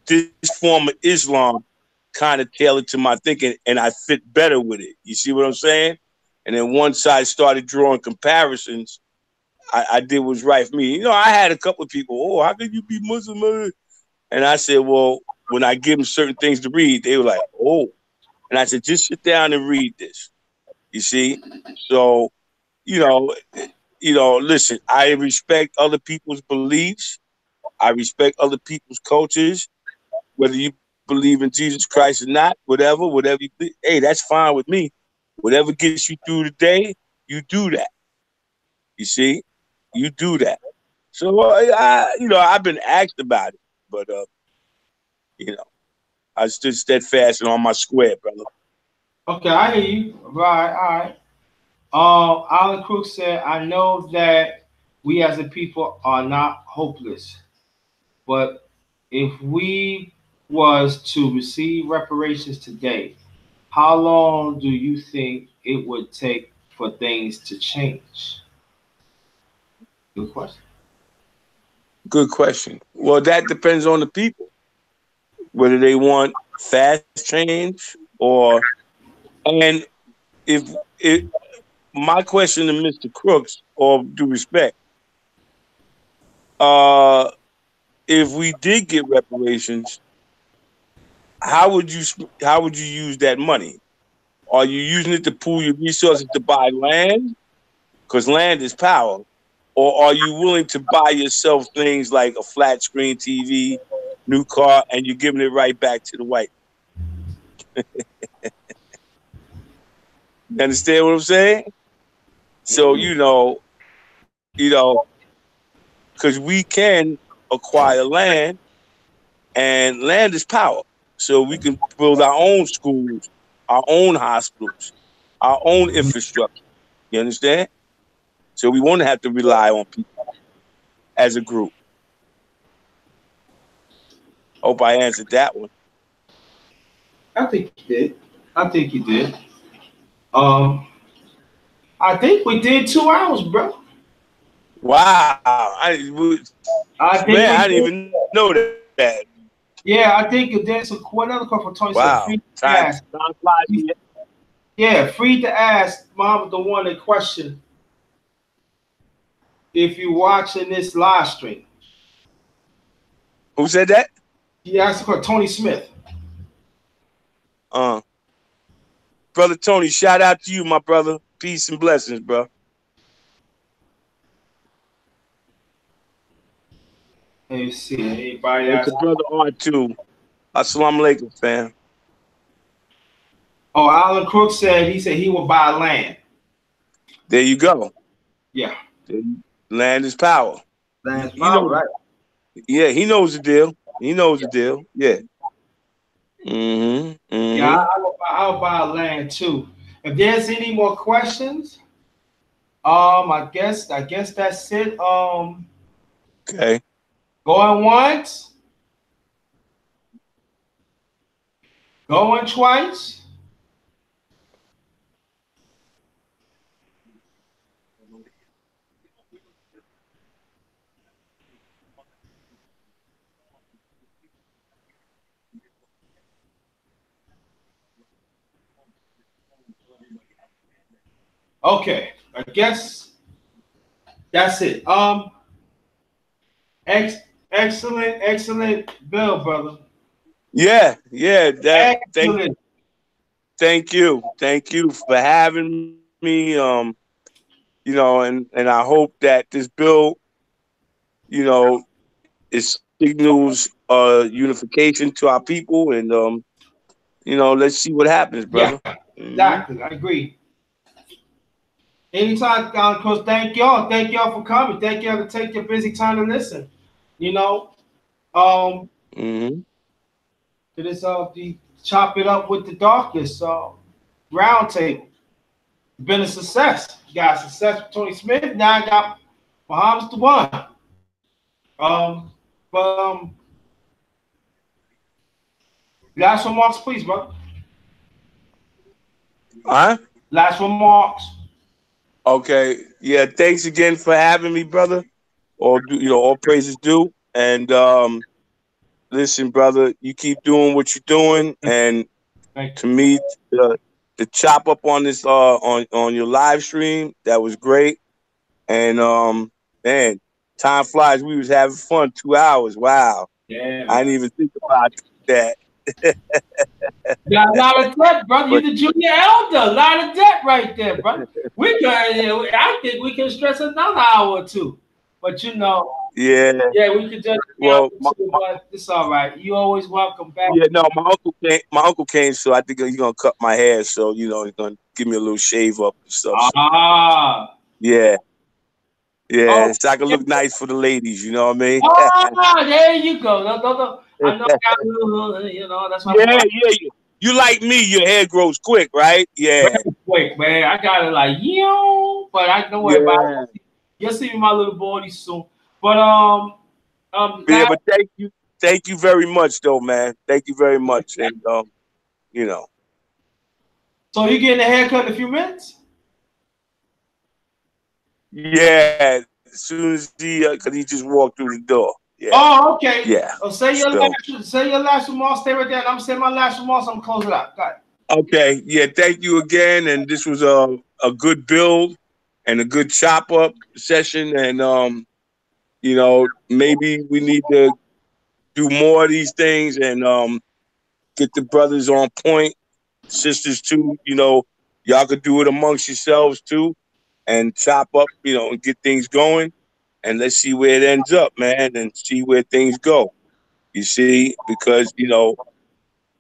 this form of Islam kind of tailored to my thinking, and I fit better with it. You see what I'm saying? And then once I started drawing comparisons, I did what's right for me. I had a couple of people, oh, how could you be Muslim? And I said, well, when I give them certain things to read, they were like, oh. And I said, just sit down and read this. You see? So, you know, listen, I respect other people's beliefs. I respect other people's cultures, whether you believe in Jesus Christ or not, whatever you believe, hey, that's fine with me. Whatever gets you through the day, you do that. You see? You do that. So, I've been asked about it, but, you know, I stood steadfast and on my square, brother. Okay, I hear you. Right. All right. Alan Crook said, "I know that we as a people are not hopeless, but if we was to receive reparations today, how long do you think it would take for things to change?" Good question. Good question. Well, that depends on the people, whether they want fast change or. And if my question to Mr. Crooks, all due respect, uh, if we did get reparations, how would you use that money? Are you using it to pool your resources to buy land? Because land is power. Or are you willing to buy yourself things like a flat screen TV, new car, and you're giving it right back to the white? You understand what I'm saying? So you know, because we can acquire land, and land is power. So we can build our own schools, our own hospitals, our own infrastructure. You understand? So we won't have to rely on people as a group. Hope I answered that one. I think you did. I think you did. Um, I think we did 2 hours, bro. Wow, I think man, we I didn't did. even know that. Yeah, I think there's another call from Tony said Wow, free to time ask. flies. Yeah, free to ask Mom the one in question if you're watching this live stream. Who said that? He asked for Tony Smith. Uh, Brother Tony, shout out to you, my brother. Peace and blessings, bro. Let me see. Anybody And else? to brother R2. Assalamu alaikum, fam. Oh, Alan Crook said he would buy land. There you go. Yeah. Land is power. Land's You know, power, right? yeah, he knows the deal. He knows the deal. Yeah. Mm-hmm. Yeah, Mm-hmm. I'll buy land too. If there's any more questions, I guess that's it. Okay. Going once, going twice. Okay, I guess that's it. Ex- excellent bill, brother. Yeah, yeah. Excellent. Thank you for having me. And I hope that this bill, you know, it signals unification to our people, and let's see what happens, Yeah, brother. Mm-hmm. exactly. I agree. Anytime, Coach, thank y'all. Thank y'all for coming. Thank y'all to take your busy time to listen. You know, um, Mm-hmm. to this the chop it up with the darkness round table. Been a success. You got success with Tony Smith. Now I got Muhammandisthe the one. But last remarks, please, bro. All right. Last remarks. Okay. Yeah. Thanks again for having me, brother. All praises due. And listen, brother, you keep doing what you're doing. And Thank to me, the chop up on this on your live stream, that was great. And man, time flies. We was having fun. 2 hours. Wow. you. Yeah, I man. didn't even think about that. You got a lot of debt, brother. You But the junior elder. A lot of debt right there, brother. I think we can stress another hour or two. But yeah. yeah, we could just be Well, able to, but it's all right. You always welcome back. yeah, no, my uncle came. My uncle came, so I think he's gonna cut my hair. So he's gonna give me a little shave up and stuff. So Ah. yeah, Oh, yeah, so I can look nice for the ladies. You know what I mean? there you go. No. I know that's why Yeah, yeah. You like me? Your hair grows quick, right? Yeah, very quick, man. I got it like but I don't worry about yeah, it. You'll see me my little body soon. But yeah. last, But thank you very much, though, man. Thank you very much, and you know, so you getting a haircut in a few minutes? yeah. as soon as because he just walked through the door. Yeah. Oh, okay. Yeah. Oh, say your last remarks. Stay right there. I'm saying my last remarks. I'm close it out. Got it. Okay. Yeah. Thank you again. And this was a good build and a good chop up session. And you know, maybe we need to do more of these things and get the brothers on point, sisters too. You know, y'all could do it amongst yourselves too, and chop up. You know, and get things going. And let's see where it ends up, man, and see where things go. You see, because you know,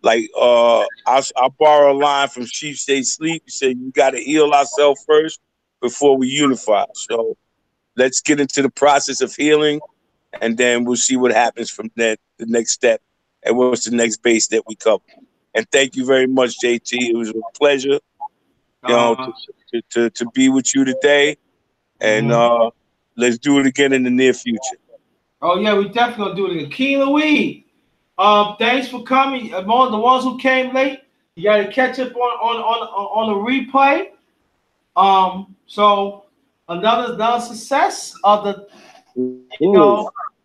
like I'll borrow a line from Chief Stay Sleep. He said, "You got to heal ourselves first before we unify." So let's get into the process of healing, and then we'll see what happens from that. The next step, and what's the next base that we cover. And thank you very much, JT. It was a pleasure, you know, to be with you today. And let's do it again in the near future. Oh yeah, we definitely gonna do it again. King Louis, thanks for coming. Among the ones who came late, you got to catch up on the replay. So another success of the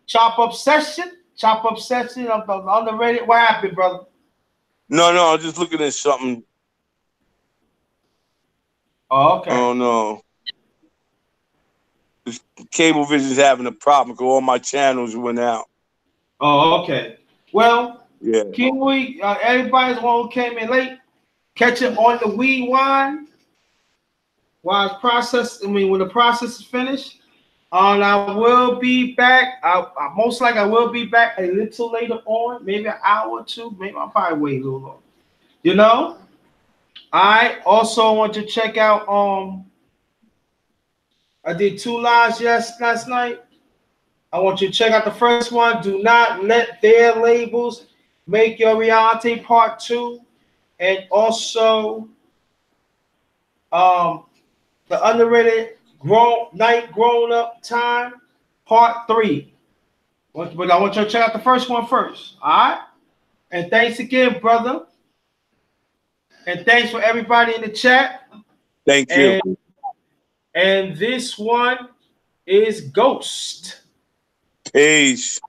chop up session. Chop up session. I'm underrated. What happened, brother? No, I'm just looking at something. Oh, okay. Oh no. Cablevision's having a problem because all my channels went out. Oh, okay. Well, yeah. King we everybody's one who came in late. Catch it on the weed wine while it's processed. I mean, when the process is finished. And I will be back. I most likely I will be back a little later on, maybe an hour or two. Maybe I'll probably wait a little longer. You know. I also want to check out. I did 2 lives last night. I want you to check out the first one. Do not let their labels make your reality part 2. And also the underrated grown up time part 3. But I want you to check out the first one first. All right. And thanks again, brother. And thanks for everybody in the chat. Thank you. And this one is Ghost. Peace.